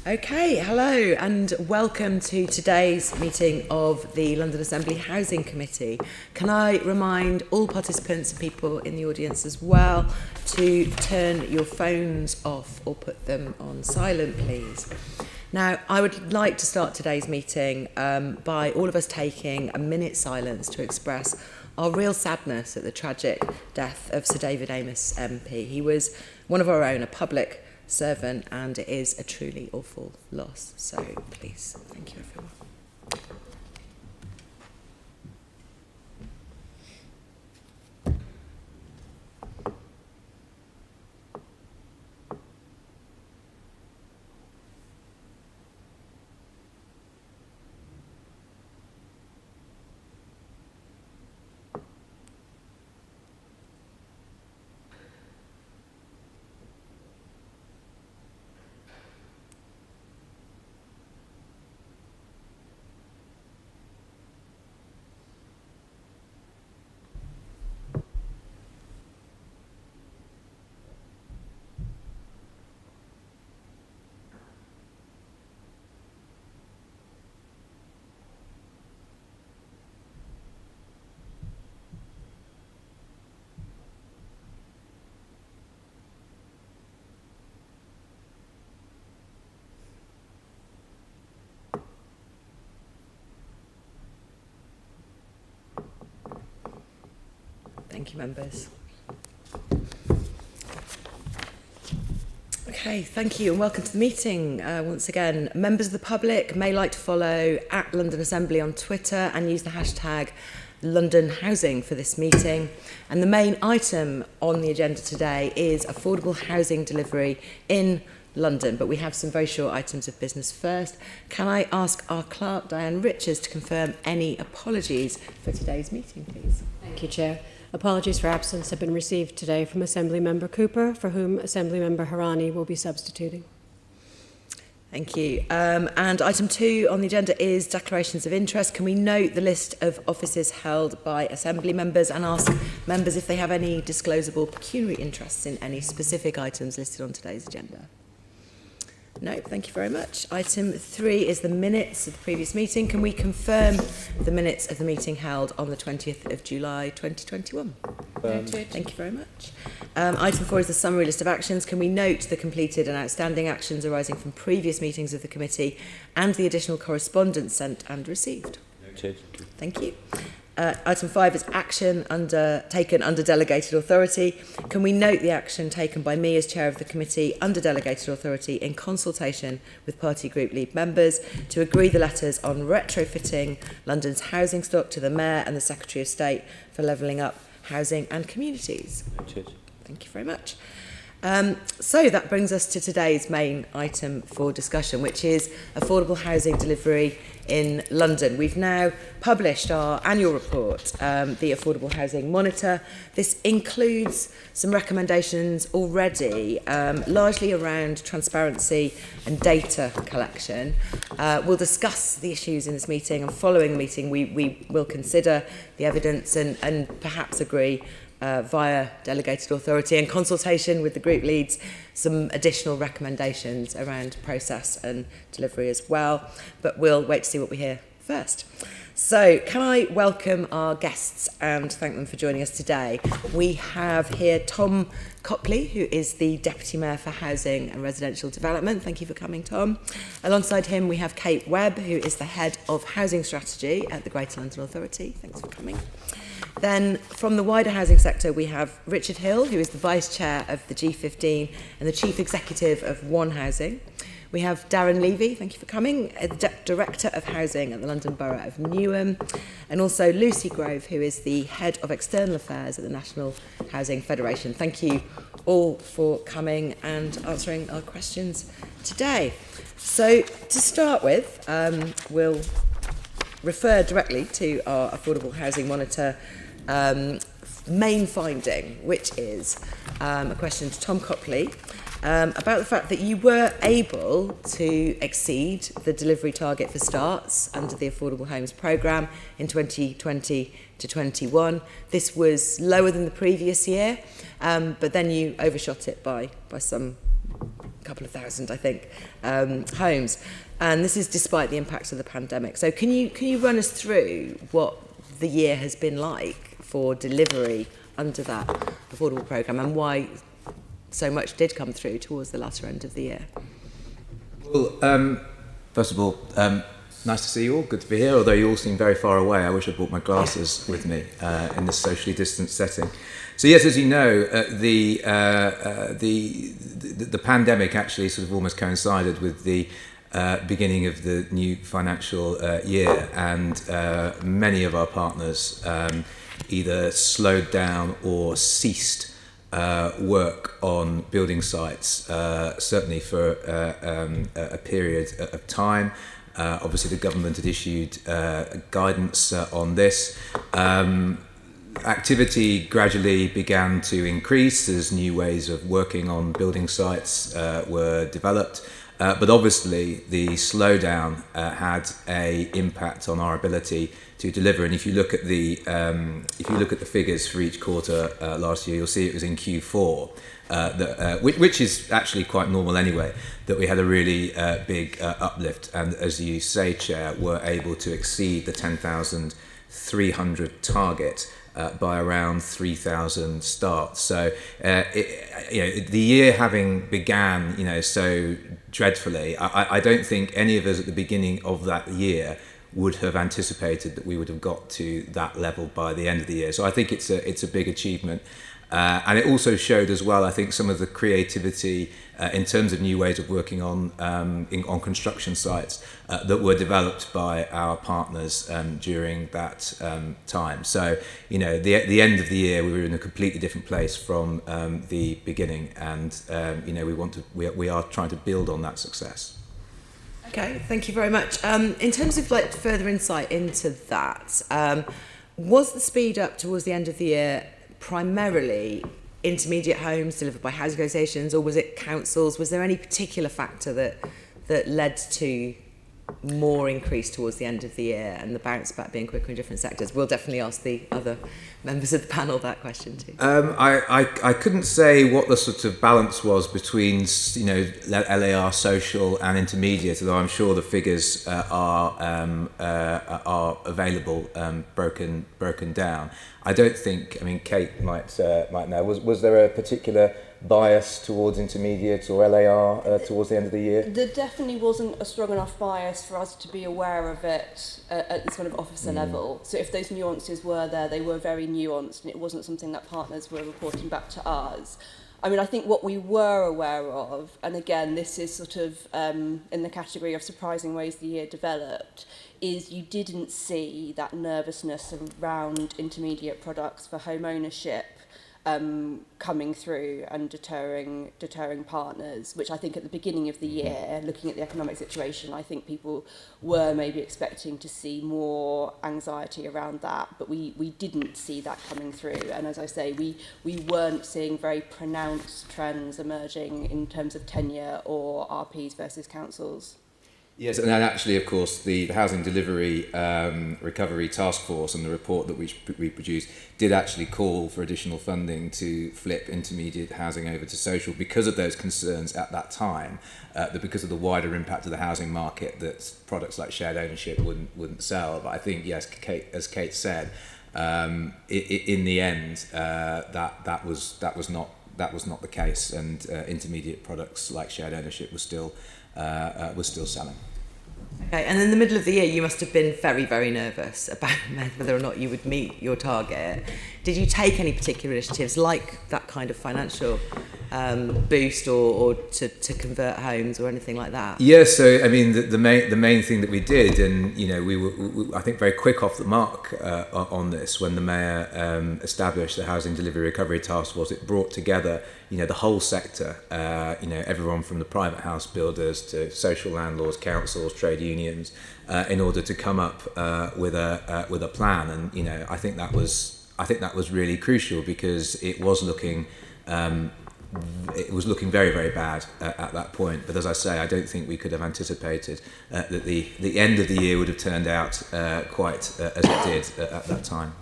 Okay, hello and welcome to today's meeting of the London Assembly Housing Committee. Can I remind all participants and people in the audience as well to turn your phones off or put them on silent, please. Now, I would like to start today's meeting by all of us taking a minute's silence to express our real sadness at the tragic death of Sir David Amess MP. He was one of our own, a public servant, and it is a truly awful loss. So please, thank you everyone. Thank you, members. Okay, thank you and welcome to the meeting. Once again, members of the public may like to follow at London Assembly on Twitter and use the hashtag London Housing for this meeting. And the main item on the agenda today is affordable housing delivery in London, but we have some very short items of business first. Can I ask our clerk, Diane Richards, to confirm any apologies for today's meeting, please? Thank you, Chair. Apologies for absence have been received today from Assembly Member Cooper, for whom Assembly Member Harani will be substituting. Thank you. And item 2 on the agenda is declarations of interest. Can we note the list of offices held by Assembly members and ask members if they have any disclosable pecuniary interests in any specific items listed on today's agenda? No, thank you very much. Item 3 is the minutes of the previous meeting. Can we confirm the minutes of the meeting held on the 20th of July 2021? Thank you very much. Item 4 is the summary list of actions. Can we note the completed and outstanding actions arising from previous meetings of the committee and the additional correspondence sent and received? Noted. Thank you. Item 5 is action taken under delegated authority. Can we note the action taken by me as chair of the committee under delegated authority in consultation with party group lead members to agree the letters on retrofitting London's housing stock to the Mayor and the Secretary of State for levelling up housing and communities? Noted. Thank you very much. So that brings us to today's main item for discussion, which is affordable housing delivery in London. We've now published our annual report, the Affordable Housing Monitor. This includes some recommendations already, largely around transparency and data collection. We'll discuss the issues in this meeting, and following the meeting we will consider the evidence and perhaps agree via delegated authority and consultation with the group leads some additional recommendations around process and delivery as well, but we'll wait to see what we hear first. So can I welcome our guests and thank them for joining us today. We have here Tom Copley, who is the Deputy Mayor for Housing and Residential Development. Thank you for coming, Tom. Alongside him we have Kate Webb, who is the Head of Housing Strategy at the Greater London Authority. Thanks for coming. Then from the wider housing sector, we have Richard Hill, who is the Vice Chair of the G15 and the Chief Executive of One Housing. We have Darren Levy, thank you for coming, Director of Housing at the London Borough of Newham, and also Lucy Grove, who is the Head of External Affairs at the National Housing Federation. Thank you all for coming and answering our questions today. So to start with, we'll refer directly to our Affordable Housing Monitor main finding, which is a question to Tom Copley about the fact that you were able to exceed the delivery target for starts under the Affordable Homes Programme in 2020 to 21. This was lower than the previous year, but then you overshot it by some couple of thousand, I think, homes. And this is despite the impacts of the pandemic. So can you run us through what the year has been like for delivery under that affordable programme and why so much did come through towards the latter end of the year? Well, first of all, nice to see you all. Good to be here, although you all seem very far away. I wish I brought my glasses with me in this socially distanced setting. So yes, as you know, the pandemic actually sort of almost coincided with the beginning of the new financial year, and many of our partners either slowed down or ceased work on building sites, certainly for a period of time. Obviously, the government had issued guidance on this. Activity gradually began to increase as new ways of working on building sites were developed. But obviously, the slowdown had an impact on our ability to deliver. And if you look at the figures for each quarter last year, you'll see it was in Q4, which is actually quite normal anyway, that we had a really big uplift. And as you say, Chair, were able to exceed the 10,300 target by around 3,000 starts. So, the year having began, so dreadfully, I don't think any of us at the beginning of that year would have anticipated that we would have got to that level by the end of the year. So I think it's a big achievement. And it also showed as well, I think, some of the creativity in terms of new ways of working on construction sites that were developed by our partners during that time. So, the end of the year, we were in a completely different place from the beginning, and we are trying to build on that success. Okay, thank you very much. In terms of further insight into that, was the speed up towards the end of the year primarily intermediate homes delivered by housing associations, or was it councils? Was there any particular factor that led to more increase towards the end of the year and the bounce back being quicker in different sectors? We'll definitely ask the other members of the panel that question too. I couldn't say what the sort of balance was between LAR, social and intermediate, although I'm sure the figures are available, broken down. I don't think. I mean, Kate might know. Was there a particular bias towards intermediate or LAR towards the end of the year? There definitely wasn't a strong enough bias for us to be aware of it at the sort of officer level. So if those nuances were there, they were very nuanced, and it wasn't something that partners were reporting back to us. I mean, I think what we were aware of, and again, this is sort of in the category of surprising ways the year developed, is you didn't see that nervousness around intermediate products for home ownership coming through and deterring partners, which I think at the beginning of the year, looking at the economic situation, I think people were maybe expecting to see more anxiety around that, but we didn't see that coming through. And as I say, we weren't seeing very pronounced trends emerging in terms of tenure or RPs versus councils. Yes, and then actually, of course, the Housing Delivery Recovery Task Force and the report that we produced did actually call for additional funding to flip intermediate housing over to social because of those concerns at that time, that because of the wider impact of the housing market, that products like shared ownership wouldn't sell. But I think, yes, as Kate said, in the end, that was not the case, and intermediate products like shared ownership was still selling. Okay, and in the middle of the year, you must have been very, very nervous about whether or not you would meet your target. Did you take any particular initiatives like that kind of financial boost or to convert homes or anything like that? Yes, so I mean the main thing that we did, and we were I think very quick off the mark on this when the mayor established the Housing Delivery Recovery Task Force. It brought together the whole sector, everyone from the private house builders to social landlords, councils, trade unions, in order to come up with a plan, and I think that was really crucial because it was looking very, very bad at that point. But as I say, I don't think we could have anticipated that the end of the year would have turned out quite as it did at that time.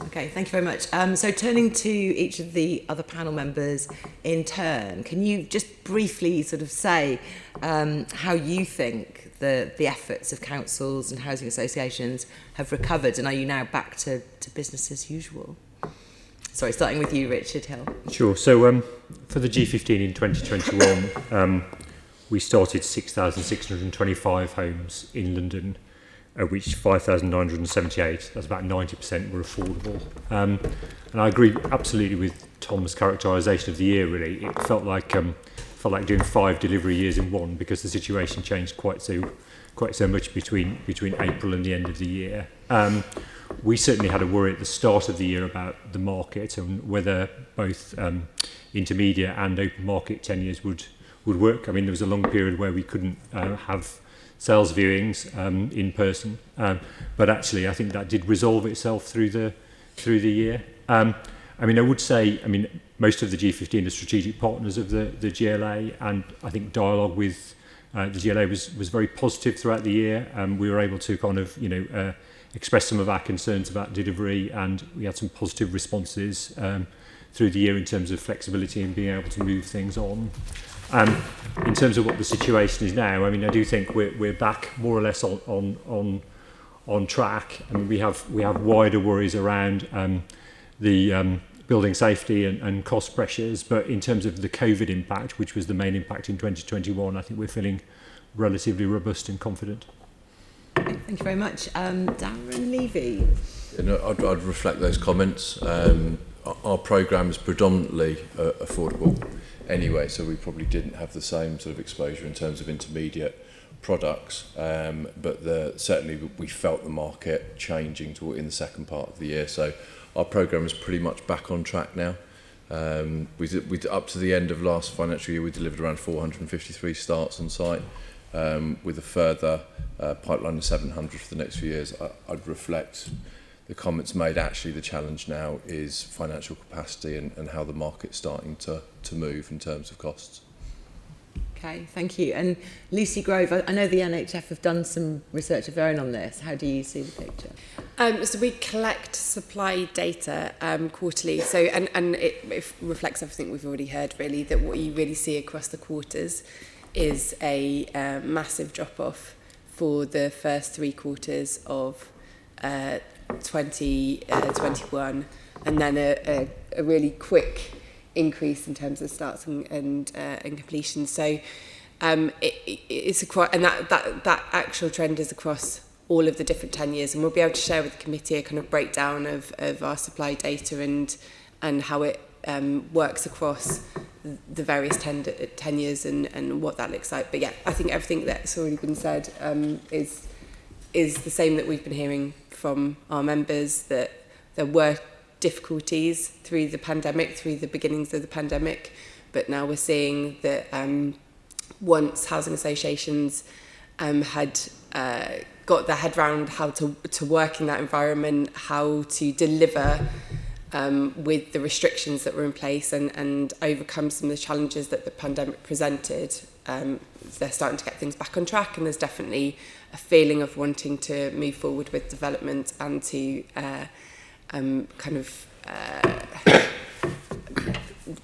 Okay, thank you very much. So turning to each of the other panel members in turn, can you just briefly sort of say how you think the efforts of councils and housing associations have recovered, and are you now back to business as usual? Sorry, starting with you, Richard Hill. Sure. So for the G15 in 2021, we started 6,625 homes in London, of which 5,978, that's about 90%, were affordable. And I agree absolutely with Tom's characterisation of the year, really. It felt like doing 5 delivery years in one, because the situation changed quite so much between April and the end of the year. We certainly had a worry at the start of the year about the market and whether both intermediate and open market tenures would work. I mean, there was a long period where we couldn't have sales viewings in person, but actually I think that did resolve itself through the year. I mean, I would say, most of the G15 are strategic partners of the GLA, and I think dialogue with the GLA was very positive throughout the year. We were able to kind of, express some of our concerns about delivery, and we had some positive responses through the year in terms of flexibility and being able to move things on. In terms of what the situation is now, I do think we're back more or less on track. We have wider worries around the building safety and cost pressures, but in terms of the COVID impact, which was the main impact in 2021, I think we're feeling relatively robust and confident. Thank you very much. Darren Levy. I'd reflect those comments. Our programme is predominantly affordable anyway, so we probably didn't have the same sort of exposure in terms of intermediate products, but certainly we felt the market changing in the second part of the year. So our programme is pretty much back on track now. We up to the end of last financial year, we delivered around 453 starts on site, with a further pipeline of 700 for the next few years. I'd reflect the comments made. Actually, the challenge now is financial capacity and how the market's starting to move in terms of costs. Okay, thank you. And Lucy Grove, I know the NHF have done some research of their own on this. How do you see the picture? So we collect supply data quarterly, so and it reflects everything we've already heard, really, that what you really see across the quarters is a massive drop-off for the first 3 quarters of 2021, and then a really quick increase in terms of starts and completions. So it's across, and that actual trend is across all of the different tenures, and we'll be able to share with the committee a kind of breakdown of our supply data and how it works across the various tenures and what that looks like. But yeah, I think everything that's already been said is the same that we've been hearing from our members, that there were difficulties through the pandemic, through the beginnings of the pandemic, but now we're seeing that once housing associations had got their head around how to work in that environment, how to deliver with the restrictions that were in place and overcome some of the challenges that the pandemic presented, they're starting to get things back on track, and there's definitely a feeling of wanting to move forward with development and to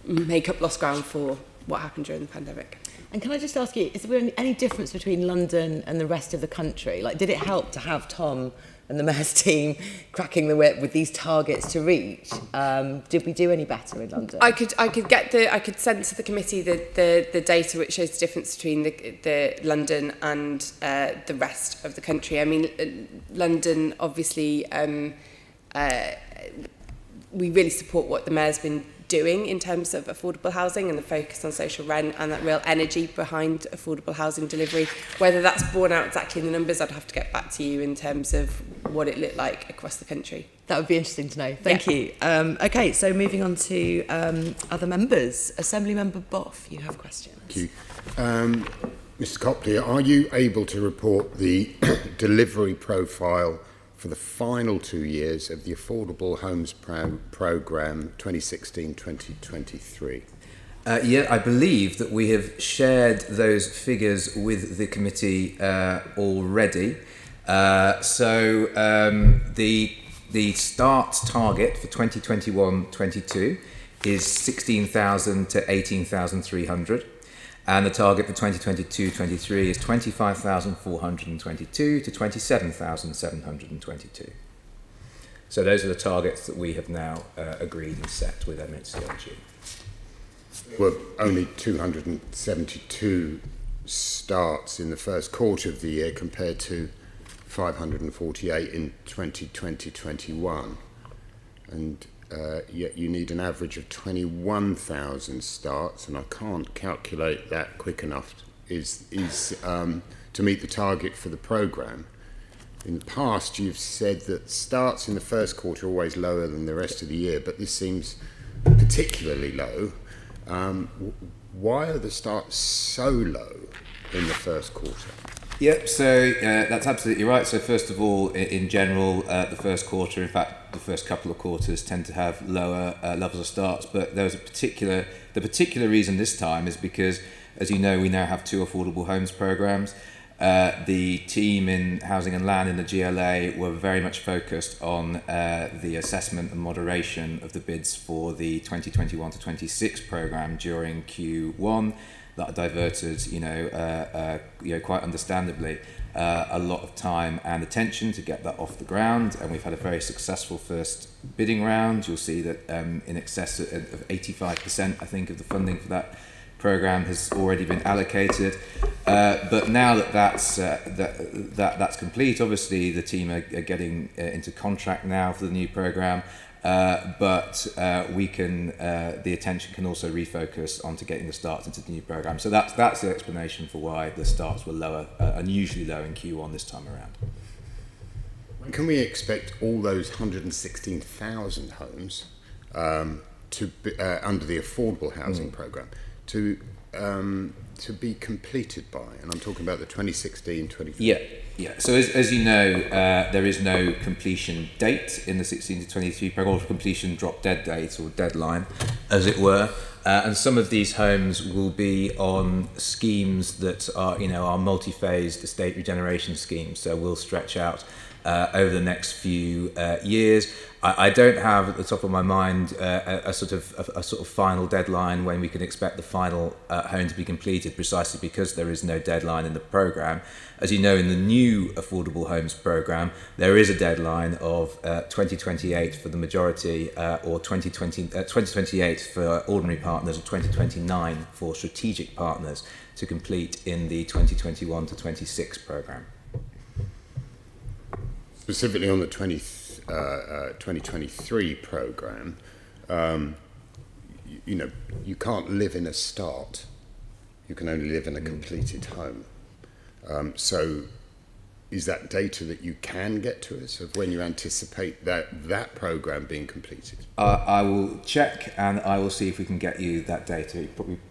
make up lost ground for what happened during the pandemic. And can I just ask you, is there any difference between London and the rest of the country? Like, did it help to have Tom and the Mayor's team cracking the whip with these targets to reach? Did we do any better in London? I could send to the committee the data which shows the difference between the London and the rest of the country. I mean, London, obviously, we really support what the Mayor's been doing in terms of affordable housing and the focus on social rent and that real energy behind affordable housing delivery. Whether that's borne out exactly in the numbers, I'd have to get back to you in terms of what it looked like across the country. That would be interesting to know. Thank you. Okay, so moving on to other members. Assembly Member Boff, you have questions. Thank you. Mr Copley, are you able to report the delivery profile for the final 2 years of the Affordable Homes Programme 2016-2023? Yeah, I believe that we have shared those figures with the committee already. So the the start target for 2021-22 is 16,000 to 18,300. And the target for 2022-23 is 25,422 to 27,722. So those are the targets that we have now agreed and set with MHCLG. Were only 272 starts in the first quarter of the year compared to 548 in 2020-21, and yet you need an average of 21,000 starts, and I can't calculate that quick enough to meet the target for the programme. In the past, you've said that starts in the first quarter are always lower than the rest of the year, but this seems particularly low. Why are the starts so low in the first quarter? Yep, so that's absolutely right. So first of all, in general, the first quarter, in fact, the first couple of quarters tend to have lower levels of starts, but there was the particular reason this time is because, as you know, we now have 2 affordable homes programmes. The team in Housing and Land in the GLA were very much focused on the assessment and moderation of the bids for the 2021 to 26 programme during Q1. That diverted, quite understandably, a lot of time and attention to get that off the ground, and we've had a very successful first bidding round. You'll see that in excess of 85%, I think, of the funding for that programme has already been allocated. But now that that's complete, obviously the team are getting into contract now for the new programme. But the attention can also refocus onto getting the starts into the new programme. So that's the explanation for why the starts were lower, unusually low in Q1 this time around. When can we expect all those 116,000 homes to be, under the affordable housing programme to be completed by? And I'm talking about the 2016-23. Yeah. So as you know, there is no completion date in the 16 to 23 programme, or completion drop dead date or deadline, as it were. And some of these homes will be on schemes that are, are multi-phased estate regeneration schemes. So we'll stretch out over the next few years. I don't have at the top of my mind a sort of final deadline when we can expect the final home to be completed, precisely because there is no deadline in the programme. As you know, in the new Affordable Homes programme, there is a deadline of 2028 for the majority, or 2028 for ordinary partners, or 2029 for strategic partners to complete in the 2021 to 26 programme. Specifically on the 2023 programme, you can't live in a start. You can only live in a completed home. So is that data that you can get to us of when you anticipate that programme being completed? I will check and I will see if we can get you that data.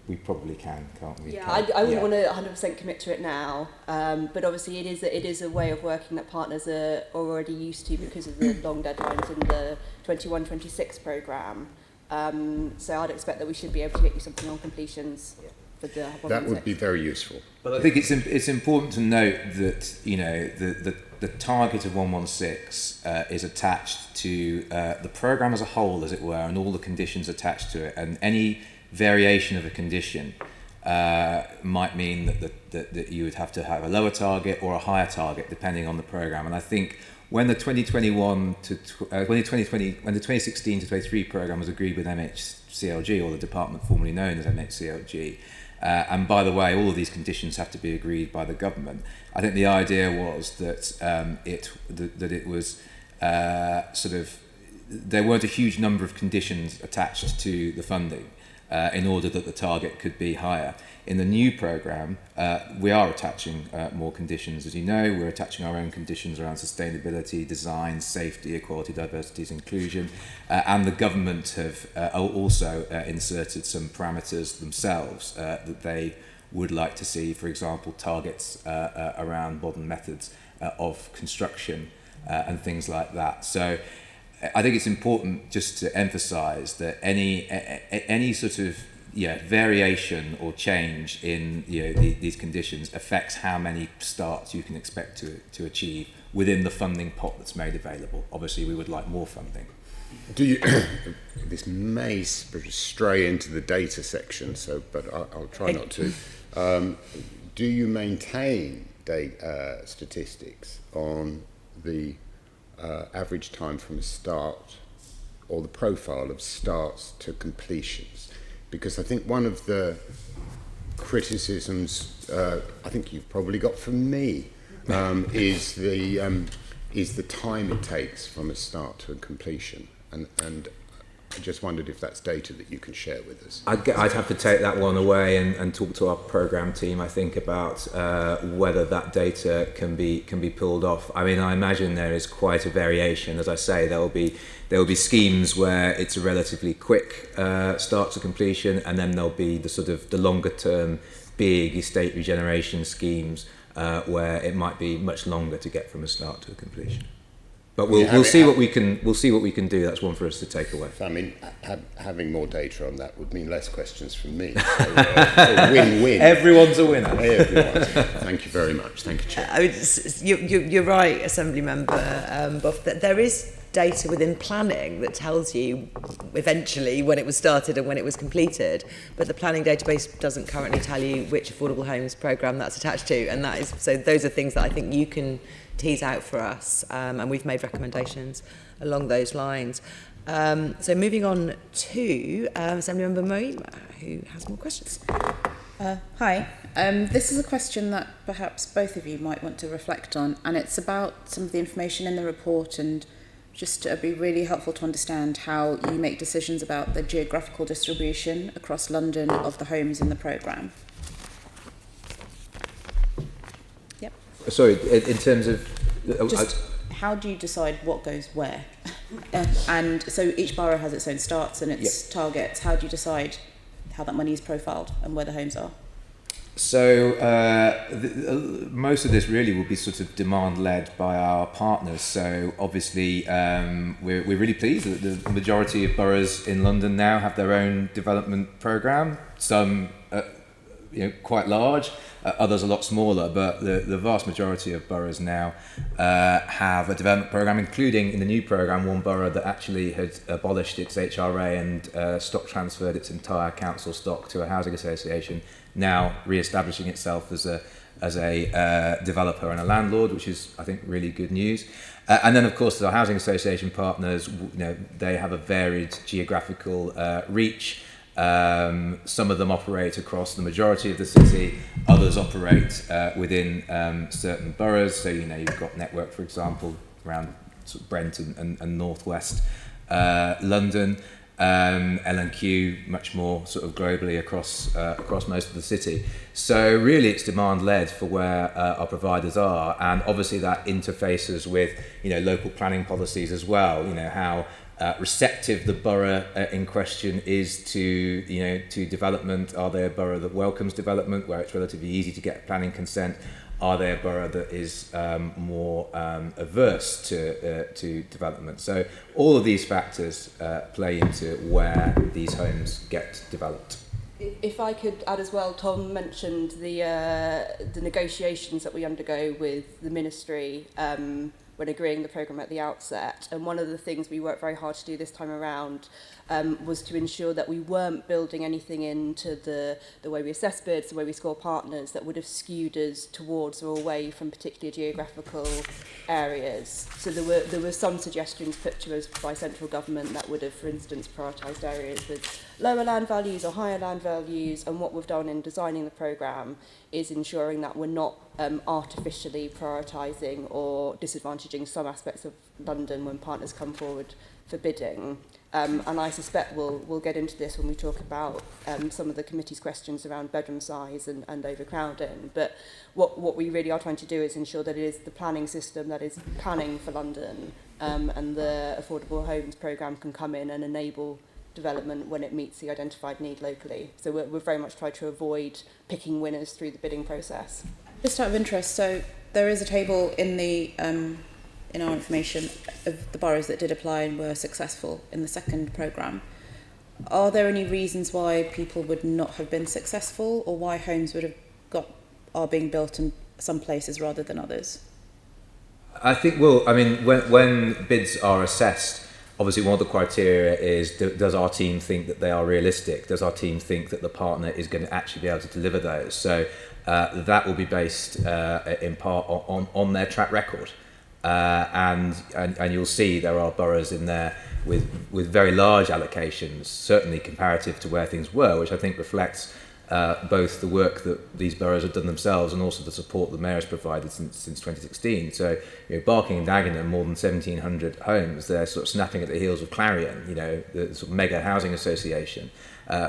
We probably can, can't we? Yeah, I wouldn't want to 100% commit to it now, but obviously it is a way of working that partners are already used to because of the long deadlines in the 21-26 programme. So I'd expect that we should be able to get you something on completions. Yeah. That would be very useful. But I think it's important to note that the target of 116 is attached to the programme as a whole, as it were, and all the conditions attached to it. And any variation of a condition might mean that you would have to have a lower target or a higher target depending on the programme. And I think when the 2016 to 23 programme was agreed with MHCLG, or the department formerly known as MHCLG. And by the way, all of these conditions have to be agreed by the government. I think the idea was that it was there weren't a huge number of conditions attached to the funding in order that the target could be higher. In the new programme, we are attaching more conditions. As you know, we're attaching our own conditions around sustainability, design, safety, equality, diversity, inclusion, and the government have also inserted some parameters themselves that they would like to see, for example, targets around modern methods of construction and things like that. So I think it's important just to emphasise that any sort of variation or change in these conditions affects how many starts you can expect to achieve within the funding pot that's made available. Obviously, we would like more funding. Do you? This may stray into the data section, but I'll try not to. Do you maintain statistics on the average time from a start, or the profile of starts to completions? Because I think one of the criticisms I think you've probably got from me is the time it takes from a start to a completion, and I just wondered if that's data that you can share with us. I'd have to take that one away and talk to our programme team, I think, about whether that data can be pulled off. I mean, I imagine there is quite a variation. As I say, there will be schemes where it's a relatively quick start to completion, and then there'll be the longer term big estate regeneration schemes where it might be much longer to get from a start to a completion. But we'll see what we can do. That's one for us to take away. I mean, having more data on that would mean less questions from me. So, win-win. Everyone's a winner. Everyone's. Thank you very much. Thank you, Chair. I mean, you're right, Assembly Member Buff, that there is data within planning that tells you eventually when it was started and when it was completed, but the planning database doesn't currently tell you which affordable homes programme that's attached to, and that is so. Those are things that I think you can tease out for us, and we've made recommendations along those lines. So moving on to Assemblymember Moima, who has more questions. Hi. This is a question that perhaps both of you might want to reflect on, and it's about some of the information in the report, and just to be really helpful to understand how you make decisions about the geographical distribution across London of the homes in the programme. Sorry, in terms of... Just how do you decide what goes where? And so each borough has its own starts and its targets. How do you decide how that money is profiled and where the homes are? So most of this really will be sort of demand-led by our partners. So obviously we're really pleased that the majority of boroughs in London now have their own development programme. Some quite large, others a lot smaller, but the vast majority of boroughs now have a development programme, including in the new programme one borough that actually had abolished its HRA and stock transferred its entire council stock to a housing association, now re-establishing itself as a developer and a landlord, which is, I think, really good news. And then, of course, our housing association partners, they have a varied geographical reach. Some of them operate across the majority of the city, others operate within certain boroughs. So, you've got Network, for example, around sort of Brent and northwest London. L&Q much more sort of globally across most of the city. So really it's demand led for where our providers are, and obviously that interfaces with local planning policies as well. How receptive the borough in question is to development. Are they a borough that welcomes development, where it's relatively easy to get planning consent? Are they a borough that is more averse to development? So all of these factors play into where these homes get developed. If I could add as well, Tom mentioned the negotiations that we undergo with the ministry when agreeing the programme at the outset. And one of the things we worked very hard to do this time around was to ensure that we weren't building anything into the way we assess bids, the way we score partners, that would have skewed us towards or away from particular geographical areas. So there were some suggestions put to us by central government that would have, for instance, prioritised areas with lower land values or higher land values, and what we've done in designing the programme is ensuring that we're not artificially prioritising or disadvantaging some aspects of London when partners come forward for bidding. And I suspect we'll get into this when we talk about some of the committee's questions around bedroom size and overcrowding. But what we really are trying to do is ensure that it is the planning system that is planning for London, and the Affordable Homes Programme can come in and enable development when it meets the identified need locally. So we're very much trying to avoid picking winners through the bidding process. Just out of interest, so there is a table in the in our information of the boroughs that did apply and were successful in the second programme. Are there any reasons why people would not have been successful, or why homes are being built in some places rather than others? I think, well, I mean, when bids are assessed, obviously one of the criteria is, does our team think that they are realistic? Does our team think that the partner is going to actually be able to deliver those? So that will be based in part on their track record. And you'll see there are boroughs in there with very large allocations, certainly comparative to where things were, which I think reflects both the work that these boroughs have done themselves and also the support the mayor has provided since 2016. So, Barking and Dagenham, more than 1,700 homes, they're sort of snapping at the heels of Clarion, the sort of mega housing association,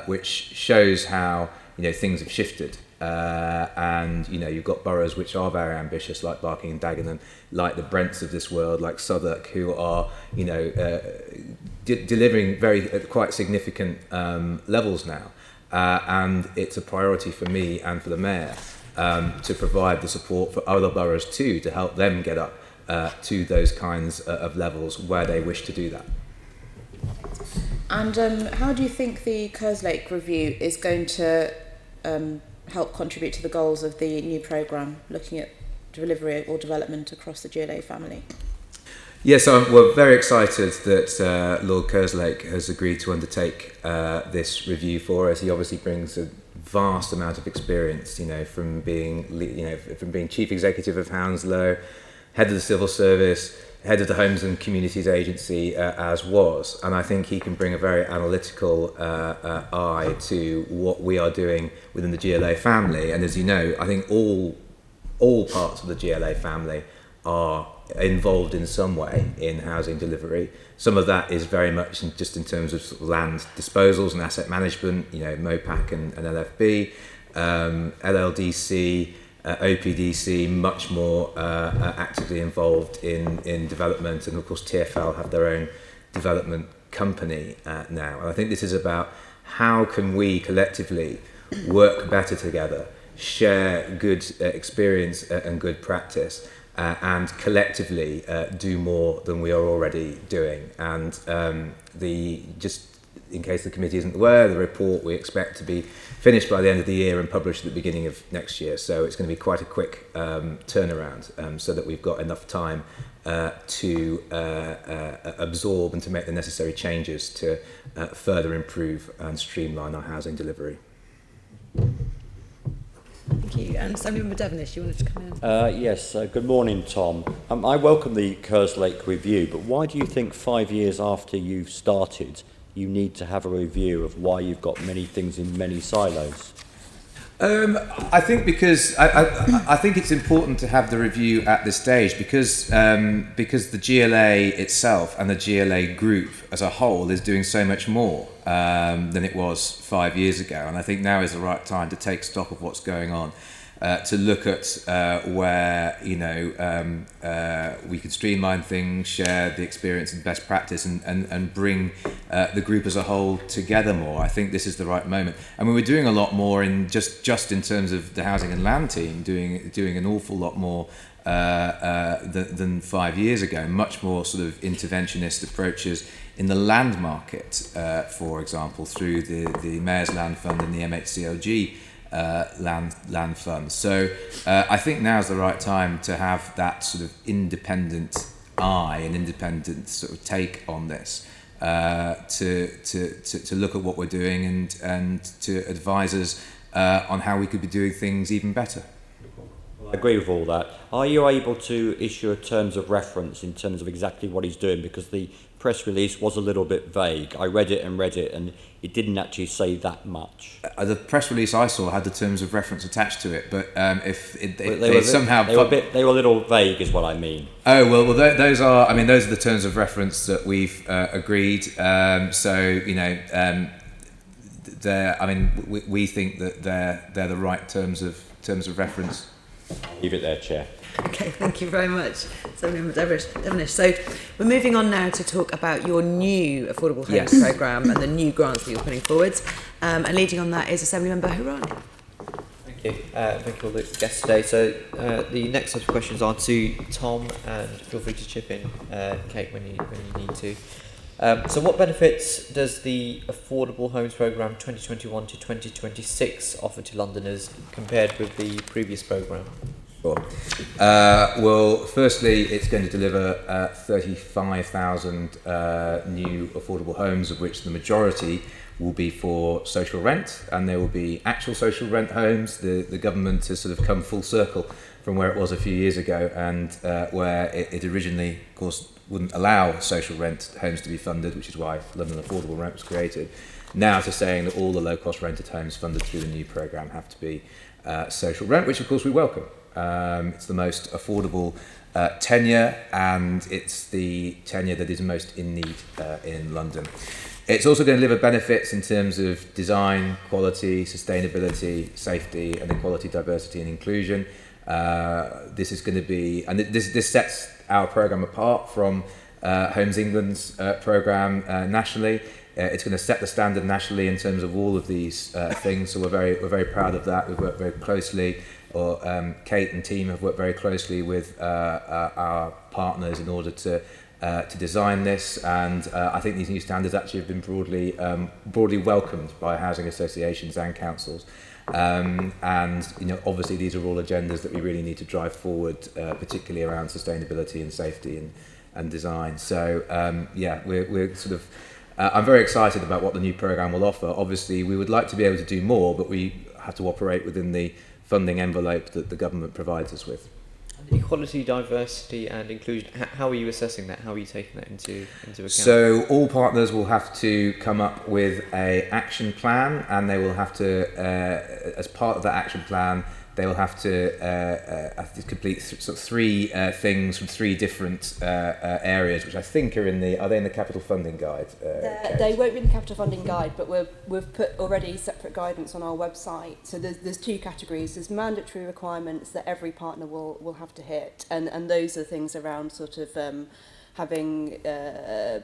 which shows how, things have shifted. And you've got boroughs which are very ambitious, like Barking and Dagenham, like the Brents of this world, like Southwark, who are delivering quite significant levels now. And it's a priority for me and for the mayor to provide the support for other boroughs too, to help them get up to those kinds of levels where they wish to do that. And how do you think the Kerslake review is going to help contribute to the goals of the new programme, looking at delivery or development across the GLA family? Yes, we're very excited that Lord Kerslake has agreed to undertake this review for us. He obviously brings a vast amount of experience, from being chief executive of Hounslow, head of the civil service, head of the Homes and Communities Agency, as was. And I think he can bring a very analytical eye to what we are doing within the GLA family. And as you know, I think all parts of the GLA family are involved in some way in housing delivery. Some of that is very much just in terms of, sort of land disposals and asset management, MOPAC and LFB, LLDC, OPDC, much more actively involved in development, and of course TfL have their own development company now. And I think this is about how can we collectively work better together, share good experience and good practice, and collectively do more than we are already doing. And just in case the committee isn't aware, the report we expect to be finished by the end of the year and published at the beginning of next year. So it's going to be quite a quick turnaround, so that we've got enough time to absorb and to make the necessary changes to further improve and streamline our housing delivery. Thank you. And Assemblyman Devenish, you wanted to come in? Yes, good morning, Tom. I welcome the Kerslake review, but why do you think 5 years after you've started, you need to have a review of why you've got many things in many silos? I think because I think it's important to have the review at this stage because the GLA itself and the GLA group as a whole is doing so much more than it was 5 years ago, and I think now is the right time to take stock of what's going on, to look at where we could streamline things, share the experience and best practice, and bring the group as a whole together more. I think this is the right moment. I mean, we're doing a lot more in just in terms of the housing and land team, doing an awful lot more than 5 years ago. Much more sort of interventionist approaches in the land market, for example, through the Mayor's Land Fund and the MHCLG land fund. So I think now's the right time to have that sort of independent eye and independent sort of take on this, to look at what we're doing and to advise us on how we could be doing things even better. I agree with all that. Are you able to issue a terms of reference in terms of exactly what he's doing? Because the press release was a little bit vague. I read it, and it didn't actually say that much. The press release I saw had the terms of reference attached to it, but they were a little vague, is what I mean. Oh well, those are the terms of reference that we've agreed. We think that they're the right terms of reference. Leave it there, Chair. Okay, thank you very much, Assemblyman Devenish. So we're moving on now to talk about your new Affordable Homes Programme and the new grants that you're putting forward. And leading on that is Assemblymember Harani. Thank you. Thank you all the guests today. So the next set of questions are to Tom, and feel free to chip in, Kate, when you need to. So what benefits does the Affordable Homes Programme 2021 to 2026 offer to Londoners compared with the previous programme? Sure. Well, firstly, it's going to deliver 35,000 new affordable homes, of which the majority will be for social rent, and there will be actual social rent homes. The government has sort of come full circle from where it was a few years ago, and where it originally, of course, wouldn't allow social rent homes to be funded, which is why London Affordable Rent was created. Now to saying that all the low-cost rented homes funded through the new programme have to be social rent, which of course we welcome. It's the most affordable tenure, and it's the tenure that is most in need in London. It's also going to deliver benefits in terms of design, quality, sustainability, safety, and equality, diversity, and inclusion. This is going to be, and this sets our programme apart from Homes England's programme nationally. It's going to set the standard nationally in terms of all of these things. So we're very proud of that. We've worked very closely, Kate and team have worked very closely with our partners in order to design this, and I think these new standards actually have been broadly welcomed by housing associations and councils. And obviously these are all agendas that we really need to drive forward, particularly around sustainability and safety and design. So we're sort of I'm very excited about what the new programme will offer. Obviously we would like to be able to do more, but we have to operate within the funding envelope that the government provides us with. Equality, diversity and inclusion, how are you assessing that? How are you taking that into account? So all partners will have to come up with an action plan, and they will have to, as part of that action plan, they will have to complete sort of three things from three different areas, which I think are in the capital funding guide? They won't be in the capital funding guide, but we've put already separate guidance on our website. So there's two categories. There's mandatory requirements that every partner will have to hit, and those are things around sort of having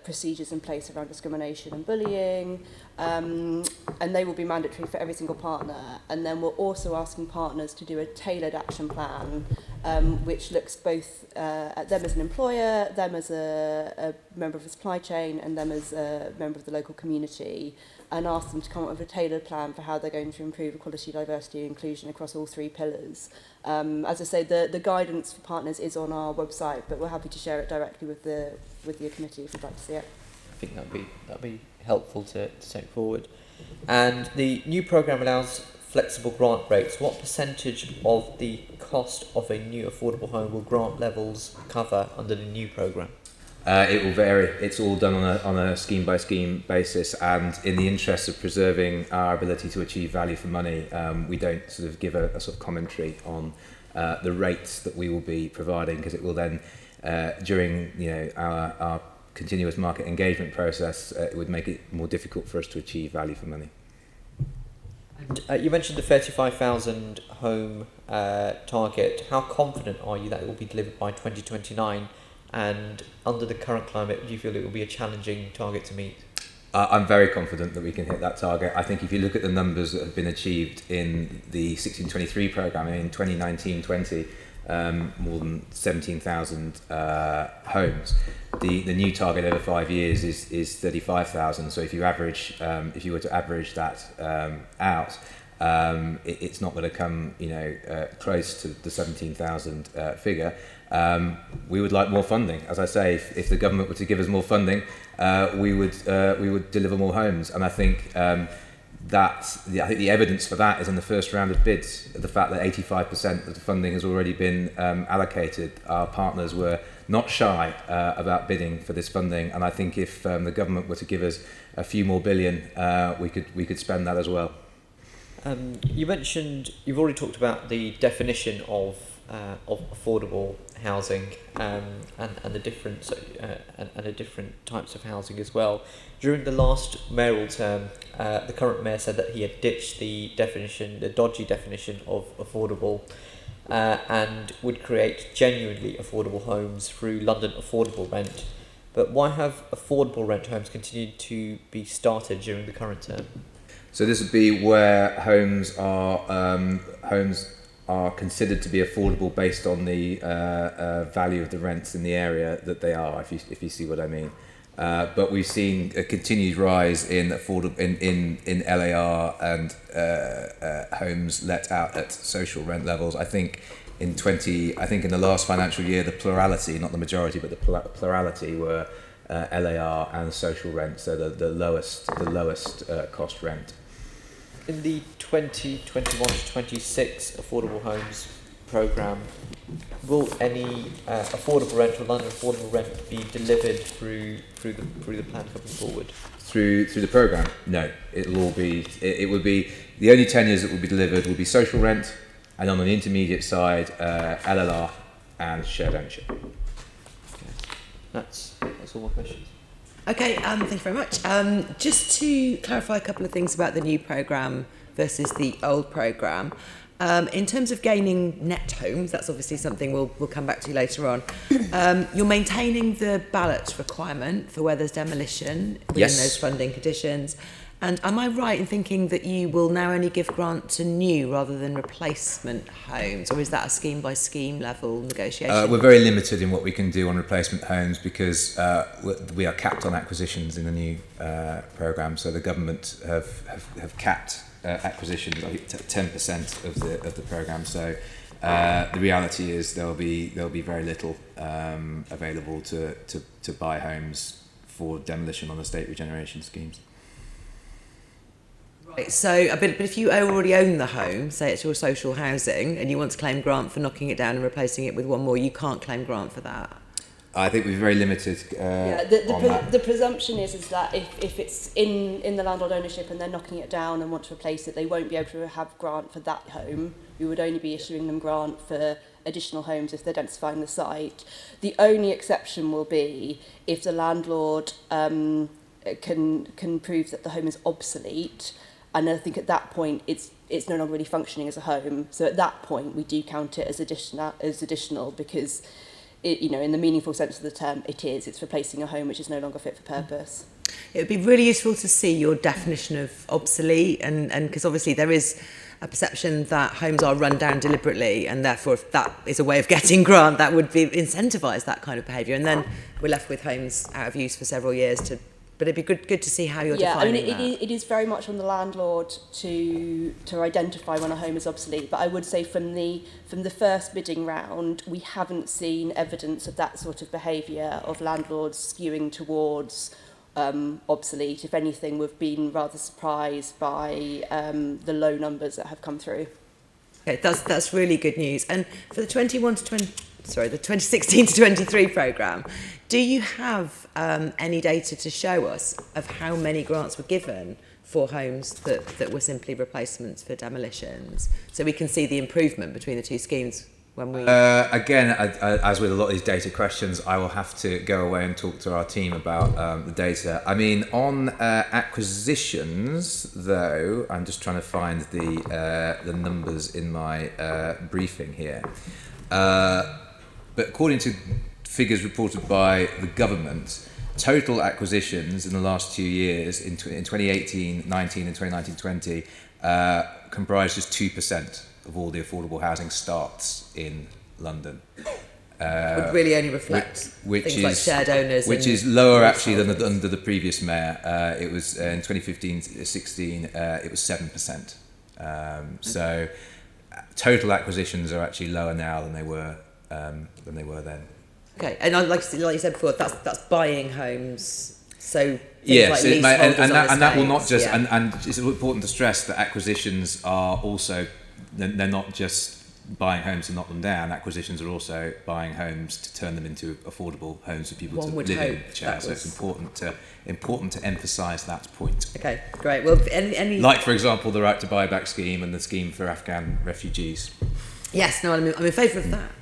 procedures in place around discrimination and bullying, and they will be mandatory for every single partner. And then we're also asking partners to do a tailored action plan, which looks both at them as an employer, them as a member of the supply chain, and them as a member of the local community, and ask them to come up with a tailored plan for how they're going to improve equality, diversity and inclusion across all three pillars. As I say, the guidance for partners is on our website, but we're happy to share it directly with the committee if you'd like to see it. I think that'd be helpful to take forward. And the new programme allows flexible grant rates. What percentage of the cost of a new affordable home will grant levels cover under the new programme? It will vary. It's all done on a scheme by scheme basis, and in the interest of preserving our ability to achieve value for money, we don't sort of give a sort of commentary on the rates that we will be providing, because it will then during our continuous market engagement process, it would make it more difficult for us to achieve value for money. And you mentioned the 35,000 home target. How confident are you that it will be delivered by 2029? And under the current climate, do you feel it will be a challenging target to meet? I'm very confident that we can hit that target. I think if you look at the numbers that have been achieved in the 1623 programme in 2019-20, more than 17,000 homes. The new target over 5 years is 35,000. So if you were to average that out, it's not going to come close to the 17,000 figure. We would like more funding. As I say, if the government were to give us more funding, we would deliver more homes. And I think the evidence for that is in the first round of bids. The fact that 85% of the funding has already been allocated. Our partners were not shy about bidding for this funding, and I think if the government were to give us a few more billion, we could spend that as well. You've already talked about the definition of affordable housing and the different types of housing as well. During the last mayoral term, the current mayor said that he had ditched the dodgy definition of affordable, and would create genuinely affordable homes through London Affordable Rent. But why have affordable rent homes continued to be started during the current term? So this would be where homes are considered to be affordable based on the value of the rents in the area that they are, if you see what I mean. But we've seen a continued rise in affordable in LAR and homes let out at social rent levels. I think I think in the last financial year, the plurality, not the majority, but the plurality were LAR and social rent, so the lowest cost rent. In the 2021 to 26 affordable homes programme, will any affordable rent or London affordable rent be delivered through the plan coming forward? Through the programme? No, it'll all be. It would be the only tenures that will be delivered will be social rent, and on the intermediate side, LLR and shared ownership. Okay. That's all my questions. Okay, thank you very much. Just to clarify a couple of things about the new programme versus the old programme. In terms of gaining net homes, that's obviously something we'll come back to later on. You're maintaining the ballot requirement for where there's demolition within those funding conditions. And am I right in thinking that you will now only give grant to new rather than replacement homes, or is that a scheme by scheme level negotiation? We're very limited in what we can do on replacement homes because we are capped on acquisitions in the new programme. So the government have capped acquisitions, I think 10% of the programme. So the reality is there'll be very little available to buy homes for demolition on the state regeneration schemes. Right, so but if you already own the home, say it's your social housing, and you want to claim grant for knocking it down and replacing it with one more, you can't claim grant for that. I think we're very limited. The presumption is that if it's in the landlord ownership and they're knocking it down and want to replace it, they won't be able to have grant for that home. We would only be issuing them grant for additional homes if they're densifying the site. The only exception will be if the landlord can prove that the home is obsolete. And I think at that point it's no longer really functioning as a home. So at that point we do count it as additional because it, in the meaningful sense of the term, it's replacing a home which is no longer fit for purpose. It would be really useful to see your definition of obsolete, and because obviously there is a perception that homes are run down deliberately, and therefore if that is a way of getting grant, that would be incentivise that kind of behaviour, and then we're left with homes out of use for several years but it'd be good to see how you're defining that. It is very much on the landlord to identify when a home is obsolete. But I would say from the first bidding round, we haven't seen evidence of that sort of behaviour of landlords skewing towards obsolete. If anything, we've been rather surprised by the low numbers that have come through. Okay, that's really good news. And for the 2016 to 23 programme, do you have any data to show us of how many grants were given for homes that were simply replacements for demolitions, so we can see the improvement between the two schemes when we... Again, as with a lot of these data questions, I will have to go away and talk to our team about the data. I mean, on acquisitions, though, I'm just trying to find the numbers in my briefing here. But according to figures reported by the government, total acquisitions in the last 2 years, in 2018-19 and 2019-20, comprised just 2% of all the affordable housing starts in London. Would really only reflect things like shared owners. Which is lower actually than under the previous mayor. It was in 2015-16, it was 7%. So total acquisitions are actually lower now than they were then. Okay, and like you said before, that's buying homes. So yes, like and that will not just and it's important to stress that acquisitions are also, they're not just buying homes to knock them down. Acquisitions are also buying homes to turn them into affordable homes for people to live in. So it's important to emphasise that point. Okay, great. Well, any like for example the right to buy back scheme and the scheme for Afghan refugees. Yes, no, I'm in favour of that.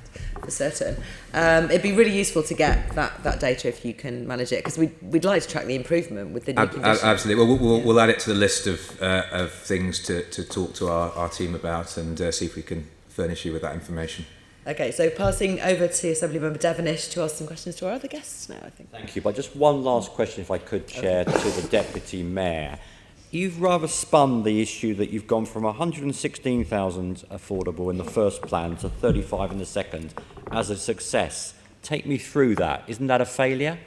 For certain. It'd be really useful to get that data if you can manage it, because we'd like to track the improvement with the new conditions. Absolutely. Well, we'll add it to the list of things to talk to our team about and see if we can furnish you with that information. Okay, so passing over to Assembly Member Devonish to ask some questions to our other guests now, I think. Thank you. But just one last question, if I could, Chair, to the Deputy Mayor. You've rather spun the issue that you've gone from 116,000 affordable in the first plan to 35 in the second as a success. Take me through that. Isn't that a failure?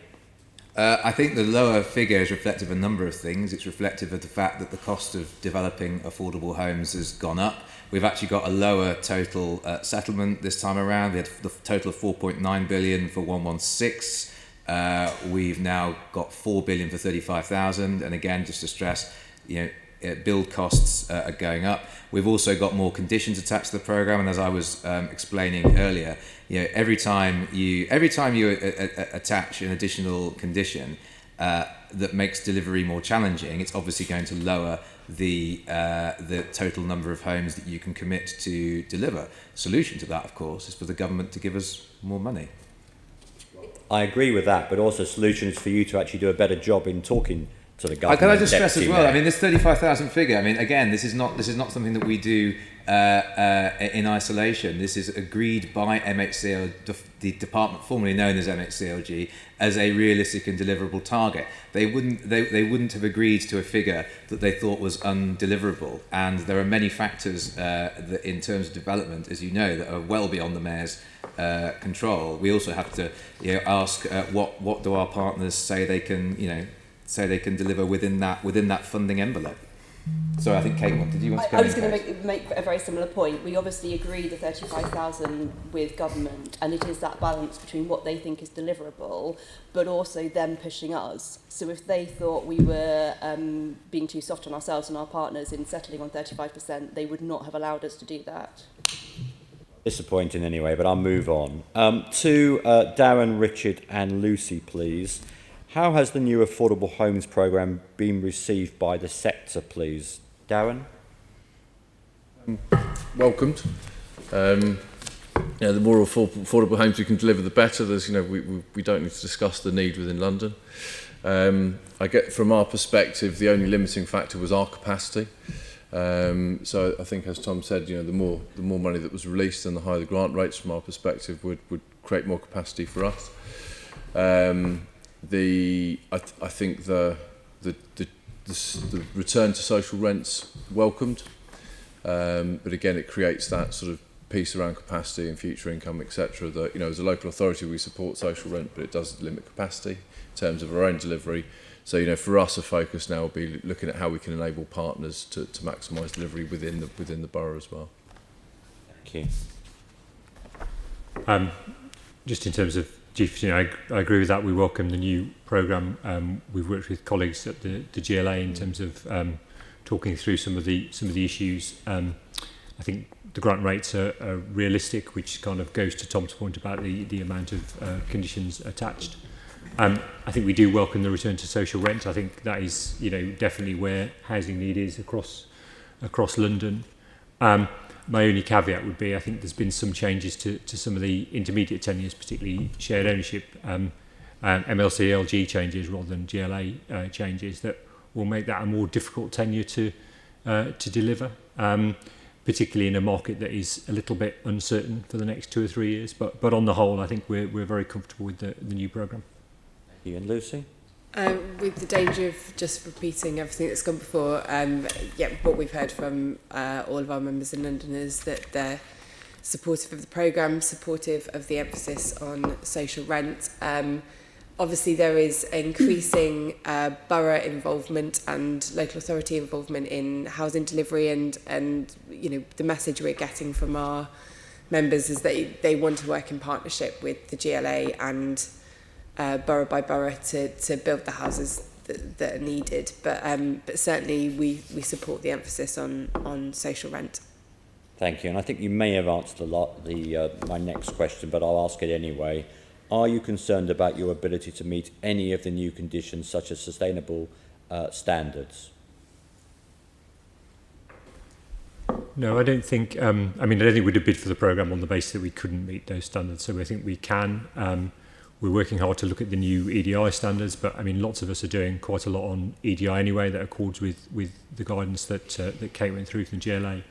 I think the lower figure is reflective of a number of things. It's reflective of the fact that the cost of developing affordable homes has gone up. We've actually got a lower total settlement this time around. We had the total of 4.9 billion for 116. We've now got 4 billion for 35,000. And again, just to stress, build costs are going up. We've also got more conditions attached to the program, and as I was explaining earlier, every time you attach an additional condition that makes delivery more challenging, it's obviously going to lower the total number of homes that you can commit to deliver. Solution to that, of course, is for the government to give us more money. I agree with that, but also solution is for you to actually do a better job in talking to the government. Can I just stress as well? Mayor. I mean, this 35,000 figure. I mean, again, this is not something that we do in isolation. This is agreed by MHCL, the department formerly known as MHCLG, as a realistic and deliverable target. They wouldn't have agreed to a figure that they thought was undeliverable. And there are many factors that, in terms of development, as you know, that are well beyond the mayor's control. We also have to ask what do our partners say they can deliver within that funding envelope. So I think Kate, did you want to go? I was going to make a very similar point. We obviously agree the 35,000 with government, and it is that balance between what they think is deliverable, but also them pushing us. So if they thought we were being too soft on ourselves and our partners in settling on 35%, they would not have allowed us to do that. Disappointing anyway, but I'll move on. To Darren, Richard and Lucy, please. How has the new Affordable Homes Programme been received by the sector, please? Darren? Welcomed. The more affordable homes we can deliver, the better. There's, we don't need to discuss the need within London. I get, from our perspective, the only limiting factor was our capacity. So I think, as Tom said, the more money that was released and the higher the grant rates, from our perspective, would create more capacity for us. I think the return to social rents welcomed, but again it creates that sort of piece around capacity and future income, etc. That as a local authority we support social rent, but it does limit capacity in terms of our own delivery. So for us a focus now will be looking at how we can enable partners to maximise delivery within the borough as well. Thank you. Just in terms of G15, I agree with that. We welcome the new programme. We've worked with colleagues at the GLA in terms of talking through some of the issues. I think the grant rates are realistic, which kind of goes to Tom's point about the amount of conditions attached. I think we do welcome the return to social rent. I think that is definitely where housing need is across London. My only caveat would be I think there's been some changes to some of the intermediate tenures, particularly shared ownership, MLC-LG changes rather than GLA changes, that will make that a more difficult tenure to deliver, particularly in a market that is a little bit uncertain for the next 2 or 3 years. But on the whole, I think we're very comfortable with the new programme. Thank you. And Lucy? With the danger of just repeating everything that's gone before, what we've heard from all of our members in London is that they're supportive of the programme, supportive of the emphasis on social rent. Obviously, there is increasing borough involvement and local authority involvement in housing delivery, and the message we're getting from our members is that they want to work in partnership with the GLA and borough by borough to build the houses that are needed, but certainly we support the emphasis on social rent. Thank you, and I think you may have answered my next question, but I'll ask it anyway. Are you concerned about your ability to meet any of the new conditions, such as sustainable standards? No, I don't think. I don't think we'd have bid for the programme on the basis that we couldn't meet those standards. So I think we can. We're working hard to look at the new EDI standards, but lots of us are doing quite a lot on EDI anyway that accords with the guidance that Kate went through from the GLA.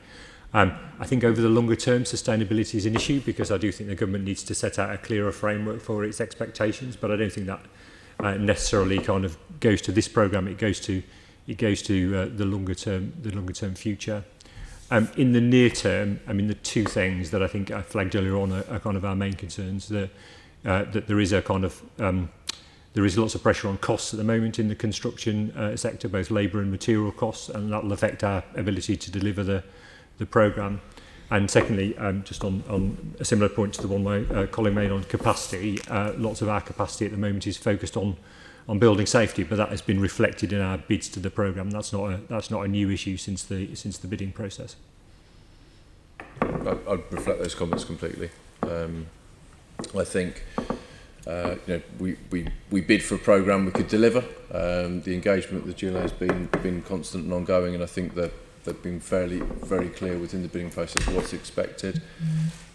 I think over the longer term, sustainability is an issue, because I do think the government needs to set out a clearer framework for its expectations, but I don't think that necessarily kind of goes to this programme. It goes to the longer term future. In the near term, the two things that I think I flagged earlier on are kind of our main concerns. That there is a kind of There is lots of pressure on costs at the moment in the construction sector, both labour and material costs, and that will affect our ability to deliver the programme. And secondly, just on a similar point to the one my colleague made on capacity, lots of our capacity at the moment is focused on building safety, but that has been reflected in our bids to the programme. That's not a new issue since the bidding process. I'd reflect those comments completely. I think we bid for a programme we could deliver. The engagement with the GLA has been constant and ongoing, and I think that they've been very clear within the bidding process what's expected.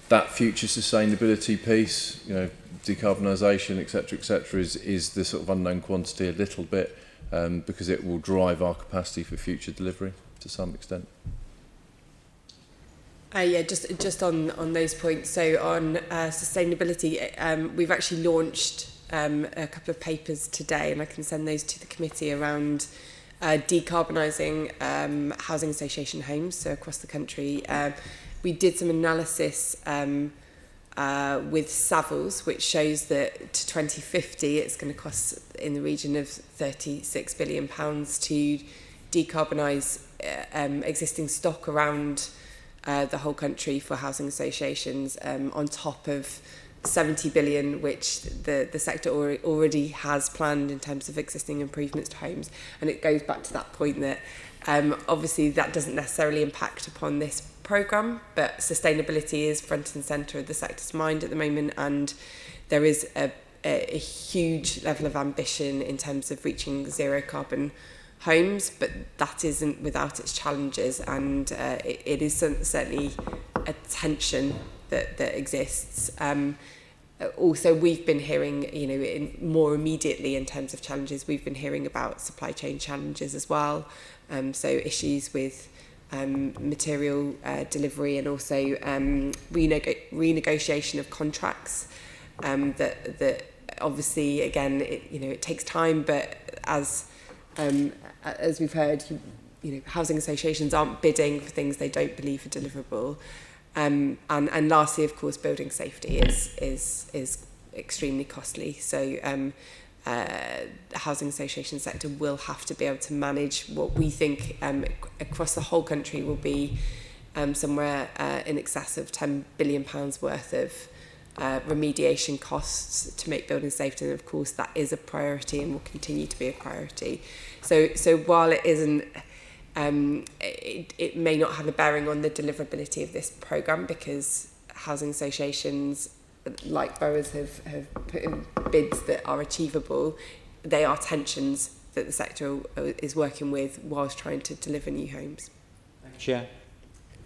That future sustainability piece, decarbonisation, etc., is the sort of unknown quantity a little bit, because it will drive our capacity for future delivery to some extent. Just on those points. So on sustainability, we've actually launched a couple of papers today, and I can send those to the committee around decarbonising housing association homes, so across the country. We did some analysis with Savills, which shows that to 2050 it's going to cost in the region of £36 billion to decarbonise existing stock around the whole country for housing associations, on top of 70 billion which the sector already has planned in terms of existing improvements to homes. And it goes back to that point that obviously that doesn't necessarily impact upon this programme, but sustainability is front and centre of the sector's mind at the moment, and there is a huge level of ambition in terms of reaching zero carbon homes, but that isn't without its challenges, and it is certainly a tension that exists. Also, we've been hearing, more immediately in terms of challenges, we've been hearing about supply chain challenges as well. So issues with material delivery, and also renegotiation of contracts. That obviously, again, it takes time, but as we've heard, housing associations aren't bidding for things they don't believe are deliverable. And lastly, of course, building safety is extremely costly. So the housing association sector will have to be able to manage what we think across the whole country will be somewhere in excess of £10 billion worth of remediation costs to make buildings safe, and of course that is a priority and will continue to be a priority. So while it isn't, it may not have a bearing on the deliverability of this programme, because housing associations, like boroughs, have put in bids that are achievable. They are tensions that the sector is working with whilst trying to deliver new homes. Chair.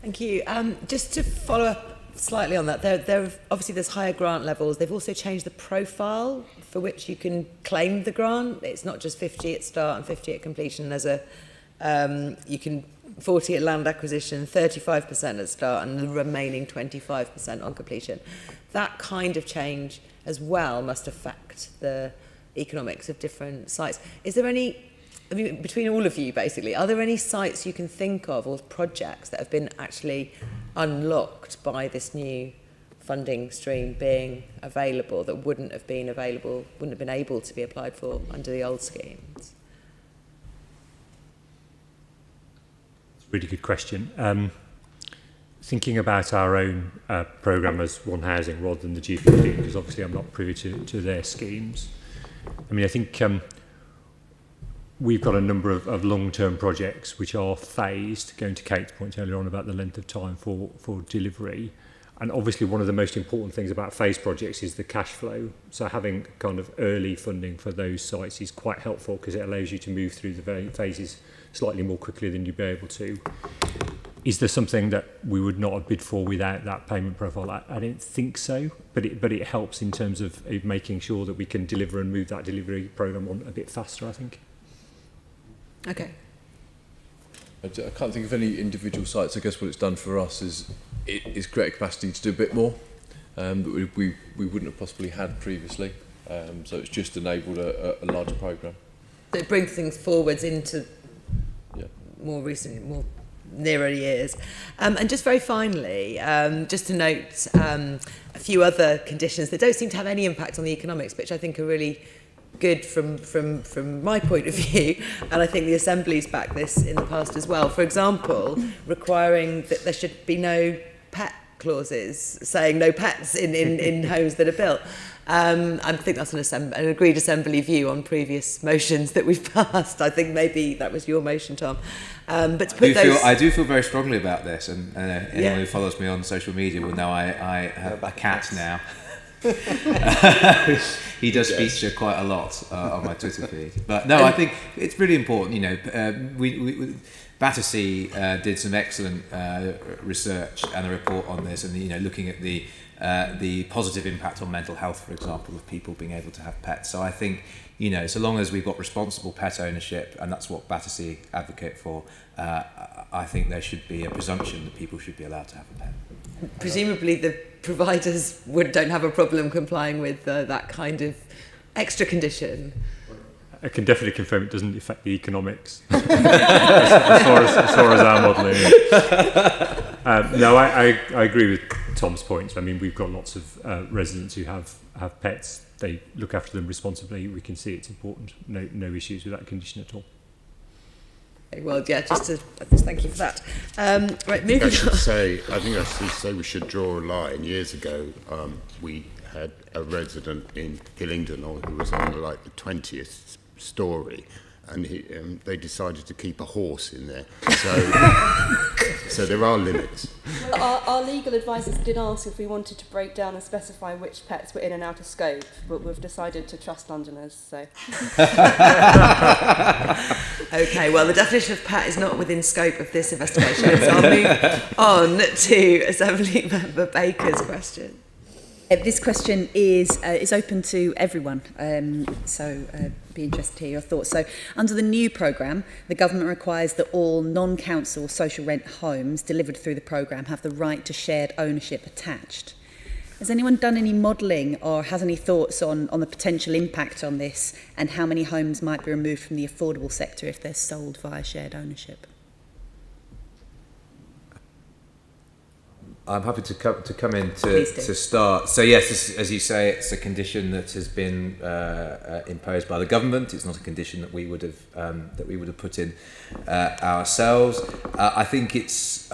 Thank you. Just to follow up slightly on that, there obviously there's higher grant levels. They've also changed the profile for which you can claim the grant. It's not just 50 at start and 50 at completion. There's you can 40 at land acquisition, 35% at start, and the remaining 25% on completion. That kind of change as well must affect the economics of different sites. Is there any, between all of you basically, are there any sites you can think of or projects that have been actually unlocked by this new funding stream being available that wouldn't have been able to be applied for under the old schemes? Really good question. Thinking about our own programme as One Housing rather than the G15, because obviously I'm not privy to their schemes. I think we've got a number of long-term projects which are phased, going to Kate's point earlier on about the length of time for delivery. And obviously one of the most important things about phased projects is the cash flow. So having kind of early funding for those sites is quite helpful, because it allows you to move through the phases slightly more quickly than you'd be able to. Is there something that we would not have bid for without that payment profile? I don't think so, but it helps in terms of making sure that we can deliver and move that delivery programme on a bit faster, I think. Okay. I can't think of any individual sites. I guess what it's done for us is create capacity to do a bit more that we wouldn't have possibly had previously. So it's just enabled a larger programme. So it brings things forwards into more recent, more nearer years. And just very finally, just to note a few other conditions that don't seem to have any impact on the economics, which I think are really good from my point of view, and I think the Assembly's backed this in the past as well. For example, requiring that there should be no pet clauses, saying no pets in homes that are built. I think that's an agreed Assembly view on previous motions that we've passed. I think maybe that was your motion, Tom. But to put I do feel very strongly about this, and anyone who follows me on social media will know I have a cat now. He does feature quite a lot on my Twitter feed. But no, I think it's really important. You know, we Battersea did some excellent research and a report on this, and looking at the positive impact on mental health, for example, of people being able to have pets. So I think, so long as we've got responsible pet ownership, and that's what Battersea advocate for, I think there should be a presumption that people should be allowed to have a pet. Presumably the providers don't have a problem complying with that kind of extra condition. I can definitely confirm it doesn't affect the economics as far as our modelling. No, I agree with Tom's points. I mean, we've got lots of residents who have pets. They look after them responsibly. We can see it's important. No issues with that condition at all. Well, yeah, just thank you for that. Right, moving on. I think I should say we should draw a line. Years ago, we had a resident in Hillingdon who was on like the 20th story, and they decided to keep a horse in there. So there are limits. Well, our legal advisors did ask if we wanted to break down and specify which pets were in and out of scope, but we've decided to trust Londoners. So. Okay, well, the definition of pet is not within scope of this investigation, so I'll move on to Assembly Member Baker's question. This question is open to everyone, so be interested to hear your thoughts. So, under the new programme, the government requires that all non-council social rent homes delivered through the programme have the right to shared ownership attached. Has anyone done any modelling or has any thoughts on the potential impact on this and how many homes might be removed from the affordable sector if they're sold via shared ownership? I'm happy to come in to start. So yes, as you say, it's a condition that has been imposed by the government. It's not a condition that we would have put in ourselves. I think it's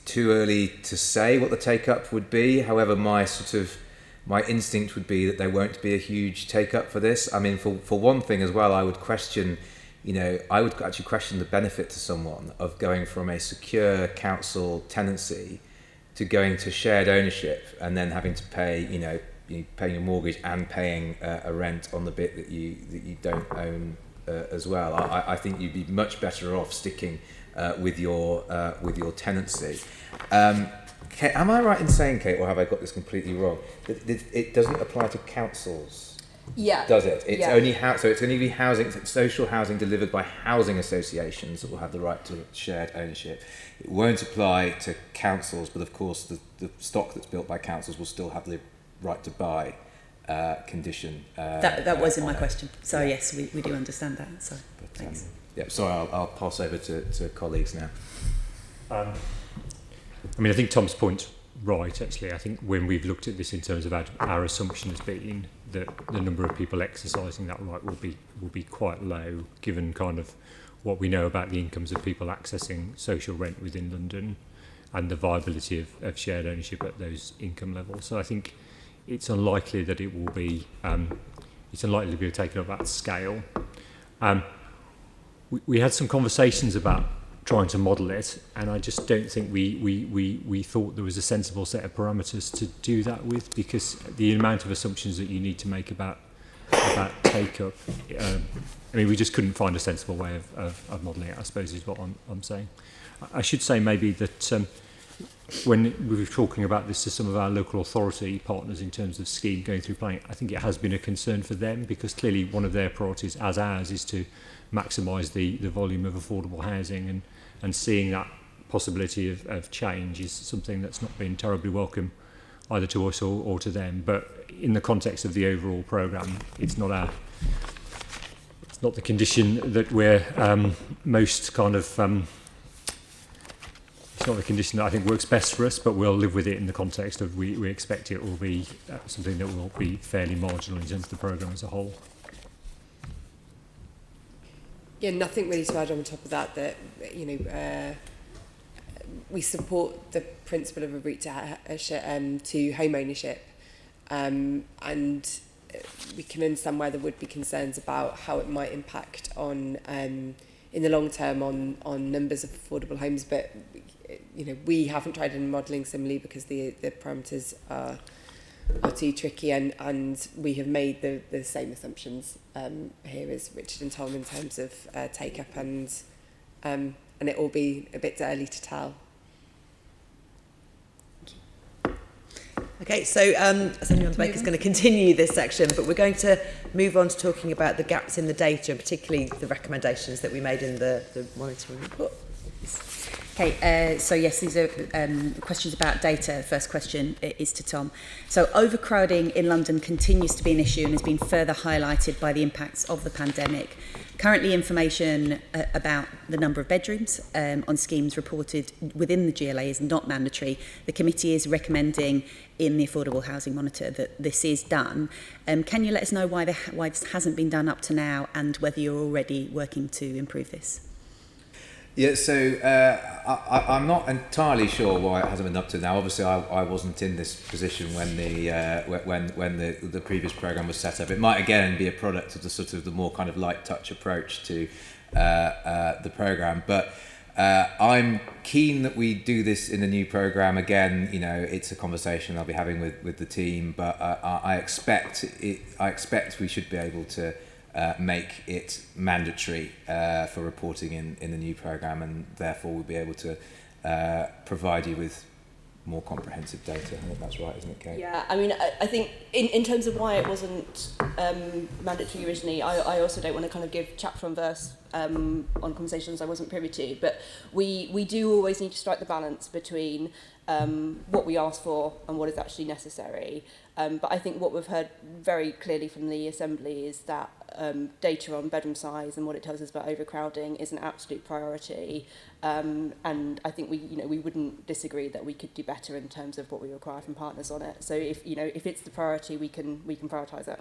too early to say what the take up would be. However, my instinct would be that there won't be a huge take up for this. I mean, for one thing as well, I would actually question the benefit to someone of going from a secure council tenancy to going to shared ownership and then having to pay, paying your mortgage and paying a rent on the bit that you don't own as well. I think you'd be much better off sticking with your tenancy. Kate, am I right in saying, Kate, or have I got this completely wrong? It doesn't apply to councils. Yeah. Does it? It's only so it's only social housing delivered by housing associations that will have the right to shared ownership. It won't apply to councils, but of course the stock that's built by councils will still have the right to buy condition. That was in my question. So yes, we do understand that. So thanks. Sorry, I'll pass over to colleagues now. I mean, I think Tom's point's right, actually. I think when we've looked at this in terms of our assumption has been that the number of people exercising that right will be quite low, given kind of what we know about the incomes of people accessing social rent within London and the viability of shared ownership at those income levels. So I think it's unlikely that it will be to be taken up at scale. We had some conversations about trying to model it, and I just don't think we thought there was a sensible set of parameters to do that with, because the amount of assumptions that you need to make about take up, I mean, we just couldn't find a sensible way of modelling it, I suppose, is what I'm saying. I should say maybe that when we were talking about this to some of our local authority partners in terms of scheme going through planning, I think it has been a concern for them, because clearly one of their priorities, as ours, is to maximise the volume of affordable housing, and seeing that possibility of change is something that's not been terribly welcome either to us or to them. But in the context of the overall programme, it's not the condition that we're most kind of it's not the condition that I think works best for us, but we'll live with it in the context of we expect it will be something that will be fairly marginal in terms of the programme as a whole. Yeah, nothing really to add on top of that. That we support the principle of a route to home ownership, and we can understand why there would be concerns about how it might impact on in the long term on numbers of affordable homes. But we haven't tried any modelling similarly because the parameters are too tricky, and we have made the same assumptions here as Richard and Tom in terms of take up, and it will be a bit early to tell. Okay, so Assemblyman Baker's going to continue this section, but we're going to move on to talking about the gaps in the data, and particularly the recommendations that we made in the monitoring report. Okay, so yes, these are questions about data. First question is to Tom. So overcrowding in London continues to be an issue and has been further highlighted by the impacts of the pandemic. Currently, information about the number of bedrooms on schemes reported within the GLA is not mandatory. The committee is recommending in the Affordable Housing Monitor that this is done. Can you let us know why this hasn't been done up to now, and whether you're already working to improve this? Yeah, so I'm not entirely sure why it hasn't been up to now. Obviously, I wasn't in this position when the previous programme was set up. It might again be a product of the sort of the more kind of light touch approach to the programme, but I'm keen that we do this in the new programme. Again, it's a conversation I'll be having with the team, but I expect we should be able to make it mandatory for reporting in the new programme, and therefore we'll be able to provide you with more comprehensive data. I think that's right, isn't it, Kate? Yeah, I mean, I think in terms of why it wasn't mandatory originally, I also don't want to kind of give chapter and verse on conversations I wasn't privy to, but we do always need to strike the balance between what we ask for and what is actually necessary. But I think what we've heard very clearly from the Assembly is that data on bedroom size and what it tells us about overcrowding is an absolute priority. And I think we wouldn't disagree that we could do better in terms of what we require from partners on it. So if it's the priority, we can prioritise it.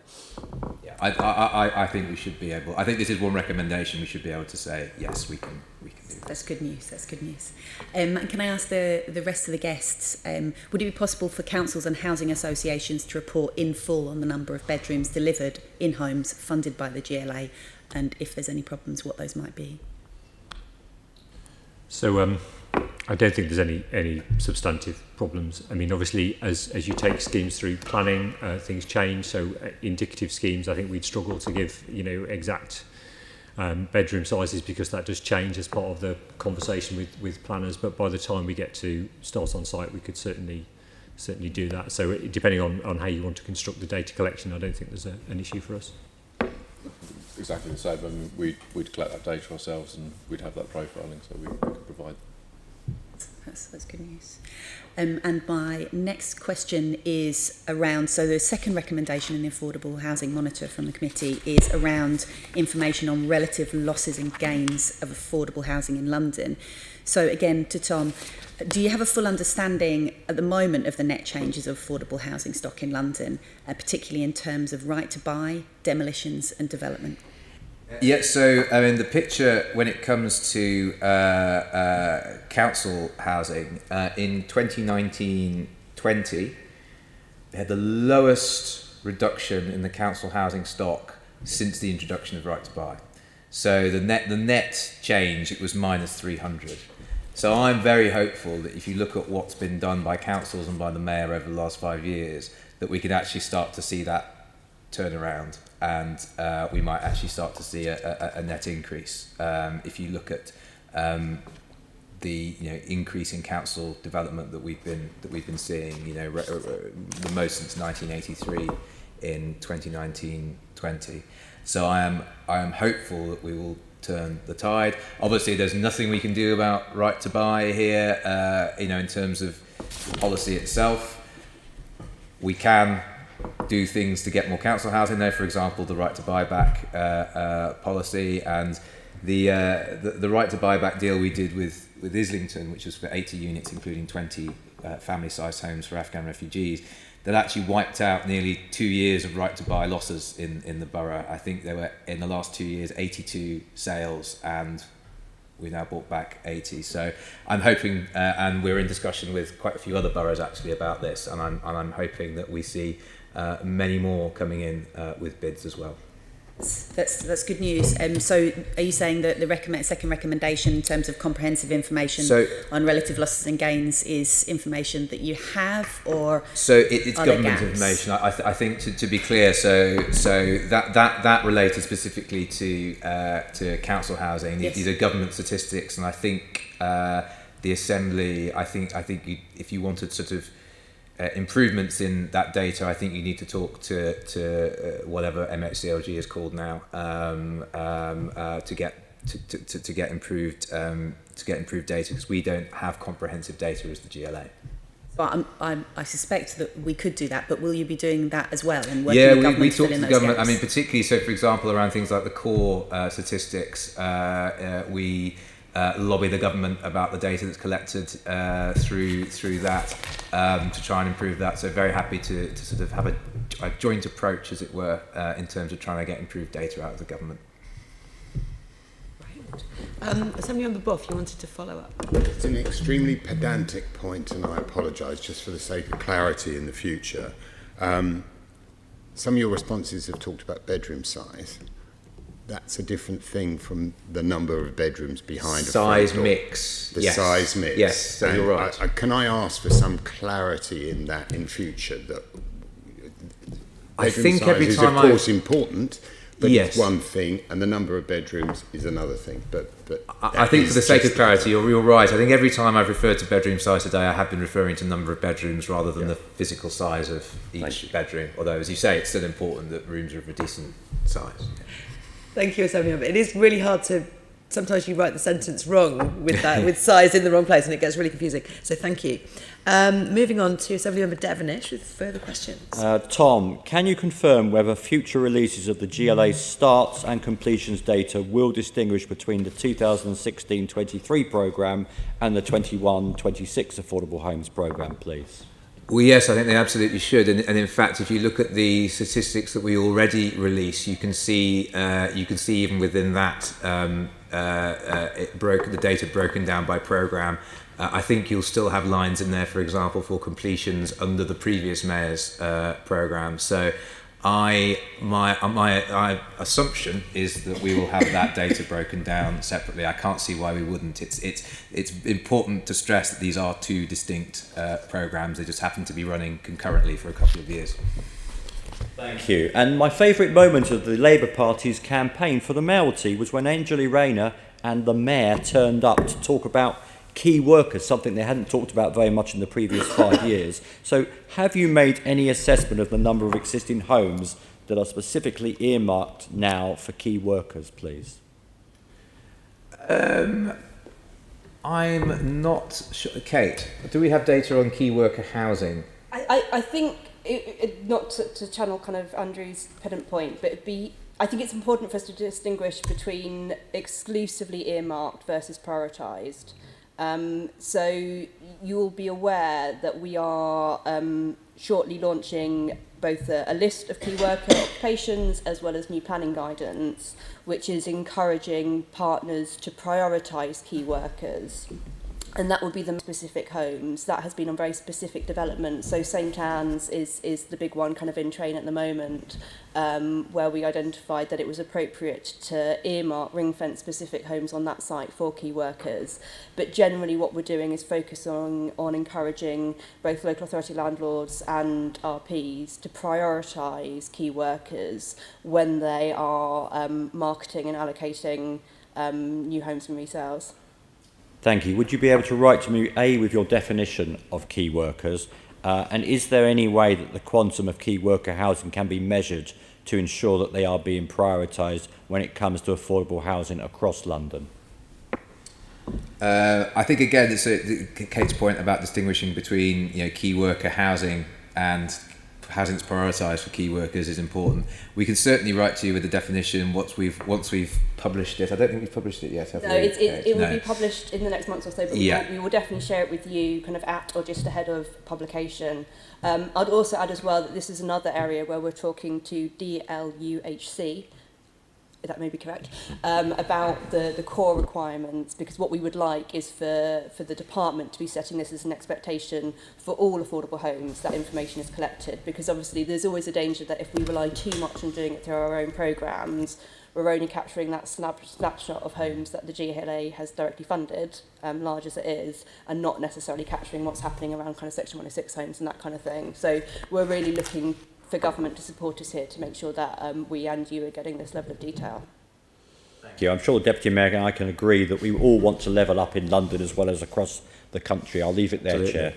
Yeah, I think we should be able. I think this is one recommendation. We should be able to say yes, we can do that. That's good news. That's good news. And can I ask the rest of the guests? Would it be possible for councils and housing associations to report in full on the number of bedrooms delivered in homes funded by the GLA, and if there's any problems, what those might be? So I don't think there's any substantive problems. I mean, obviously, as you take schemes through planning, things change. So indicative schemes, I think we'd struggle to give exact bedroom sizes, because that does change as part of the conversation with planners. But by the time we get to start on site, we could certainly do that. So depending on how you want to construct the data collection, I don't think there's an issue for us. Exactly the same. I mean, we'd collect that data ourselves, and we'd have that profiling, so we could provide. That's good news. And my next question is around, so the second recommendation in the Affordable Housing Monitor from the committee is around information on relative losses and gains of affordable housing in London. So again, to Tom, do you have a full understanding at the moment of the net changes of affordable housing stock in London, particularly in terms of right to buy, demolitions and development? Yeah, so I mean, the picture when it comes to council housing, in 2019-20, they had the lowest reduction in the council housing stock since the introduction of right to buy. So the net change, it was minus 300. So I'm very hopeful that if you look at what's been done by councils and by the mayor over the last 5 years, that we could actually start to see that turn around, and we might actually start to see a net increase. If you look at the increase in council development that we've been seeing, the most since 1983 in 2019-20. So I am hopeful that we will turn the tide. Obviously, there's nothing we can do about right to buy here. In terms of the policy itself, we can do things to get more council housing there. For example, the right to buy back policy, and the right to buy back deal we did with Islington, which was for 80 units, including 20 family-sized homes for Afghan refugees, that actually wiped out nearly 2 years of right to buy losses in the borough. I think there were, in the last 2 years, 82 sales, and we now bought back 80. So I'm hoping, and we're in discussion with quite a few other boroughs actually about this, and I'm hoping that we see many more coming in with bids as well. That's good news. So are you saying that the second recommendation in terms of comprehensive information on relative losses and gains is information that you have, or it's government information? I think to be clear, so that related specifically to council housing. Yes. These are government statistics, and I think the Assembly. I think if you wanted sort of improvements in that data, I think you need to talk to whatever MHCLG is called now to get improved data, because we don't have comprehensive data as the GLA. But I suspect that we could do that, but will you be doing that as well? And working with we talk to the government. Gaps? I mean, particularly, so for example, around things like the core statistics, we lobby the government about the data that's collected through that to try and improve that. So very happy to sort of have a joint approach, as it were, in terms of trying to get improved data out of the government. Assembly Member Buff, you wanted to follow up? It's an extremely pedantic point, and I apologise just for the sake of clarity in the future. Some of your responses have talked about bedroom size. That's a different thing from the number of bedrooms behind size a front door. Mix. The Yes. size mix. Yes, so you're right. Can I ask for some clarity in that in future? That I bedroom think size every is time of course important, but Yes. it's one thing, and the number of bedrooms is another thing. But I think, for the sake of clarity, you're right. I think every time I've referred to bedroom size today, I have been referring to number of bedrooms rather than the physical size of each bedroom. Although, as you say, it's still important that rooms are of a decent size. Thank you, Assembly Member. It is really hard to, sometimes you write the sentence wrong with that, with size in the wrong place, and it gets really confusing. So thank you. Moving on to Assembly Member Devenish with further questions. Tom, can you confirm whether future releases of the GLA starts and completions data will distinguish between the 2016-23 programme and the 21-26 Affordable Homes programme, please? Well, yes, I think they absolutely should, and in fact, if you look at the statistics that we already release, you can see even within that the data broken down by programme. I think you'll still have lines in there, for example, for completions under the previous mayor's programme. So, my assumption is that we will have that data broken down separately. I can't see why we wouldn't. It's important to stress that these are two distinct programmes. They just happen to be running concurrently for a couple of years. Thank you. And my favourite moment of the Labour Party's campaign for the mayoralty was when Angela Rayner and the mayor turned up to talk about key workers, something they hadn't talked about very much in the previous 5 years. So have you made any assessment of the number of existing homes that are specifically earmarked now for key workers, please? I'm not sure. Kate, do we have data on key worker housing? I think, not to channel kind of Andrew's pedant point, but I think it's important for us to distinguish between exclusively earmarked versus prioritised. So you will be aware that we are shortly launching both a list of key worker occupations as well as new planning guidance, which is encouraging partners to prioritise key workers. And that will be the specific homes. That has been on very specific development. So St Anne's is the big one kind of in train at the moment, where we identified that it was appropriate to earmark ring-fence specific homes on that site for key workers. But generally what we're doing is focus on encouraging both local authority landlords and RPs to prioritise key workers when they are marketing and allocating new homes and resales. Thank you. Would you be able to write to me, A, with your definition of key workers, and is there any way that the quantum of key worker housing can be measured to ensure that they are being prioritised when it comes to affordable housing across London? I think, again, it's Kate's point about distinguishing between key worker housing and housing that's prioritised for key workers is important. We can certainly write to you with a definition once we've published it. I don't think we've published it yet, have we? It will be published in the next month or so, but we will definitely share it with you kind of at or just ahead of publication. I'd also add as well that this is another area where we're talking to DLUHC, if that may be correct, about the core requirements, because what we would like is for the department to be setting this as an expectation for all affordable homes, that information is collected, because obviously there's always a danger that if we rely too much on doing it through our own programmes, we're only capturing that snapshot of homes that the GLA has directly funded, large as it is, and not necessarily capturing what's happening around kind of Section 106 homes and that kind of thing. So we're really looking for government to support us here to make sure that we and you are getting this level of detail. Thank you. I'm sure Deputy Mayor and I can agree that we all want to level up in London as well as across the country. I'll leave it there, Absolutely. Chair.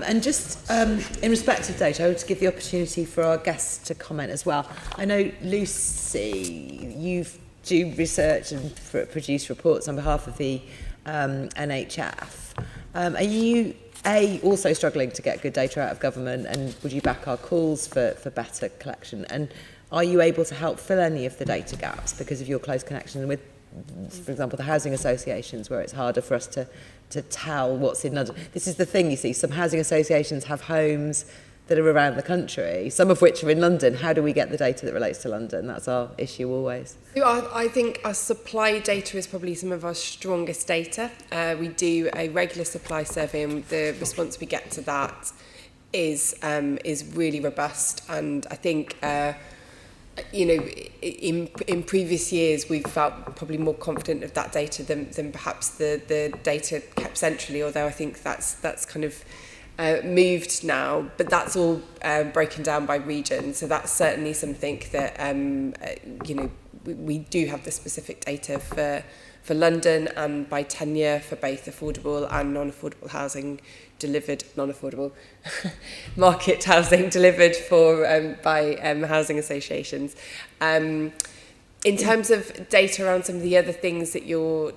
And just in respect of data, I would give the opportunity for our guests to comment as well. I know, Lucy, you do research and produce reports on behalf of the NHF. Are you also struggling to get good data out of government, and would you back our calls for better collection? And are you able to help fill any of the data gaps because of your close connection with, for example, the housing associations, where it's harder for us to tell what's in London? This is the thing, you see, some housing associations have homes that are around the country, some of which are in London. How do we get the data that relates to London? That's our issue always. I think our supply data is probably some of our strongest data. We do a regular supply survey, and the response we get to that is really robust. And I think, in previous years, we've felt probably more confident of that data than perhaps the data kept centrally, although I think that's kind of moved now, but that's all broken down by region. So that's certainly something that, we do have the specific data for London, and by tenure for both affordable and non-affordable housing delivered, non-affordable market housing delivered by housing associations. In terms of data around some of the other things that you're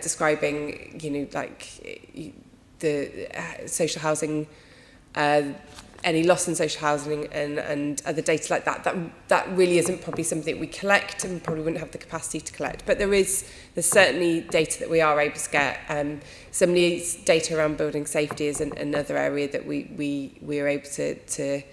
describing, like the social housing, any loss in social housing and other data like that really isn't probably something we collect, and probably wouldn't have the capacity to collect. But there's certainly data that we are able to get. Some of these data around building safety is another area that we are able to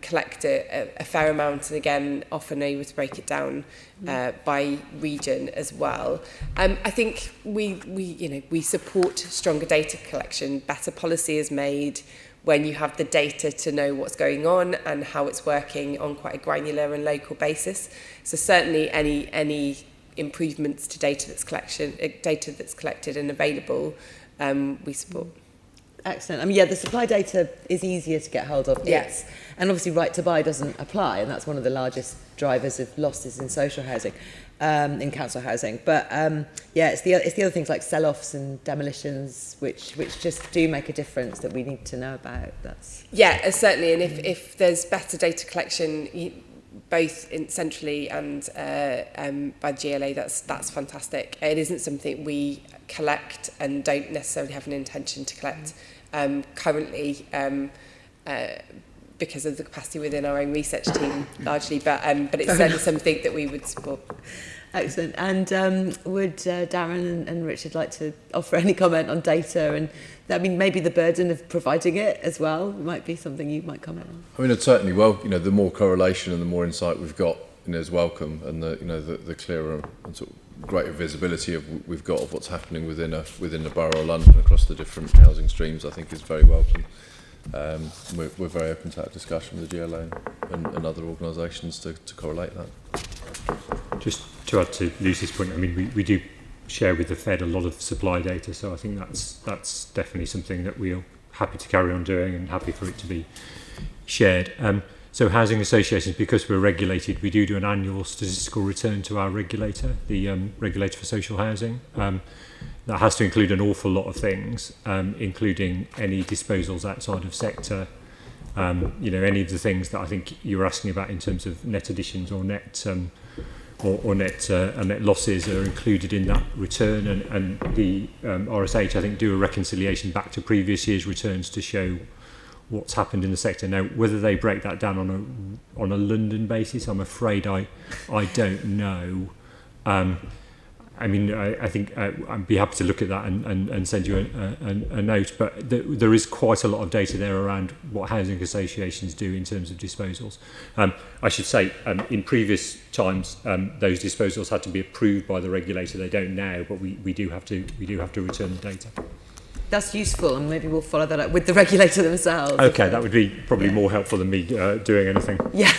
collect a fair amount, and again often able to break it down by region as well. I think we support stronger data collection. Better policy is made when you have the data to know what's going on and how it's working on quite a granular and local basis. So certainly any improvements to data that's collected and available, we support. Excellent. I mean, the supply data is easier to get hold of, yes. And obviously right to buy doesn't apply, and that's one of the largest drivers of losses in social housing, in council housing. But it's the other things like sell-offs and demolitions, which just do make a difference that we need to know about. Certainly. And if there's better data collection, both centrally and by GLA, that's fantastic. It isn't something we collect and don't necessarily have an intention to collect currently, because of the capacity within our own research team largely, but it's certainly something that we would support. Excellent. And would Darren and Richard like to offer any comment on data? And I mean, maybe the burden of providing it as well might be something you might comment on. I mean, it's certainly, the more correlation and the more insight we've got, is welcome, and the clearer and sort of greater visibility we've got of what's happening within the Borough of London across the different housing streams, I think is very welcome. We're very open to that discussion with the GLA and other organisations to correlate that. Just to add to Lucy's point, I mean, we do share with the Fed a lot of supply data, so I think that's definitely something that we're happy to carry on doing and happy for it to be shared. So housing associations, because we're regulated, we do an annual statistical return to our regulator, the regulator for social housing. That has to include an awful lot of things, including any disposals outside of sector, any of the things that I think you were asking about in terms of net additions or net net losses are included in that return, and the RSH I think do a reconciliation back to previous year's returns to show what's happened in the sector. Now, whether they break that down on a London basis, I'm afraid I don't know. I think I'd be happy to look at that and send you a note, but there is quite a lot of data there around what housing associations do in terms of disposals. I should say, in previous times, those disposals had to be approved by the regulator. They don't now, but we do have to return the data. That's useful, and maybe we'll follow that up with the regulator themselves. Okay, that would be probably more helpful than me doing anything. Yeah.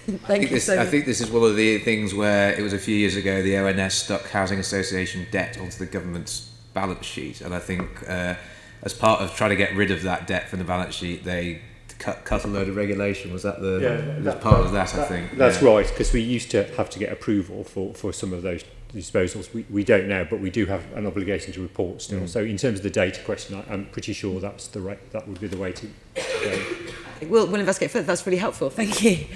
I think this is one of the things where it was a few years ago the ONS stuck housing association debt onto the government's balance sheet, and I think as part of trying to get rid of that debt from the balance sheet, they cut a load of regulation. Was that part of that? I think that's right, because we used to have to get approval for some of those disposals. We don't now, but we do have an obligation to report still. So in terms of the data question, I'm pretty sure that would be the way to go. We'll investigate further. That's really helpful. Thank you.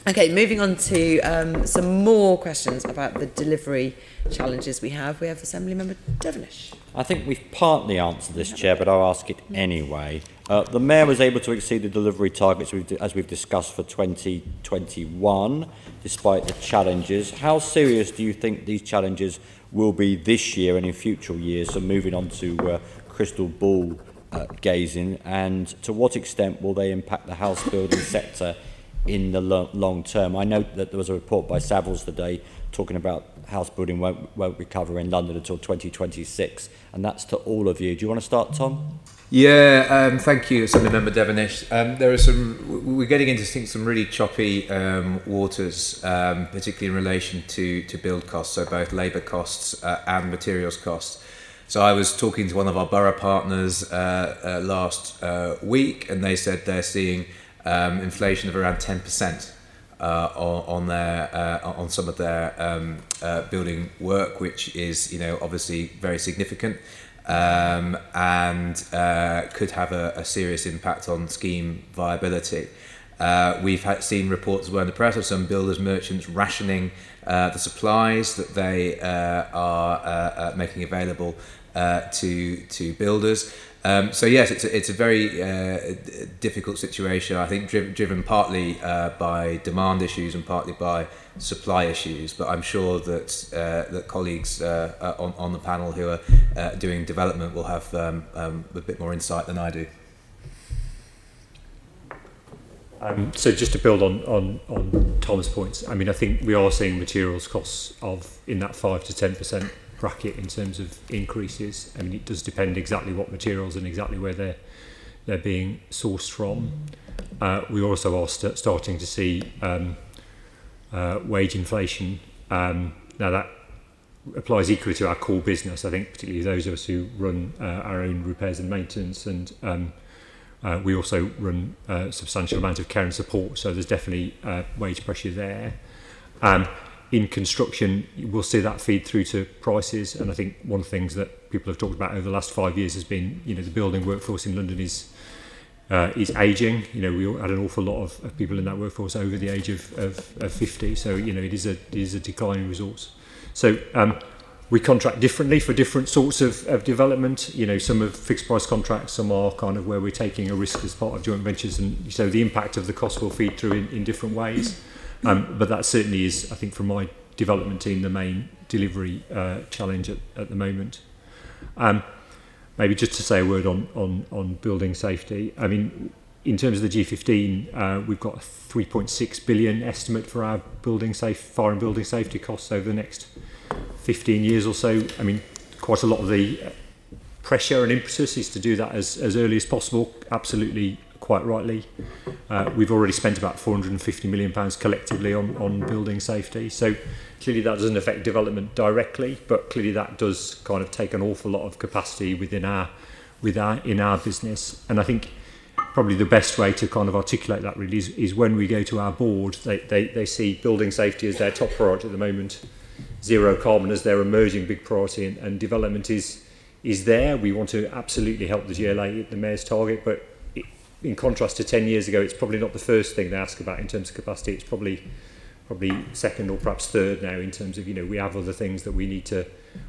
Okay, moving on to some more questions about the delivery challenges we have. We have Assembly Member Devenish. I think we've partly answered this, Chair, but I'll ask it anyway. The Mayor was able to exceed the delivery targets, as we've discussed, for 2021, despite the challenges. How serious do you think these challenges will be this year and in future years? So moving on to crystal ball gazing, and to what extent will they impact the house building sector in the long term? I know that there was a report by Savills today talking about house building won't recover in London until 2026, and that's to all of you. Do you want to start, Tom? Yeah, thank you, Assembly Member Devenish. We're getting into some really choppy waters, particularly in relation to build costs, so both labour costs and materials costs. So I was talking to one of our borough partners last week, and they said they're seeing inflation of around 10% on some of their building work, which is obviously very significant, and could have a serious impact on scheme viability. We've seen reports as well in the press of some builders merchants rationing the supplies that they are making available to builders. So yes, it's a very difficult situation. I think driven partly by demand issues and partly by supply issues. But I'm sure that colleagues on the panel who are doing development will have a bit more insight than I do. So just to build on Tom's points, I think we are seeing materials costs in that 5 to 10% bracket in terms of increases. It does depend exactly what materials and exactly where they're being sourced from. We also are starting to see wage inflation. Now that applies equally to our core business. I think particularly those of us who run our own repairs and maintenance, and we also run a substantial amount of care and support, so there's definitely wage pressure there. In construction, we'll see that feed through to prices, and I think one of the things that people have talked about over the last 5 years has been, the building workforce in London is ageing. We had an awful lot of people in that workforce over the age of 50, so it is a declining resource. So we contract differently for different sorts of development. Some are fixed price contracts, some are kind of where we're taking a risk as part of joint ventures, and so the impact of the cost will feed through in different ways. But that certainly is, I think, from my development team, the main delivery challenge at the moment. Maybe just to say a word on building safety. In terms of the G15, we've got a 3.6 billion estimate for our fire and building safety costs over the next 15 years or so. Quite a lot of the pressure and impetus is to do that as early as possible, absolutely quite rightly. We've already spent about £450 million collectively on building safety. So clearly that doesn't affect development directly, but clearly that does kind of take an awful lot of capacity in our business. And I think probably the best way to kind of articulate that really is when we go to our board, they see building safety as their top priority at the moment, zero carbon as their emerging big priority, and development is there. We want to absolutely help the GLA hit the Mayor's target, but in contrast to 10 years ago, it's probably not the first thing they ask about in terms of capacity. It's probably second or perhaps third now in terms of, we have other things that we need to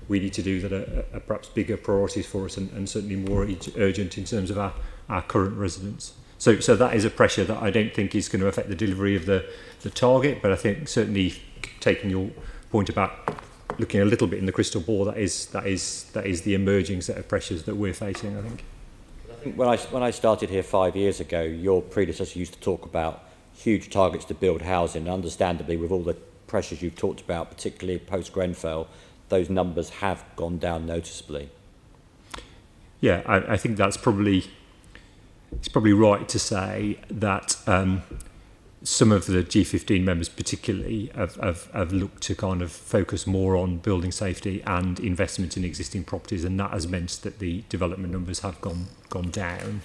do that are perhaps bigger priorities for us, and certainly more urgent in terms of our current residents. So that is a pressure that I don't think is going to affect the delivery of the target, but I think certainly taking your point about looking a little bit in the crystal ball, that is the emerging set of pressures that we're facing, I think. I think when I started here 5 years ago, your predecessor used to talk about huge targets to build housing, and understandably with all the pressures you've talked about, particularly post-Grenfell, those numbers have gone down noticeably. Yeah, I think it's probably right to say that some of the G15 members particularly have looked to kind of focus more on building safety and investment in existing properties, and that has meant that the development numbers have gone down.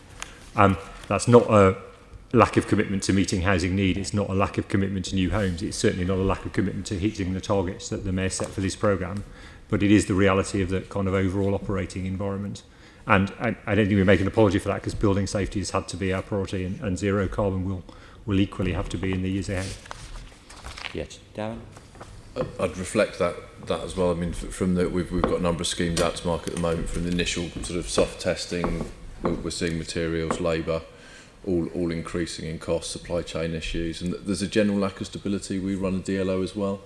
That's not a lack of commitment to meeting housing need, it's not a lack of commitment to new homes, it's certainly not a lack of commitment to hitting the targets that the Mayor set for this programme, but it is the reality of the kind of overall operating environment. And I don't think we make an apology for that, because building safety has had to be our priority, and zero carbon will equally have to be in the years ahead. Yes, Darren? I'd reflect that as well. I mean, from we've got a number of schemes out to market at the moment. From the initial sort of soft testing, we're seeing materials, labour, all increasing in cost, supply chain issues, and there's a general lack of stability. We run a DLO as well,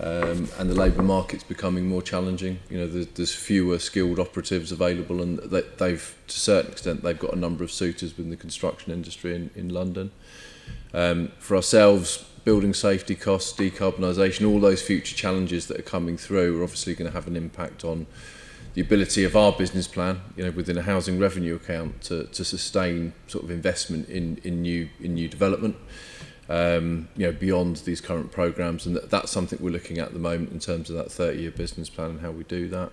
and the labour market's becoming more challenging. You know, there's fewer skilled operatives available, and they've, to a certain extent, they've got a number of suitors within the construction industry in London. For ourselves, building safety costs, decarbonisation, all those future challenges that are coming through are obviously going to have an impact on the ability of our business plan, you know, within a housing revenue account to sustain sort of investment in new development, you know, beyond these current programmes, and that's something we're looking at the moment in terms of that 30-year business plan and how we do that.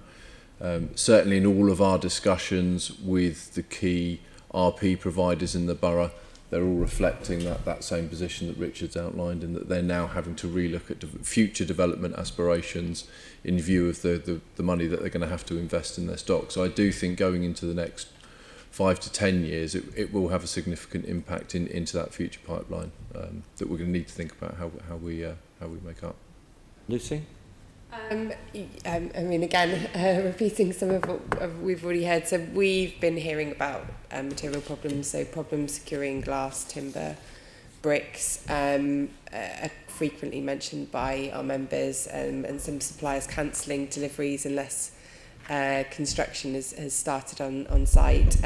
Certainly in all of our discussions with the key RP providers in the borough, they're all reflecting that same position that Richard's outlined, and that they're now having to relook at future development aspirations in view of the money that they're going to have to invest in their stock. So I do think going into the next 5 to 10 years, it will have a significant impact into that future pipeline that we're going to need to think about how we make up. Lucy? I mean, again, repeating some of what we've already heard. So we've been hearing about material problems, so problems securing glass, timber, bricks, are frequently mentioned by our members, and some suppliers cancelling deliveries unless construction has started on site.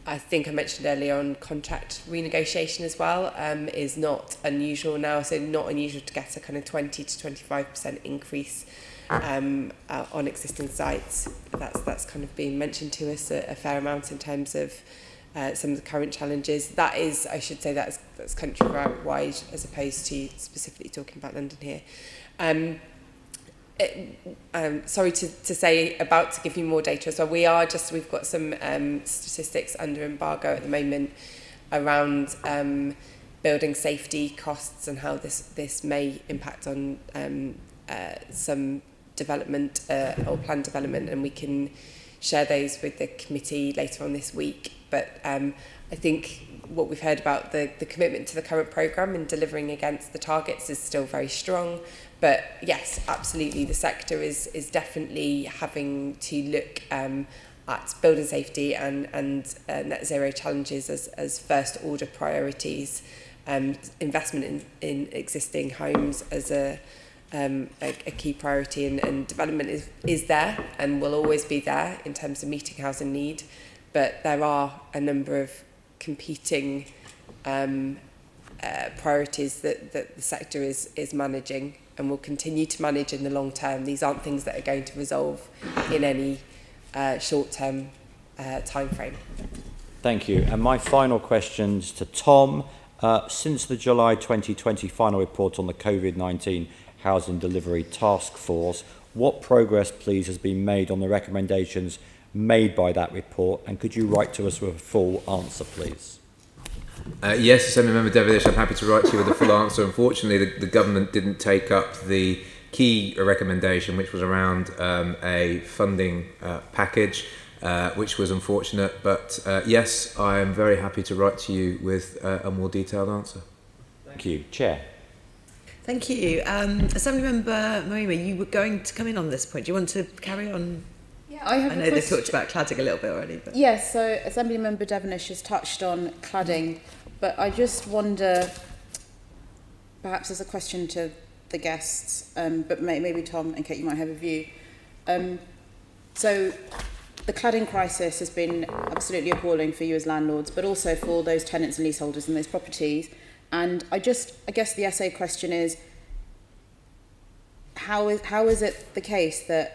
I think I mentioned earlier on contract renegotiation as well is not unusual now, so not unusual to get a kind of 20 to 25% increase on existing sites. That's kind of been mentioned to us a fair amount in terms of some of the current challenges. That is, I should say, that's countrywide as opposed to specifically talking about London here. Sorry to say, about to give you more data as well. We've got some statistics under embargo at the moment around building safety costs and how this may impact on some development or planned development, and we can share those with the committee later on this week. But I think what we've heard about the commitment to the current programme and delivering against the targets is still very strong. But yes, absolutely, the sector is definitely having to look at building safety and net zero challenges as first order priorities. Investment in existing homes as a key priority, and development is there and will always be there in terms of meeting housing need. But there are a number of competing priorities that the sector is managing and will continue to manage in the long term. These aren't things that are going to resolve in any short-term time frame. Thank you. And my final questions to Tom. Since the July 2020 final report on the COVID-19 Housing Delivery Task Force, what progress, please, has been made on the recommendations made by that report? And could you write to us with a full answer, please? Yes, Assembly Member Devilish, I'm happy to write to you with a full answer. Unfortunately, the government didn't take up the key recommendation, which was around a funding package, which was unfortunate. But yes, I am very happy to write to you with a more detailed answer. Thank you. Chair. Thank you. Assembly Member Marima, you were going to come in on this point. Do you want to carry on? Yeah, I have I know they talked about cladding a little bit already. But. Yes, so Assembly Member Devenish has touched on cladding, but I just wonder, perhaps as a question to the guests, but maybe Tom and Kate, you might have a view. So the cladding crisis has been absolutely appalling for you as landlords, but also for those tenants and leaseholders in those properties. And I guess the essay question is, how is it the case that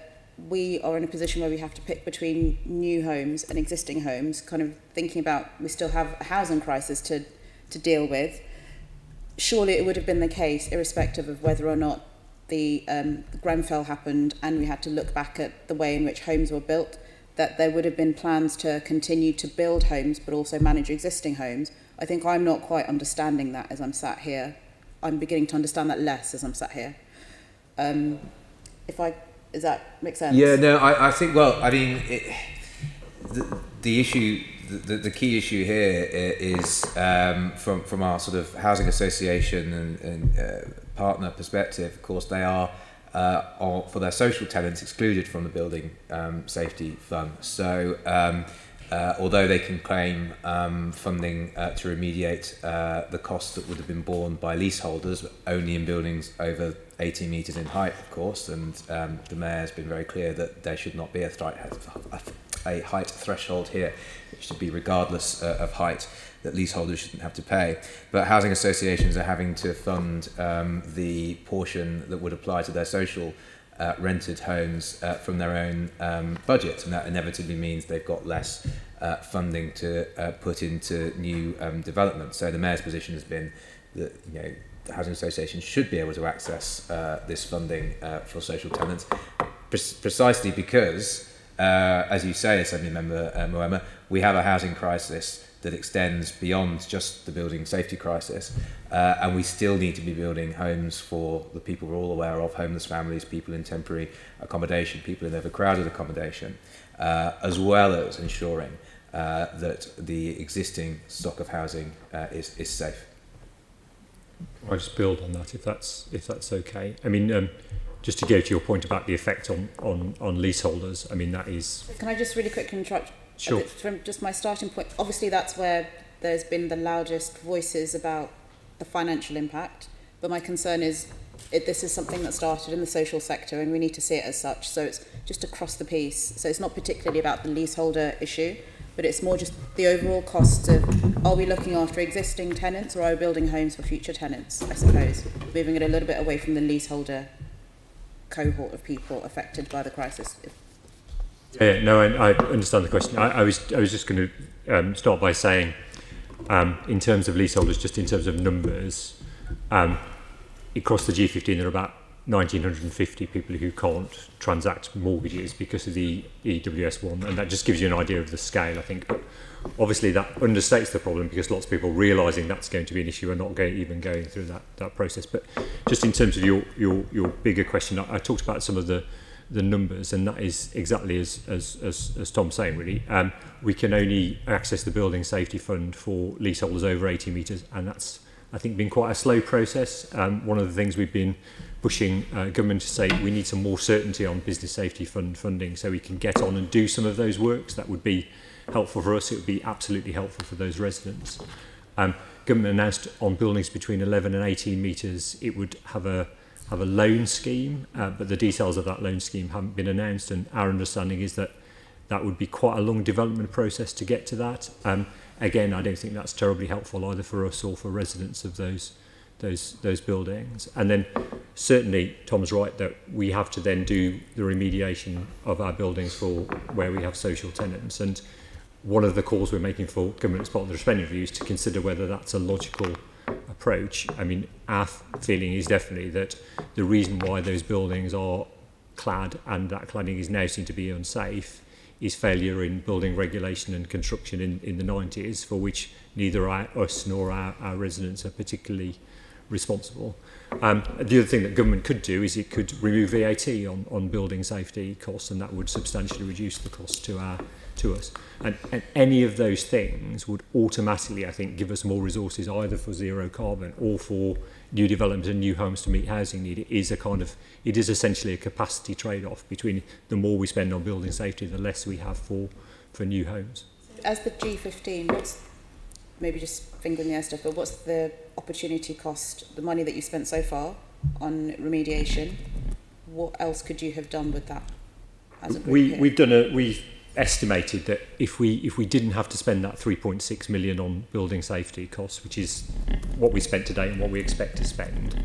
we are in a position where we have to pick between new homes and existing homes, kind of thinking about we still have a housing crisis to deal with? Surely it would have been the case, irrespective of whether or not the Grenfell happened and we had to look back at the way in which homes were built, that there would have been plans to continue to build homes but also manage existing homes. I think I'm not quite understanding that as I'm sat here. I'm beginning to understand that less as I'm sat here. Does that make sense? Yeah, no, I think, well, I mean, the issue, the key issue here is from our sort of housing association and partner perspective. Of course, they are for their social tenants excluded from the building safety fund. So although they can claim funding to remediate the costs that would have been borne by leaseholders only in buildings over 18 metres in height, of course, and the Mayor has been very clear that there should not be a height threshold here. It should be regardless of height, that leaseholders shouldn't have to pay. But housing associations are having to fund the portion that would apply to their social rented homes from their own budget, and that inevitably means they've got less funding to put into new development. So the Mayor's position has been that, you know, the housing association should be able to access this funding for social tenants, precisely because, as you say, Assembly Member Moema, we have a housing crisis that extends beyond just the building safety crisis, and we still need to be building homes for the people we're all aware of, homeless families, people in temporary accommodation, people in overcrowded accommodation, as well as ensuring that the existing stock of housing is safe. I'll just build on that if that's okay. I mean, just to go to your point about the effect on leaseholders, I mean, that is... Can I just really quickly interrupt? Sure. From just my starting point, obviously that's where there's been the loudest voices about the financial impact, but my concern is this is something that started in the social sector and we need to see it as such, so it's just across the piece. So it's not particularly about the leaseholder issue, but it's more just the overall costs of, are we looking after existing tenants or are we building homes for future tenants, I suppose, moving it a little bit away from the leaseholder cohort of people affected by the crisis. Yeah, no, I understand the question. I was just going to start by saying, in terms of leaseholders, just in terms of numbers, across the G15 there are about 1,950 people who can't transact mortgages because of the EWS1, and that just gives you an idea of the scale, I think. But obviously that understates the problem because lots of people realising that's going to be an issue are not even going through that process. But just in terms of your bigger question, I talked about some of the numbers, and that is exactly as Tom's saying, really. We can only access the Building Safety Fund for leaseholders over 80 metres, and that's, I think, been quite a slow process. One of the things we've been pushing government to say we need some more certainty on Business Safety Fund funding so we can get on and do some of those works. That would be helpful for us. It would be absolutely helpful for those residents. Government announced on buildings between 11 and 18 metres it would have a loan scheme, but the details of that loan scheme haven't been announced, and our understanding is that that would be quite a long development process to get to that. Again, I don't think that's terribly helpful either for us or for residents of those buildings. And then certainly Tom's right that we have to then do the remediation of our buildings for where we have social tenants, and one of the calls we're making for government as part of the spending review is to consider whether that's a logical approach. I mean, our feeling is definitely that the reason why those buildings are clad and that cladding is now seen to be unsafe is failure in building regulation and construction in the 90s, for which neither us nor our residents are particularly responsible. The other thing that government could do is it could remove VAT on building safety costs, and that would substantially reduce the cost to us. And any of those things would automatically, I think, give us more resources either for zero carbon or for new development and new homes to meet housing need. It is essentially a capacity trade-off between the more we spend on building safety, the less we have for new homes. As the G15, what's, maybe just fingering the air stuff, but what's the opportunity cost, the money that you spent so far on remediation? What else could you have done with that as a group? We've estimated that if we didn't have to spend that 3.6 million on building safety costs, which is what we spent today and what we expect to spend,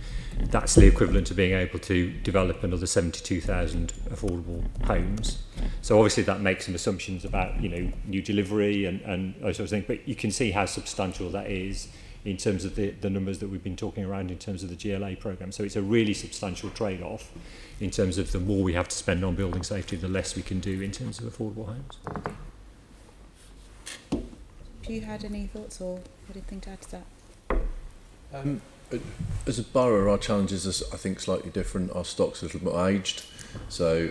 that's the equivalent to being able to develop another 72,000 affordable homes. So obviously that makes some assumptions about new delivery and those sorts of things, but you can see how substantial that is in terms of the numbers that we've been talking around in terms of the GLA programme. So it's a really substantial trade-off in terms of the more we have to spend on building safety, the less we can do in terms of affordable homes. Have you had any thoughts or anything to add to that? As a borough, our challenges are, I think, slightly different. Our stock's a little bit aged, so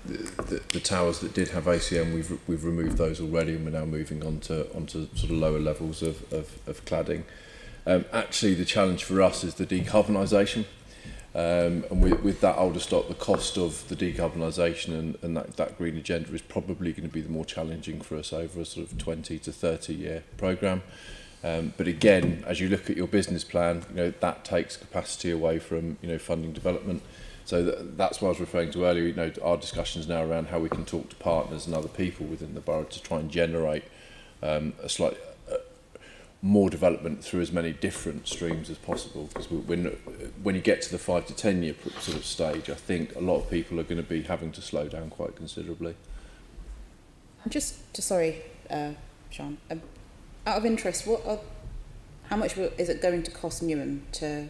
the towers that did have ACM, we've removed those already, and we're now moving onto sort of lower levels of cladding. Actually, the challenge for us is the decarbonisation, and with that older stock, the cost of the decarbonisation and that green agenda is probably going to be the more challenging for us over a sort of 20 to 30 year programme. But again, as you look at your business plan, that takes capacity away from funding development. So that's what I was referring to earlier. Our discussions now around how we can talk to partners and other people within the borough to try and generate a slight more development through as many different streams as possible. Because when you get to the 5 to 10 year sort of stage, I think a lot of people are going to be having to slow down quite considerably. Sorry, Sean. Out of interest, how much is it going to cost Newham to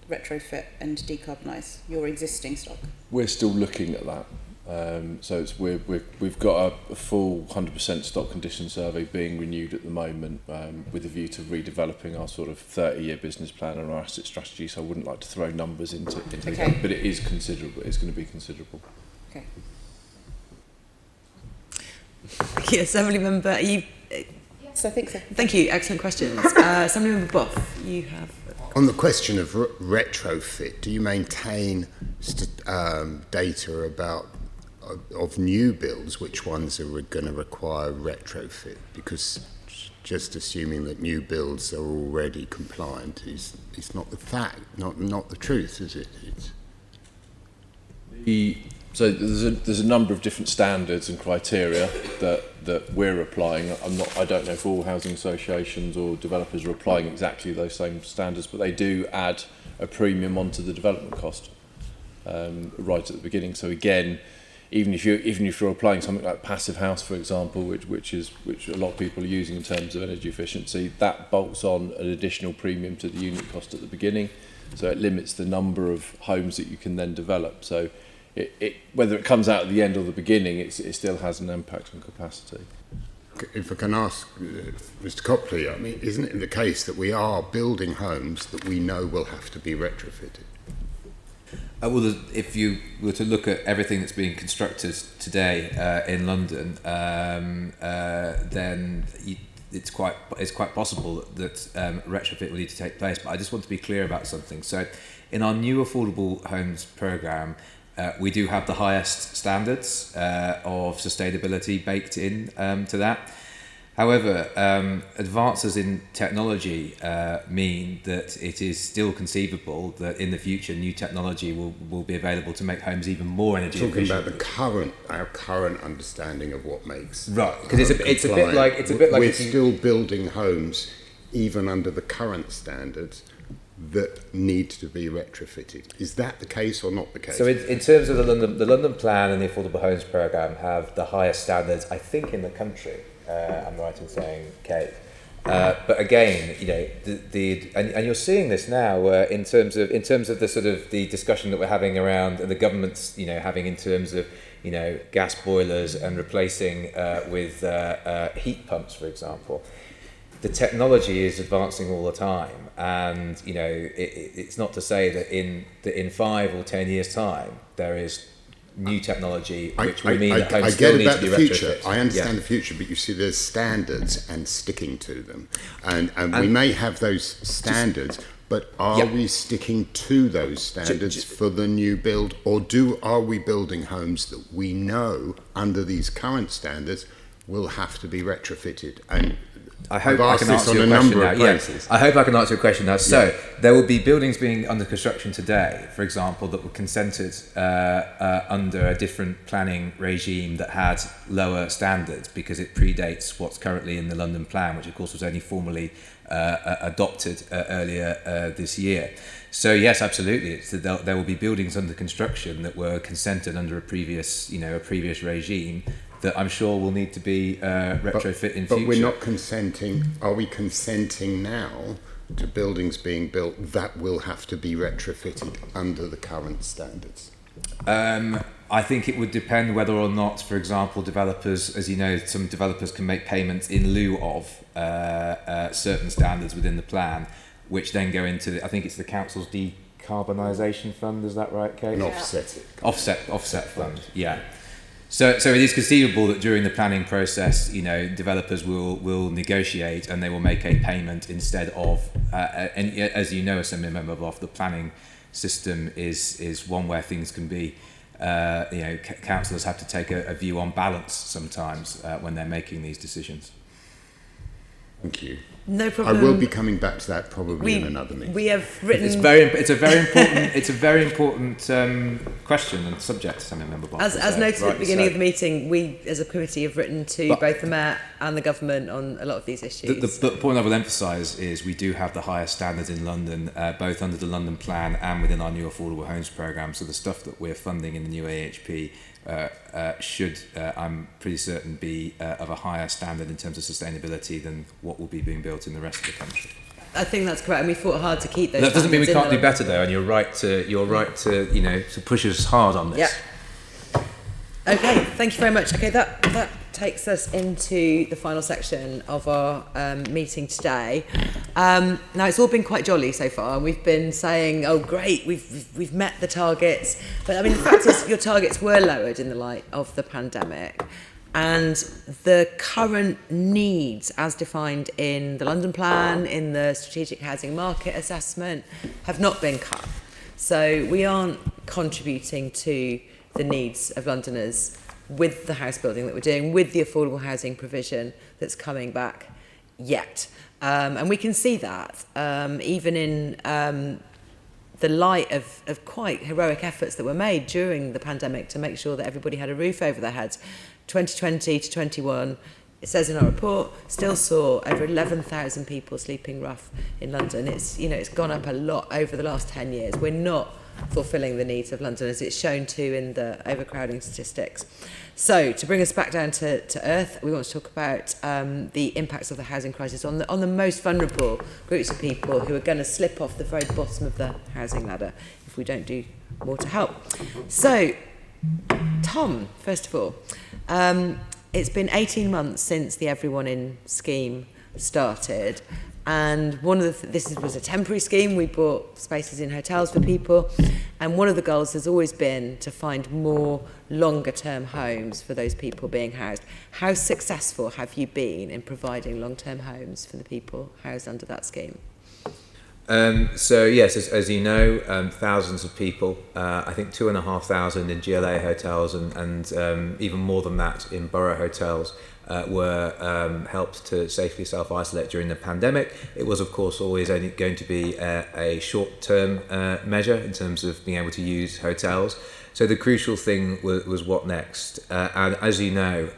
retrofit and decarbonise your existing stock? We're still looking at that. So we've got a full 100% stock condition survey being renewed at the moment with a view to redeveloping our sort of 30-year business plan and our asset strategy. So I wouldn't like to throw numbers into Okay. it, but it is considerable. It's going to be considerable. Okay. Thank you, Assembly Member. Yes, I think so. Thank you. Excellent questions. Assembly Member Buff, you have. On the question of retrofit, do you maintain data about of new builds, which ones are going to require retrofit? Because just assuming that new builds are already compliant is not the fact, not the truth, is it? So there's a number of different standards and criteria that we're applying. I don't know if all housing associations or developers are applying exactly those same standards, but they do add a premium onto the development cost right at the beginning. So again, even if you're applying something like Passive House, for example, which a lot of people are using in terms of energy efficiency, that bolts on an additional premium to the unit cost at the beginning. So it limits the number of homes that you can then develop. So whether it comes out at the end or the beginning, it still has an impact on capacity. If I can ask Mr. Copley, I mean, isn't it the case that we are building homes that we know will have to be retrofitted? Well, if you were to look at everything that's being constructed today in London, then it's quite possible that retrofit will need to take place. But I just want to be clear about something. So, in our new affordable homes programme, we do have the highest standards of sustainability baked in to that. However, advances in technology mean that it is still conceivable that in the future new technology will be available to make homes even more energy efficient. Talking about our current understanding of what makes right, because it's a bit like we're still building homes even under the current standards that need to be retrofitted. Is that the case or not the case? So in terms of the London Plan and the Affordable Homes Programme have the highest standards, I think, in the country. I'm right in saying, Kate. But again, and you're seeing this now in terms of the sort of the discussion that we're having around the government's having in terms of gas boilers and replacing with heat pumps, for example. the technology is advancing all the time, and it's not to say that in 5 or 10 years' time there is new technology which will mean that homes still need to be retrofit. I understand the future, but you see, there's standards and sticking to them, and we may have those standards. But are we sticking to those standards for the new build, or are we building homes that we know under these current standards will have to be retrofitted? And I hope I can answer your question now. I hope I can answer your question now. So there will be buildings being under construction today, for example, that were consented under a different planning regime that had lower standards because it predates what's currently in the London Plan, which of course was only formally adopted earlier this year. So yes, absolutely, there will be buildings under construction that were consented under a previous regime that I'm sure will need to be retrofit in future. But we're not consenting. Are we consenting now to buildings being built that will have to be retrofitted under the current standards? I think it would depend whether or not, for example, developers, as you know, some developers can make payments in lieu of certain standards within the plan, which then go into, I think it's the council's Decarbonising fund, is that right, Kate? An offset. Offset fund, yeah. So it is conceivable that during the planning process, developers will negotiate and they will make a payment instead of, and as you know, as a member of the planning system is one where things can be, councillors have to take a view on balance sometimes when they're making these decisions. Thank you. No problem. I will be coming back to that probably in another meeting. We have written. It's a very important question and subject. Something member. As noted at the beginning of the meeting, we as a committee have written to both the Mayor and the government on a lot of these issues. The point I will emphasise is we do have the highest standards in London, both under the London Plan and within our new affordable homes programme. So the stuff that we're funding in the new AHP should, I'm pretty certain, be of a higher standard in terms of sustainability than what will be being built in the rest of the country. I think that's correct, and we fought hard to keep those. That doesn't mean we can't do better, though, and you're right to to push us hard on this. Yeah. Okay, thank you very much. Okay, that takes us into the final section of our meeting today. Now it's all been quite jolly so far, and we've been saying, "Oh, great, we've met the targets." But I mean, the fact is, your targets were lowered in the light of the pandemic, and the current needs, as defined in the London Plan, in the Strategic Housing Market Assessment, have not been cut. So we aren't contributing to the needs of Londoners with the house building that we're doing, with the affordable housing provision that's coming back yet. And we can see that even in the light of quite heroic efforts that were made during the pandemic to make sure that everybody had a roof over their heads. 2020 to 21, it says in our report, still saw over 11,000 people sleeping rough in London. It's gone up a lot over the last 10 years. We're not fulfilling the needs of Londoners. It's shown too in the overcrowding statistics. So to bring us back down to earth, we want to talk about the impacts of the housing crisis on the most vulnerable groups of people who are going to slip off the very bottom of the housing ladder if we don't do more to help. So, Tom, first of all, it's been 18 months since the Everyone In scheme started. And this was a temporary scheme. We bought spaces in hotels for people. And one of the goals has always been to find more longer-term homes for those people being housed. How successful have you been in providing long-term homes for the people housed under that scheme? So yes, as you know, thousands of people, I think 2,500 in GLA hotels and even more than that in borough hotels, were helped to safely self-isolate during the pandemic. It was, of course, always only going to be a short-term measure in terms of being able to use hotels. So the crucial thing was what next? And as you know,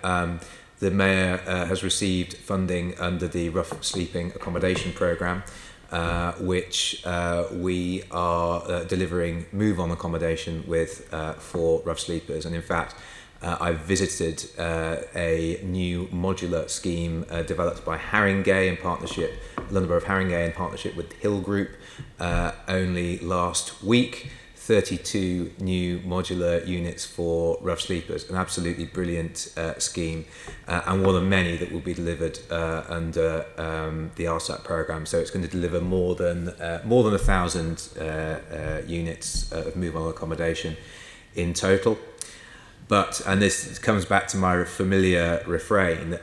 the Mayor has received funding under the Rough Sleeping Accommodation Programme, which we are delivering move-on accommodation with for rough sleepers. And in fact, I've visited a new modular scheme developed by Haringey in partnership, London Borough of Haringey in partnership with Hill Group only last week. 32 new modular units for rough sleepers, an absolutely brilliant scheme, and one of many that will be delivered under the Rsap program. So it's going to deliver more than 1,000 units of move-on accommodation in total. But, and this comes back to my familiar refrain,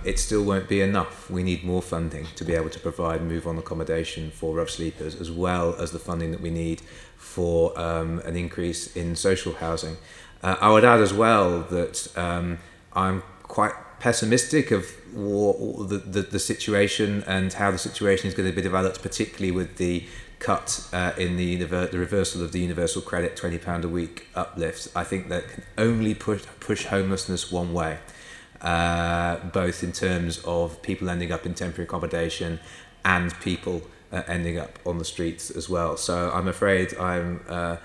it still won't be enough. We need more funding to be able to provide move-on accommodation for rough sleepers, as well as the funding that we need for an increase in social housing. I would add as well that I'm quite pessimistic of the situation and how the situation is going to be developed, particularly with the cut in the reversal of the universal credit £20 a week uplift. I think that can only push homelessness one way, both in terms of people ending up in temporary accommodation and people ending up on the streets as well. So I'm afraid I'm a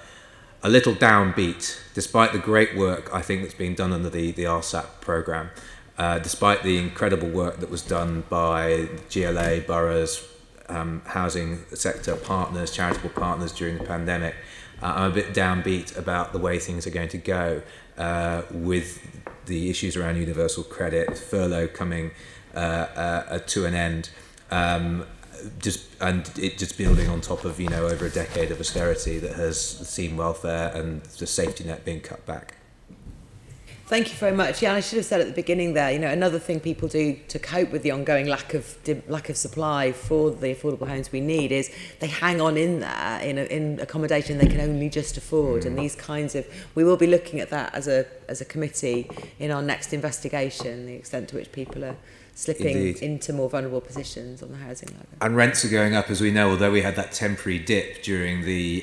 little downbeat, despite the great work I think that's being done under the Rsap program, despite the incredible work that was done by GLA, boroughs, housing sector partners, charitable partners during the pandemic. I'm a bit downbeat about the way things are going to go with the issues around universal credit, furlough coming to an end, just building on top of over a decade of austerity that has seen welfare and the safety net being cut back. Thank you very much. Yeah, and I should have said at the beginning there, another thing people do to cope with the ongoing lack of supply for the affordable homes we need is they hang on in there in accommodation they can only just afford. And these kinds of, we will be looking at that as a committee in our next investigation, the extent to which people are slipping into more vulnerable positions on the housing ladder. And rents are going up, as we know, although we had that temporary dip during the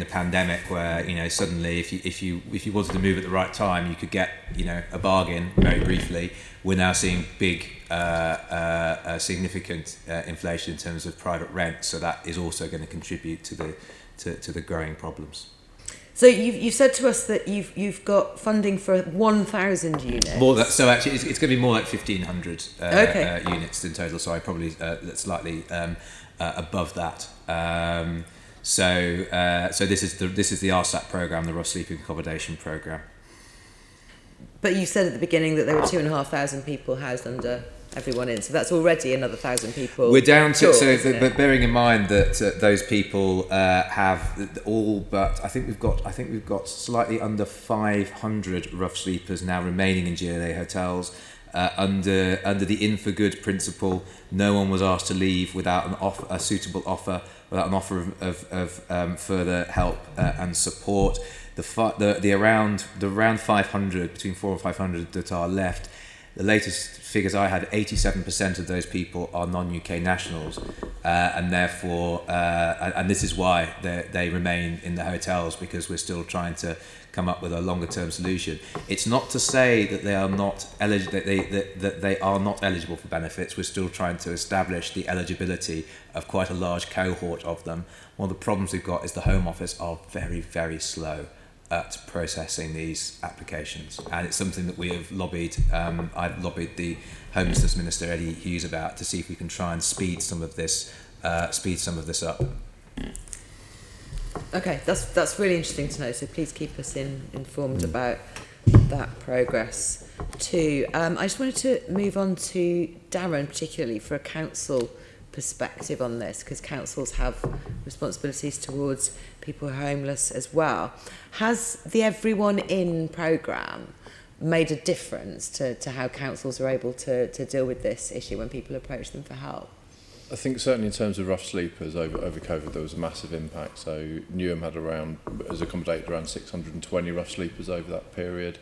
pandemic where suddenly if you wanted to move at the right time you could get a bargain very briefly. We're now seeing big significant inflation in terms of private rent, so that is also going to contribute to the growing problems. So you've said to us that you've got funding for 1,000 units. So actually, it's going to be more like 1,500 units in total. So I probably slightly above that. So this is the Rsap program, the rough sleeping accommodation program. But you said at the beginning that there were 2,500 people housed under everyone in, so that's already another 1,000 people. We're down to but bearing in mind that those people have all but I think we've got slightly under 500 rough sleepers now remaining in GLA hotels under the in for good principle. No one was asked to leave without a suitable offer, without an offer of further help and support. The around 500, between 400 and 500 that are left. The latest figures I had, 87% of those people are non-UK nationals, and therefore, and this is why they remain in the hotels, because we're still trying to come up with a longer-term solution. It's not to say that they are not that they are not eligible for benefits. We're still trying to establish the eligibility of quite a large cohort of them. One of the problems we've got is the Home Office are very, very slow at processing these applications, and it's something that we have lobbied. I've lobbied the Homelessness Minister Eddie Hughes about to see if we can try and speed some of this up. Okay, that's really interesting to know. So please keep us informed about that progress too. I just wanted to move on to Darren, particularly for a council perspective on this, because councils have responsibilities towards people who are homeless as well. Has the Everyone In programme made a difference to how councils are able to deal with this issue when people approach them for help? I think certainly in terms of rough sleepers over COVID there was a massive impact. So Newham has accommodated around 620 rough sleepers over that period.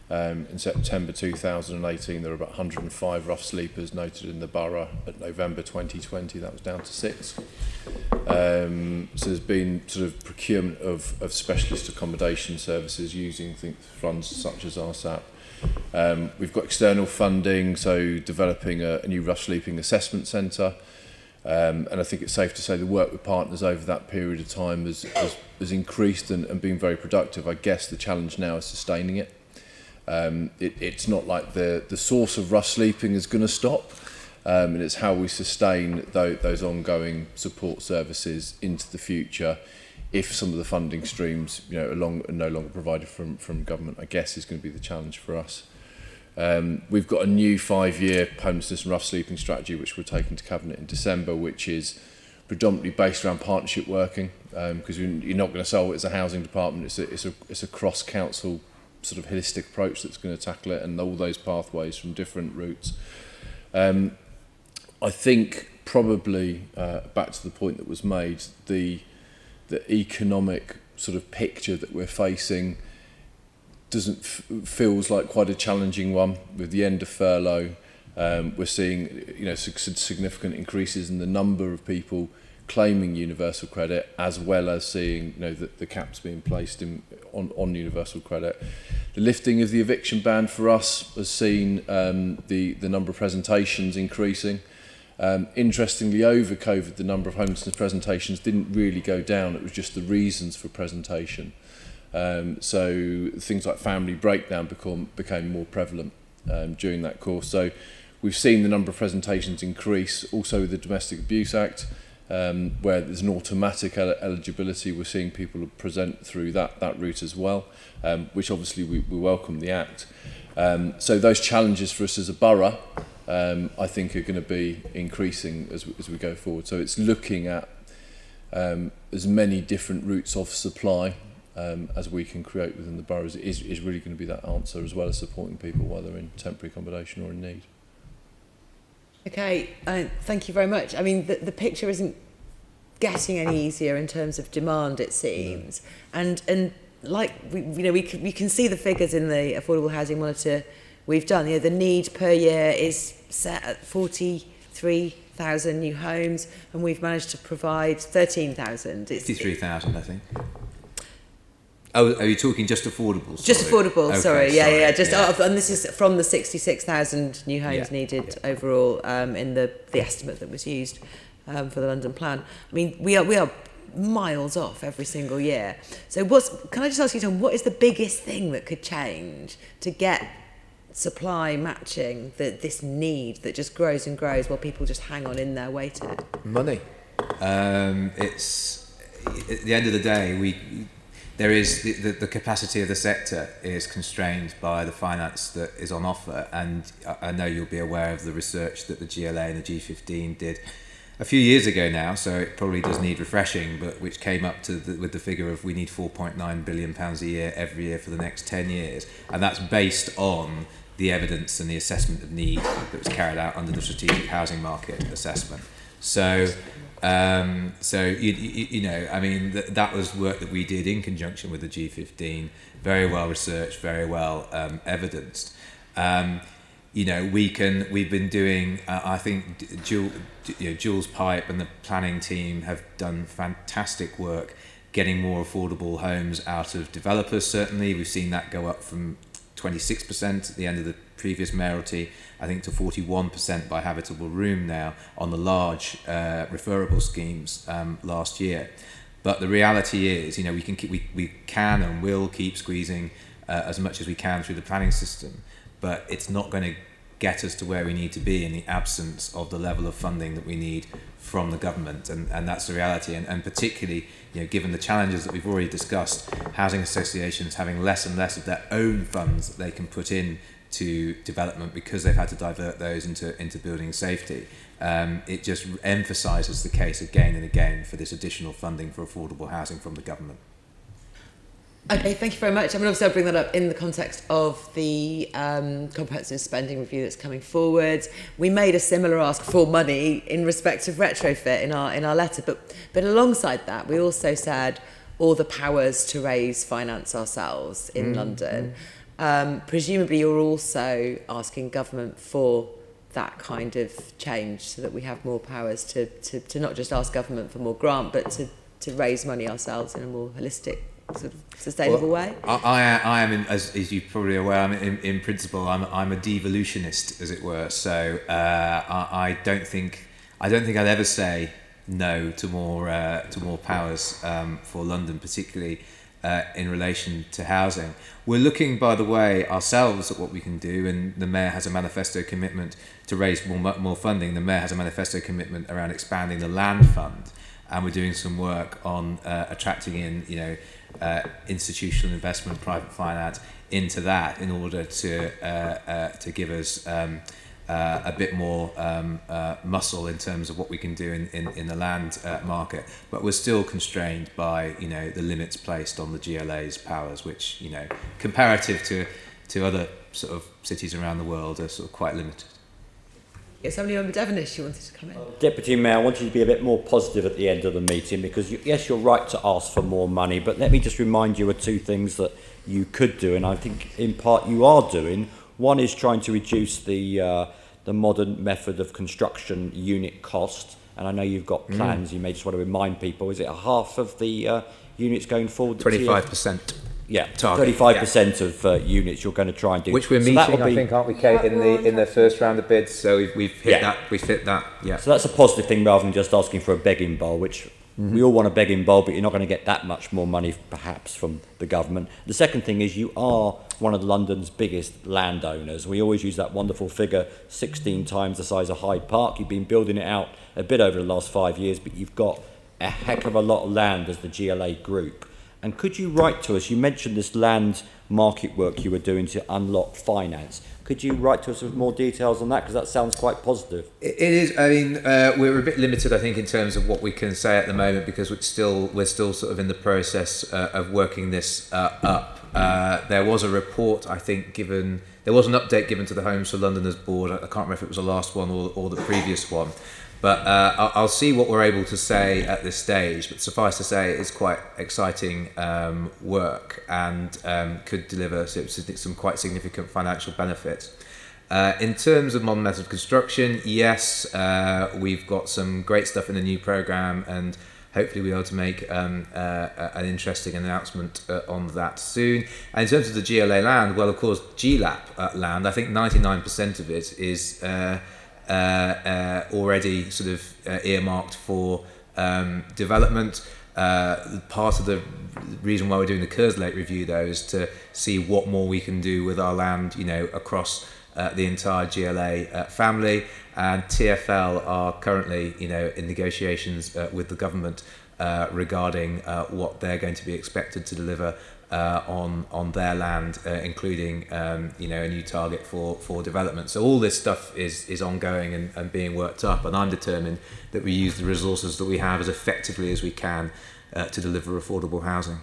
In September 2018 there were about 105 rough sleepers noted in the borough. At November 2020 that was down to 6. So there's been sort of procurement of specialist accommodation services using funds such as Rsap. We've got external funding, so developing a new rough sleeping assessment centre. And I think it's safe to say the work with partners over that period of time has increased and been very productive. I guess the challenge now is sustaining it. It's not like the source of rough sleeping is going to stop, and it's how we sustain those ongoing support services into the future if some of the funding streams, are no longer provided from government, I guess is going to be the challenge for us. We've got a new 5-year homelessness and rough sleeping strategy, which we're taking to Cabinet in December, which is predominantly based around partnership working, because you're not going to solve it as a housing department. It's a cross-council sort of holistic approach that's going to tackle it, and all those pathways from different routes. I think probably back to the point that was made, the economic sort of picture that we're facing feels like quite a challenging one with the end of furlough. We're seeing significant increases in the number of people claiming universal credit, as well as seeing the caps being placed on universal credit. The lifting of the eviction ban for us has seen the number of presentations increasing. Interestingly, over COVID, the number of homelessness presentations didn't really go down. It was just the reasons for presentation. So things like family breakdown became more prevalent during that course. So we've seen the number of presentations increase. Also with the Domestic Abuse Act, where there's an automatic eligibility, we're seeing people present through that route as well, which obviously we welcome the Act. So those challenges for us as a borough, I think are going to be increasing as we go forward. So it's looking at as many different routes of supply as we can create within the boroughs is really going to be that answer, as well as supporting people while they're in temporary accommodation or in need. Okay, thank you very much. I mean, the picture isn't getting any easier in terms of demand, it seems, and like we can see the figures in the Affordable Housing Monitor we've done. The need per year is set at 43,000 new homes, and we've managed to provide 13,000. 53,000, I think. Oh, are you talking just affordable? Sorry. Just affordable, Okay, sorry. Yeah. And this is from the 66,000 new homes needed overall in the estimate that was used for the London plan. I mean, we are miles off every single year. So can I just ask you, Tom, what is the biggest thing that could change to get supply matching this need that just grows and grows while people just hang on in there waiting? Money. It's at the end of the day, there is the capacity of the sector is constrained by the finance that is on offer, and I know you'll be aware of the research that the GLA and the G15 did a few years ago now, so it probably does need refreshing, but which came up with the figure of we need £4.9 billion a year every year for the next 10 years, and that's based on the evidence and the assessment of need that was carried out under the Strategic Housing Market Assessment. So I mean, that was work that we did in conjunction with the G15, very well researched, very well evidenced. We've been doing, I think Jules Pipe and the planning team have done fantastic work getting more affordable homes out of developers, certainly. We've seen that go up from 26% at the end of the previous mayoralty, I think, to 41% by Habitable Room now on the large referable schemes last year. But the reality is, we can and will keep squeezing as much as we can through the planning system, but it's not going to get us to where we need to be in the absence of the level of funding that we need from the government, and that's the reality. And particularly, given the challenges that we've already discussed, housing associations having less and less of their own funds that they can put in to development because they've had to divert those into building safety. It just emphasises the case again and again for this additional funding for affordable housing from the government. Okay, thank you very much. I mean, obviously I'll bring that up in the context of the comprehensive spending review that's coming forward. We made a similar ask for money in respect of retrofit in our letter, but alongside that, we also said all the powers to raise finance ourselves in London. Presumably you're also asking government for that kind of change so that we have more powers to not just ask government for more grant, but to raise money ourselves in a more holistic sort of sustainable way. I am, as you're probably aware, I'm in principle, I'm a devolutionist, as it were. So I don't think I'd ever say no to more powers for London, particularly in relation to housing. We're looking, by the way, ourselves at what we can do, and the Mayor has a manifesto commitment to raise more funding. The Mayor has a manifesto commitment around expanding the land fund. and we're doing some work on attracting in, institutional investment, private finance into that in order to give us a bit more muscle in terms of what we can do in the land market, but we're still constrained by the limits placed on the GLA's powers, which comparative to other sort of cities around the world are sort of quite limited. Somebody on Devonish, you wanted to come in? Deputy Mayor, I wanted you to be a bit more positive at the end of the meeting because, yes, you're right to ask for more money, but let me just remind you of two things that you could do, and I think in part you are doing. One is trying to reduce the modern method of construction unit cost, and I know you've got plans. You may just want to remind people, is it a half of the units going forward? 25%. Yeah, target. 35% of units you're going to try and do. Which we're meeting, I think, aren't we, Kate, in the first round of bids? So we've hit that. We've hit that. Yeah. So that's a positive thing rather than just asking for a begging bowl, which we all want a begging bowl, but you're not going to get that much more money, perhaps, from the government. The second thing is you are one of London's biggest landowners. We always use that wonderful figure, 16 times the size of Hyde Park. You've been building it out a bit over the last 5 years, but you've got a heck of a lot of land as the GLA group. And could you write to us, you mentioned this land market work you were doing to unlock finance. Could you write to us with more details on that? Because that sounds quite positive. It is. I mean, we're a bit limited, I think, in terms of what we can say at the moment because we're still sort of in the process of working this up. There was a report, I think, given. There was an update given to the Homes for Londoners board. I can't remember if it was the last one or the previous one. But I'll see what we're able to say at this stage. But suffice to say, it's quite exciting work and could deliver some quite significant financial benefits. In terms of modern methods of construction, yes, we've got some great stuff in the new programme and hopefully we'll be able to make an interesting announcement on that soon. And in terms of the GLA land, well, of course, GLAP land, I think 99% of it is... already sort of earmarked for development. Part of the reason why we're doing the Kerslake review, though, is to see what more we can do with our land, across the entire GLA family. And TfL are currently, in negotiations with the government regarding what they're going to be expected to deliver on their land, including a new target for development. So all this stuff is ongoing and being worked up, and I'm determined that we use the resources that we have as effectively as we can to deliver affordable housing.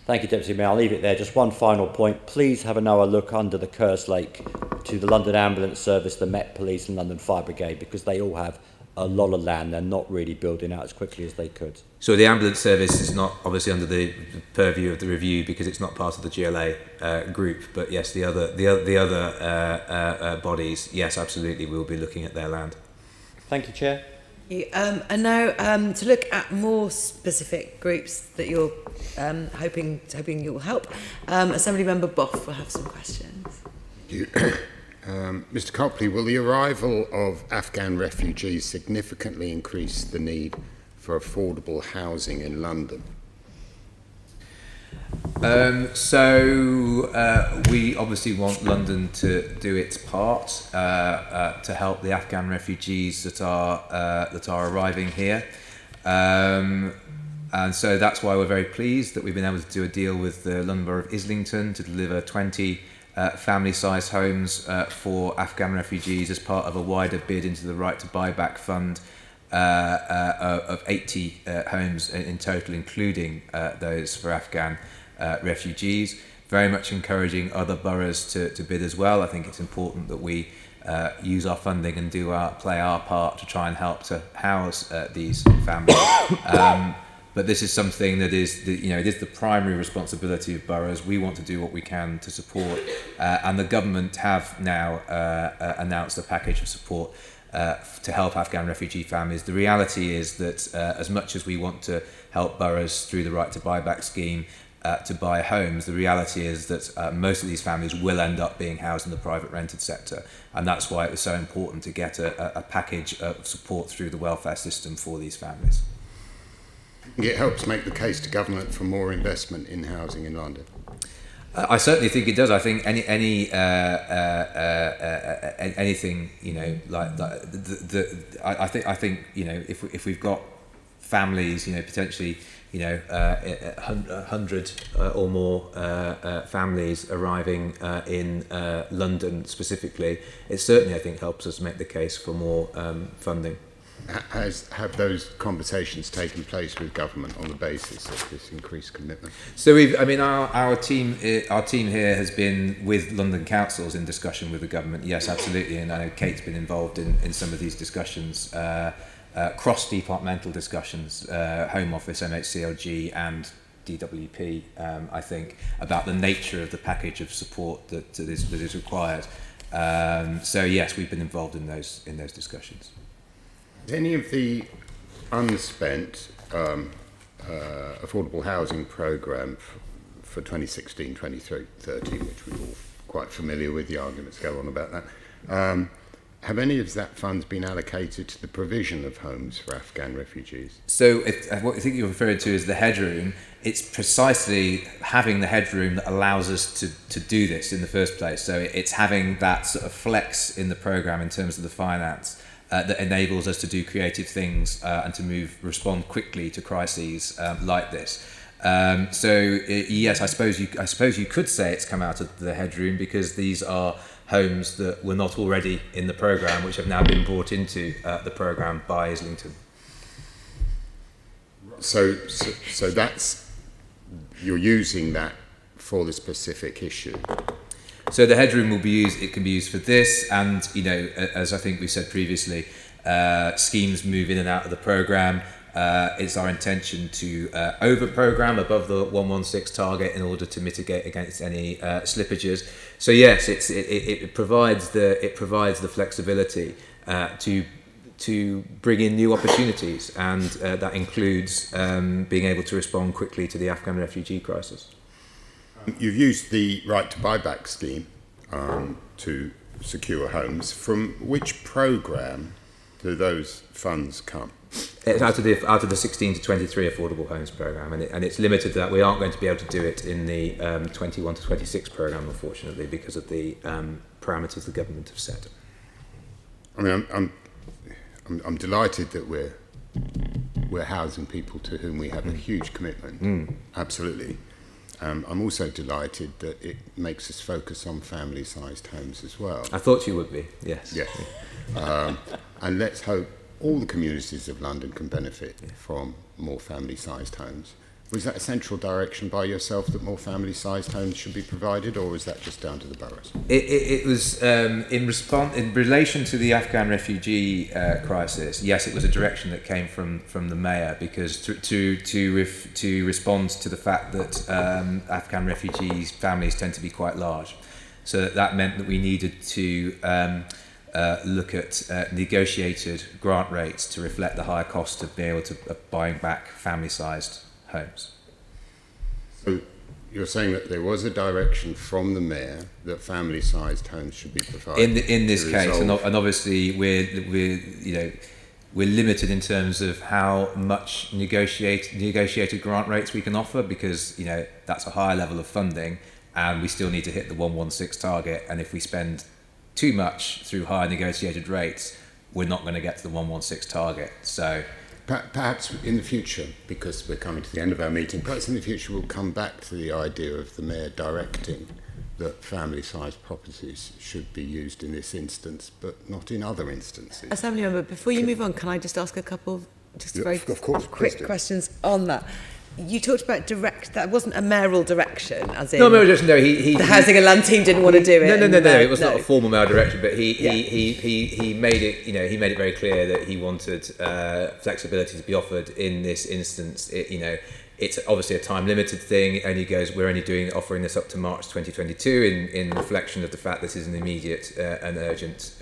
Thank you, Deputy Mayor. I'll leave it there. Just one final point. Please have another look under the Kerslake to the London Ambulance Service, the Met Police and London Fire Brigade, because they all have a lot of land. They're not really building out as quickly as they could. So the ambulance service is not obviously under the purview of the review because it's not part of the GLA group. But yes, the other bodies, yes, absolutely, we'll be looking at their land. Thank you, Chair. And now to look at more specific groups that you're hoping you will help. Assembly Member Boff will have some questions. Mr. Copley, will the arrival of Afghan refugees significantly increase the need for affordable housing in London? We obviously want London to do its part to help the Afghan refugees that are arriving here. And so that's why we're very pleased that we've been able to do a deal with the London Borough of Islington to deliver 20 family-sized homes for Afghan refugees as part of a wider bid into the Right to Buyback Fund of 80 homes in total, including those for Afghan refugees. Very much encouraging other boroughs to bid as well. I think it's important that we use our funding and play our part to try and help to house these families. But this is something that is, it is the primary responsibility of boroughs. We want to do what we can to support, and the government have now announced a package of support to help Afghan refugee families. The reality is that as much as we want to help boroughs through the Right to Buyback scheme to buy homes, the reality is that most of these families will end up being housed in the private rented sector, and that's why it was so important to get a package of support through the welfare system for these families. It helps make the case to government for more investment in housing in London. I certainly think it does. I think anything, like that. I think if we've got families, potentially, 100 or more families arriving in London specifically, it certainly, I think, helps us make the case for more funding. Have those conversations taken place with government on the basis of this increased commitment? So our team here has been with London councils in discussion with the government. Yes, absolutely, and I know Kate's been involved in some of these discussions, cross-departmental discussions, Home Office, MHCLG, and DWP. I think about the nature of the package of support that is required. So yes, we've been involved in those discussions. Any of the unspent affordable housing programme for 2016-2030, which we're all quite familiar with, the arguments go on about that, have any of that funds been allocated to the provision of homes for Afghan refugees? So what I think you're referring to is the headroom. It's precisely having the headroom that allows us to do this in the first place. So it's having that sort of flex in the programme in terms of the finance that enables us to do creative things and to respond quickly to crises like this. Yes, I suppose you could say it's come out of the headroom, because these are homes that were not already in the programme, which have now been brought into the programme by Islington. So that's, you're using that for the specific issue. So the headroom will be used. It can be used for this, and as I think we said previously, schemes move in and out of the programme. It's our intention to over-programme above the 116 target in order to mitigate against any slippages. So yes, it provides the flexibility to bring in new opportunities, and that includes being able to respond quickly to the Afghan refugee crisis. You've used the right to buyback scheme to secure homes. From which programme do those funds come? It's out of the 16 to 23 affordable homes programme, and it's limited to that. We aren't going to be able to do it in the 21 to 26 programme, unfortunately, because of the parameters the government have set. I mean, I'm delighted that we're housing people to whom we have a huge commitment. Absolutely. I'm also delighted that it makes us focus on family-sized homes as well. I thought you would be, yes. Yes. And let's hope all the communities of London can benefit from more family-sized homes. Was that a central direction by yourself that more family-sized homes should be provided, or was that just down to the boroughs? It was in relation to the Afghan refugee crisis. Yes, it was a direction that came from the mayor, because to respond to the fact that Afghan refugees' families tend to be quite large, so that meant that we needed to look at negotiated grant rates to reflect the higher cost of being able to buying back family-sized homes. So you're saying that there was a direction from the mayor that family-sized homes should be provided in this case, and obviously we're limited in terms of how much negotiated grant rates we can offer, because that's a higher level of funding, and we still need to hit the 116 target. And if we spend too much through higher negotiated rates, we're not going to get to the 116 target. So perhaps in the future, because we're coming to the end of our meeting, perhaps in the future we'll come back to the idea of the mayor directing that family-sized properties should be used in this instance, but not in other instances. Assembly member, before you move on, can I just ask a couple very quick questions on that? You talked about that wasn't a mayoral direction, as in no, the Housing and Land team didn't want to do it. No, it was not a formal mayoral direction, but he made it. He made it very clear that he wanted flexibility to be offered in this instance. It's obviously a time limited thing. We're only offering this up to March 2022 in reflection of the fact this is an immediate and urgent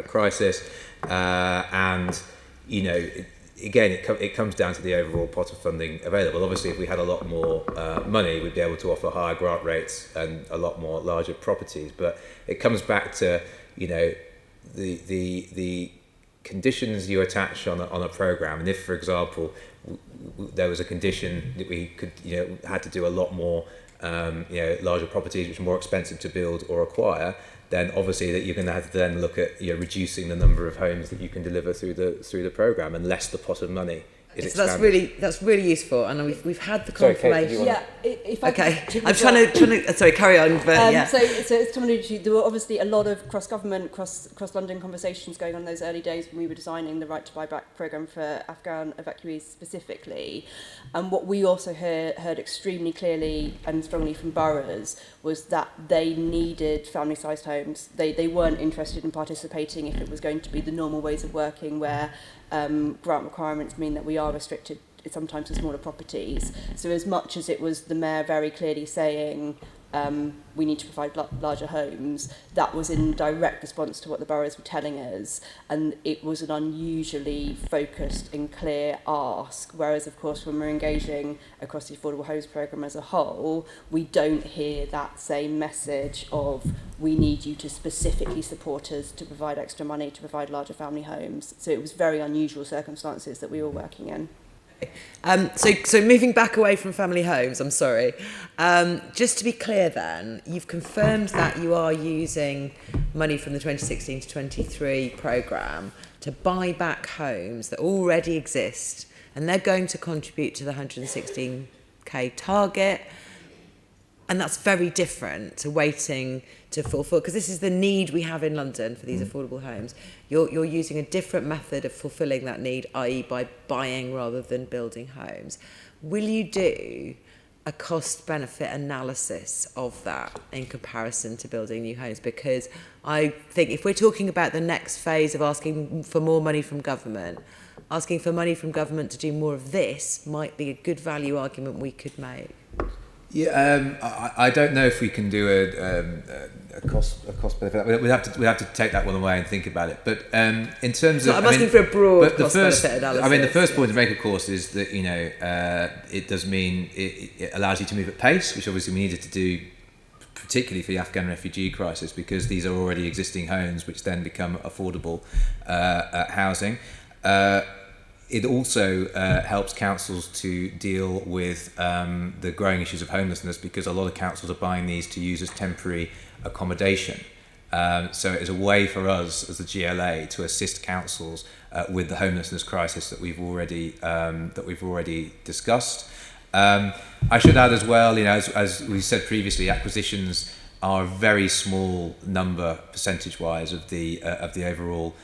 crisis, and again, it comes down to the overall pot of funding available. Obviously, if we had a lot more money, we'd be able to offer higher grant rates and a lot more larger properties. But it comes back to the conditions you attach on a programme. And if, for example, there was a condition that we could had to do a lot more larger properties, which are more expensive to build or acquire, then obviously that you're going to have to then look at reducing the number of homes that you can deliver through the programme, unless the pot of money is So expanded. that's really useful, and we've had the Sorry, Kate, do confirmation. you Yeah, if I Okay, could I'm trying to. Sorry, carry on. But yeah. So it's coming into, there were obviously a lot of cross-government, cross-London conversations going on in those early days when we were designing the Right to Buy Back programme for Afghan evacuees specifically. And what we also heard extremely clearly and strongly from boroughs was that they needed family-sized homes. They weren't interested in participating if it was going to be the normal ways of working where grant requirements mean that we are restricted sometimes to smaller properties. So as much as it was the mayor very clearly saying we need to provide larger homes, that was in direct response to what the boroughs were telling us, and it was an unusually focused and clear ask, whereas of course when we're engaging across the Affordable Homes Programme as a whole, we don't hear that same message of we need you to specifically support us to provide extra money to provide larger family homes. So it was very unusual circumstances that we were working in. So moving back away from family homes, I'm sorry. Just to be clear then, you've confirmed that you are using money from the 2016 to 23 programme to buy back homes that already exist, and they're going to contribute to the 116k target. And that's very different to waiting to fulfil, because this is the need we have in London for these affordable homes. You're using a different method of fulfilling that need, i.e. by buying rather than building homes. Will you do a cost-benefit analysis of that in comparison to building new homes? Because I think if we're talking about the next phase of asking for more money from government, asking for money from government to do more of this might be a good value argument we could make. Yeah, I don't know if we can do a cost benefit. We'd have to take that one away and think about it. But in terms of, I'm asking for a broad cost benefit analysis. I mean, the first point to make, of course, is that it does mean it allows you to move at pace, which obviously we needed to do, particularly for the Afghan refugee crisis, because these are already existing homes which then become affordable housing. It also helps councils to deal with the growing issues of homelessness, because a lot of councils are buying these to use as temporary accommodation. So it is a way for us as the GLA to assist councils with the homelessness crisis that we've already discussed. I should add as well, as we said previously, acquisitions are a very small number percentage-wise of the overall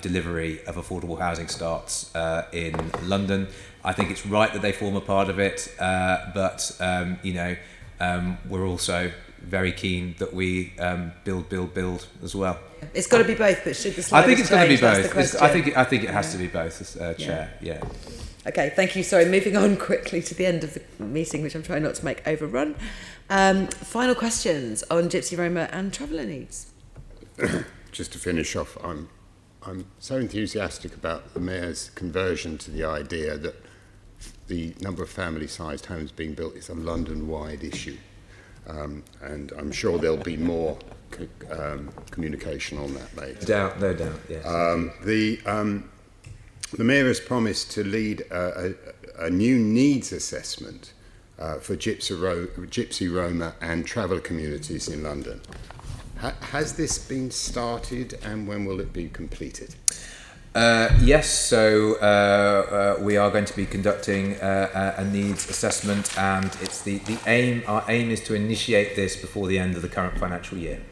delivery of affordable housing starts in London. I think it's right that they form a part of it, but we're also very keen that we build as well. It's got to be both, but should the slide I think it's going to be change? both. That's the question. I think it has to be both, Chair. Yeah. Okay, thank you. Sorry, moving on quickly to the end of the meeting, which I'm trying not to make overrun. Final questions on Gypsy Roma and traveller needs. Just to finish off, I'm so enthusiastic about the Mayor's conversion to the idea that the number of family-sized homes being built is a London-wide issue. And I'm sure there'll be more communication on that later. No doubt, yes. The Mayor has promised to lead a new needs assessment for Gypsy Roma and traveller communities in London. Has this been started, and when will it be completed? Yes, so we are going to be conducting a needs assessment, and it's the aim. Our aim is to initiate this before the end of the current financial year.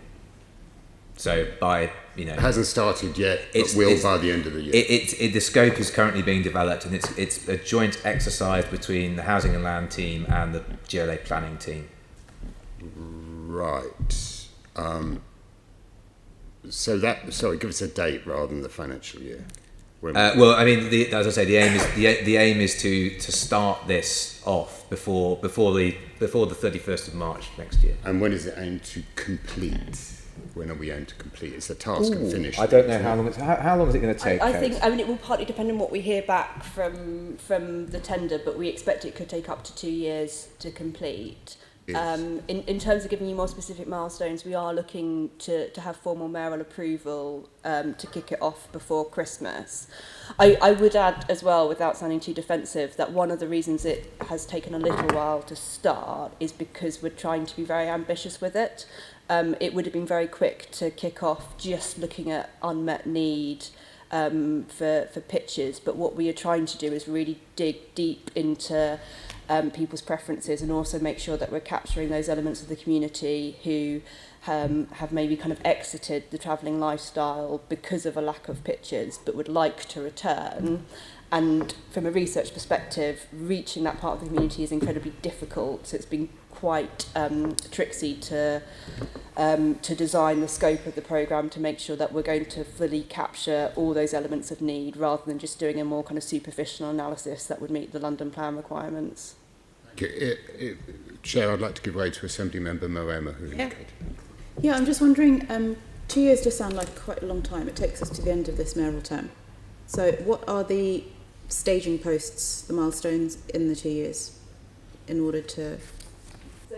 So by It hasn't started yet, but will by the end of the year. The scope is currently being developed, and it's a joint exercise between the Housing and Land team and the GLA planning team. Right. So give us a date rather than the financial year. Well, I mean, as I say, the aim is to start this off before the 31st of March next year. And when is it aimed to complete? When are we aimed to complete? It's a task and finish. I don't know how long is it going to take. I think it will partly depend on what we hear back from the tender, but we expect it could take up to 2 years to complete. Yes. In terms of giving you more specific milestones, we are looking to have formal mayoral approval to kick it off before Christmas. I would add as well, without sounding too defensive, that one of the reasons it has taken a little while to start is because we're trying to be very ambitious with it. It would have been very quick to kick off just looking at unmet need for pitches, but what we are trying to do is really dig deep into people's preferences and also make sure that we're capturing those elements of the community who have maybe kind of exited the travelling lifestyle because of a lack of pitches but would like to return. And from a research perspective, reaching that part of the community is incredibly difficult, so it's been quite tricksy to design the scope of the programme to make sure that we're going to fully capture all those elements of need rather than just doing a more kind of superficial analysis that would meet the London Plan requirements. Chair, I'd like to give way to Assembly Member Moema, who indicated. Yeah, I'm just wondering, 2 years does sound like quite a long time. It takes us to the end of this mayoral term. So what are the staging posts, the milestones in the 2 years in order to...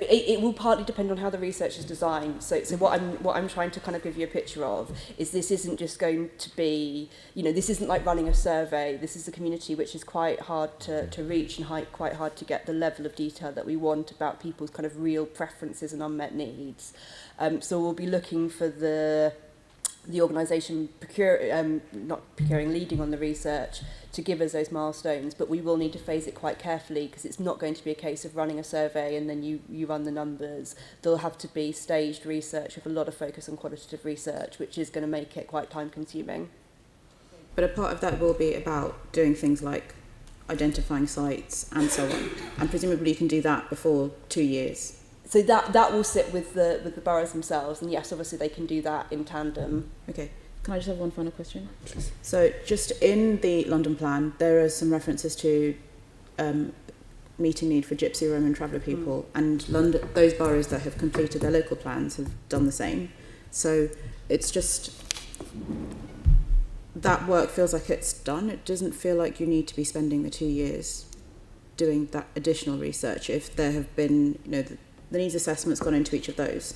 It will partly depend on how the research is designed. So what I'm trying to kind of give you a picture of is this isn't just going to be, this isn't like running a survey. This is a community which is quite hard to reach and quite hard to get the level of detail that we want about people's kind of real preferences and unmet needs. So we'll be looking for the organisation leading on the research to give us those milestones, but we will need to phase it quite carefully because it's not going to be a case of running a survey and then you run the numbers. There'll have to be staged research with a lot of focus on qualitative research, which is going to make it quite time consuming. But a part of that will be about doing things like identifying sites and so on, and presumably you can do that before 2 years. So that will sit with the boroughs themselves, and yes, obviously they can do that in tandem. Okay. Can I just have one final question? Please. So just in the London Plan, there are some references to meeting need for Gypsy, Roma and Traveller people, and London, those boroughs that have completed their local plans have done the same. So it's just, that work feels like it's done. It doesn't feel like you need to be spending the 2 years doing that additional research if there have been, the needs assessment's gone into each of those.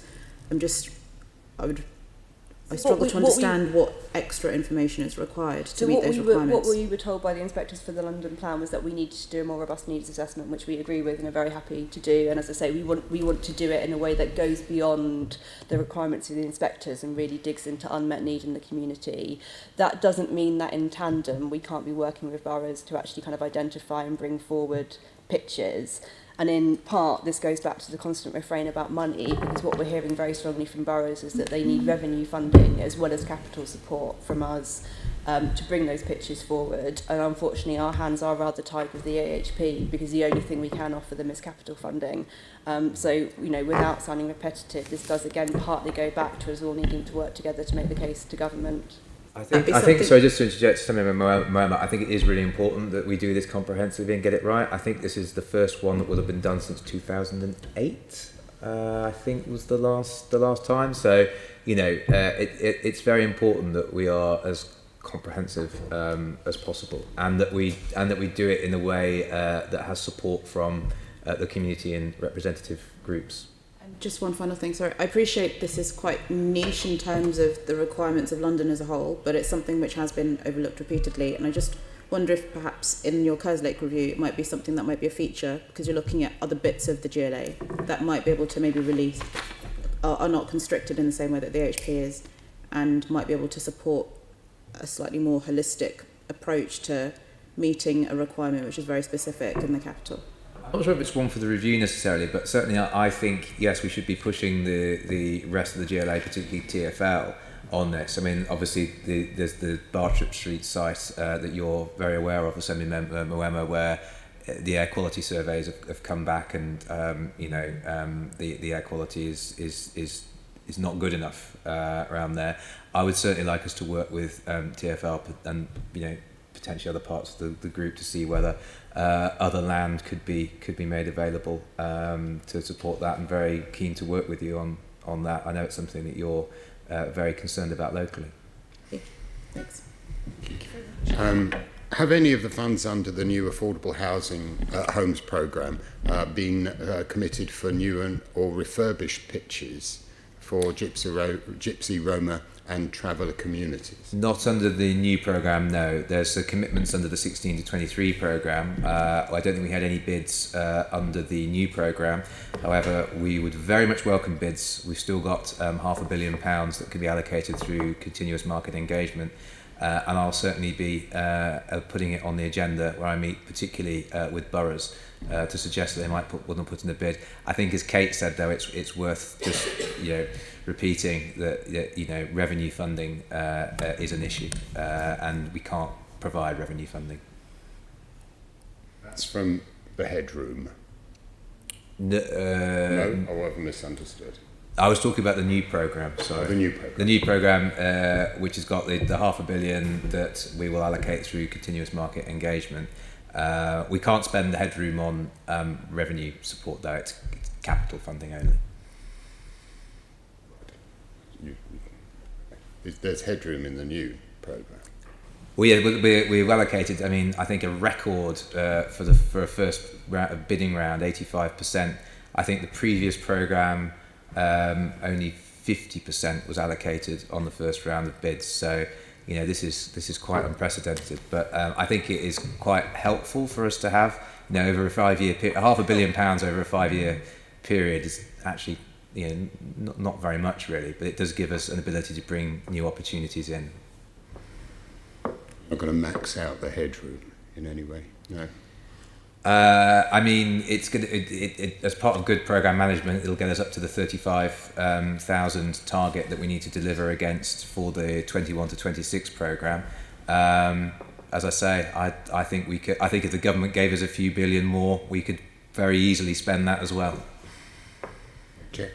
I struggle to understand what extra information is required to meet those requirements. What we were told by the inspectors for the London Plan was that we needed to do a more robust needs assessment, which we agree with and are very happy to do. And as I say, we want to do it in a way that goes beyond the requirements of the inspectors and really digs into unmet need in the community. That doesn't mean that in tandem we can't be working with boroughs to actually kind of identify and bring forward pictures. And in part, this goes back to the constant refrain about money, because what we're hearing very strongly from boroughs is that they need revenue funding as well as capital support from us to bring those pitches forward. And unfortunately, our hands are rather tied with the AHP because the only thing we can offer them is capital funding. So, without sounding repetitive, this does again partly go back to us all needing to work together to make the case to government. I think, sorry, just to interject something, I think it is really important that we do this comprehensively and get it right. I think this is the first one that would have been done since 2008. I think was the last time. So, it's very important that we are as comprehensive as possible, and that we do it in a way that has support from the community and representative groups. Just one final thing, sorry. I appreciate this is quite niche in terms of the requirements of London as a whole, but it's something which has been overlooked repeatedly. And I just wonder if perhaps in your Kerslake review, it might be something that might be a feature, because you're looking at other bits of the GLA that might be able to maybe release, are not constricted in the same way that the AHP is, and might be able to support a slightly more holistic approach to meeting a requirement which is very specific in the capital. I'm not sure if it's one for the review necessarily, but certainly I think, yes, we should be pushing the rest of the GLA, particularly TfL, on this. I mean, obviously, there's the Bartrip Street site that you're very aware of, Assembly Member Moema, where the air quality surveys have come back, and the air quality is not good enough around there. I would certainly like us to work with TfL and potentially other parts of the group to see whether other land could be made available to support that. I'm very keen to work with you on that. I know it's something that you're very concerned about locally. Thanks. Have any of the funds under the new Affordable Housing Homes Programme been committed for new or refurbished pitches for Gypsy, Roma and traveller communities? Not under the new programme, no. There's commitments under the 16 to 23 programme. I don't think we had any bids under the new programme. However, we would very much welcome bids. We've still got £500 million that can be allocated through continuous market engagement. And I'll certainly be putting it on the agenda where I meet particularly with boroughs to suggest that they might want to put in a bid. I think, as Kate said, though, it's worth just repeating that revenue funding is an issue, and we can't provide revenue funding. That's from the headroom. No, or I've misunderstood. I was talking about the new programme, sorry. The new programme. The new programme, which has got the £500 million that we will allocate through continuous market engagement. We can't spend the headroom on revenue support, though. It's capital funding only. There's headroom in the new programme. Well, yeah, we've allocated, I think a record for a first bidding round, 85%. I think the previous programme, only 50% was allocated on the first round of bids. So, this is quite unprecedented. But I think it is quite helpful for us to have, over a 5-year period. £500 million over a 5-year period is actually, not very much really, but it does give us an ability to bring new opportunities in. Not going to max out the headroom in any way, no. It's good. As part of good programme management, it'll get us up to the 35,000 target that we need to deliver against for the 21 to 26 programme. As I say, I think we could. I think if the government gave us a few billion more, we could very easily spend that as well. Okay.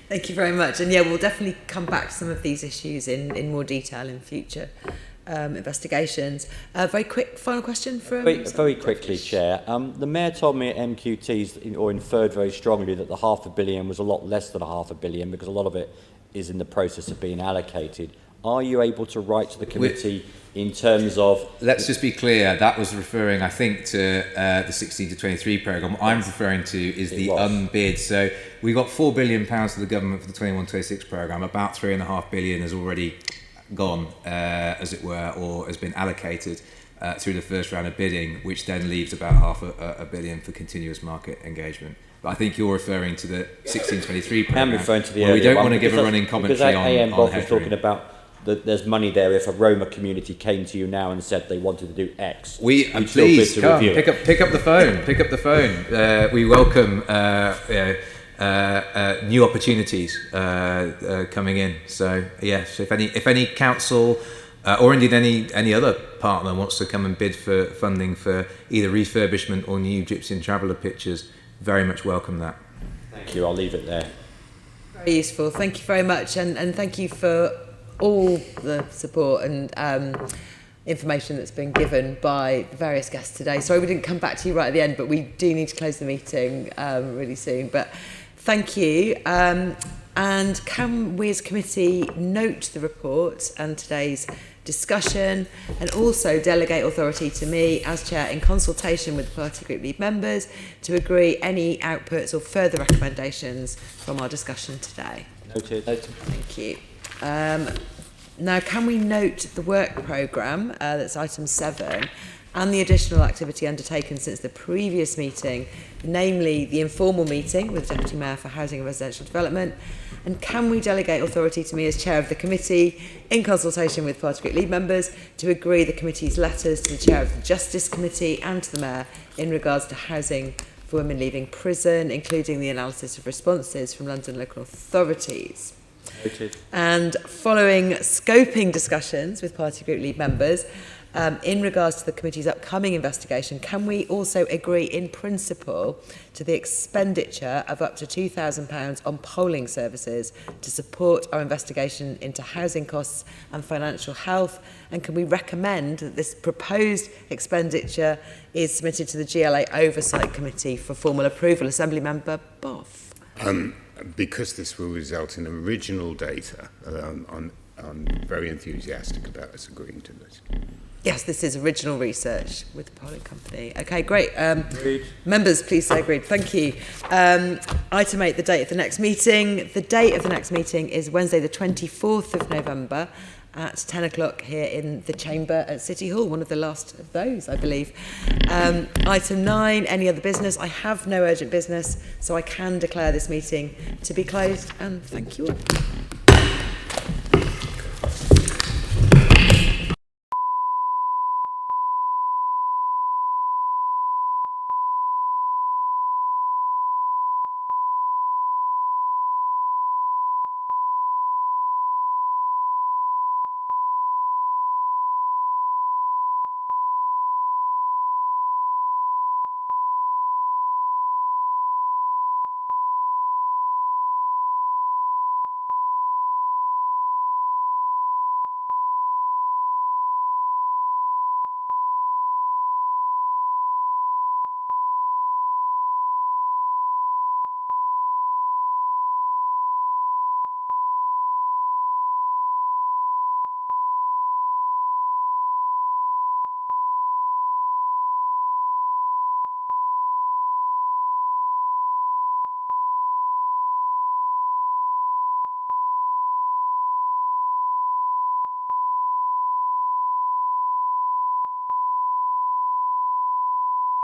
Thank you very much. And yeah, we'll definitely come back to some of these issues in more detail in future investigations. Very quick final question from... Very quickly, Chair. The Mayor told me at MQTs, or inferred very strongly, that the £500 million was a lot less than £500 million because a lot of it is in the process of being allocated. Are you able to write to the committee in terms of... Let's just be clear, that was referring, I think, to the 16 to 23 programme. What I'm referring to is the unbid. So we got £4 billion to the government for the 21-26 programme. About £3.5 billion has already gone, as it were, or has been allocated through the first round of bidding, which then leaves about £500 million for continuous market engagement. But I think you're referring to the 1623 programme. I'm referring to the where we earlier don't one, want to give a running commentary on AM Bob was headroom. talking about that there's money there if a Roma community came to you now and said they wanted to do X. Please come, pick up the phone. We welcome new opportunities coming in. So yes, if any council or indeed any other partner wants to come and bid for funding for either refurbishment or new Gypsy Traveller pictures, very much welcome that. Thank you. I'll leave it there. Very useful. Thank you very much, and thank you for all the support and information that's been given by the various guests today. Sorry we didn't come back to you right at the end, but we do need to close the meeting really soon. But thank you. And can we as a committee note the report and today's discussion, and also delegate authority to me as chair in consultation with the party group lead members to agree any outputs or further recommendations from our discussion today? Noted. Thank you. Now, can we note the work programme, that's item 7, and the additional activity undertaken since the previous meeting, namely the informal meeting with the Deputy Mayor for Housing and Residential Development? And can we delegate authority to me as chair of the committee, in consultation with party group lead members, to agree the committee's letters to the chair of the Justice Committee and to the Mayor in regards to housing for women leaving prison, including the analysis of responses from London local authorities? Noted. And following scoping discussions with party group lead members, in regards to the committee's upcoming investigation, can we also agree in principle to the expenditure of up to £2,000 on polling services to support our investigation into housing costs and financial health? And can we recommend that this proposed expenditure is submitted to the GLA Oversight Committee for formal approval? Assembly Member Boff. Because this will result in original data, I'm very enthusiastic about us agreeing to this. Yes, this is original research with the polling company. Okay, great. Members, please say agreed. Thank you. Item 8, the date of the next meeting. The date of the next meeting is Wednesday, the 24th of November at 10 o'clock here in the chamber at City Hall, one of the last of those, I believe. Item 9, any other business? I have no urgent business, so I can declare this meeting to be closed, and thank you all.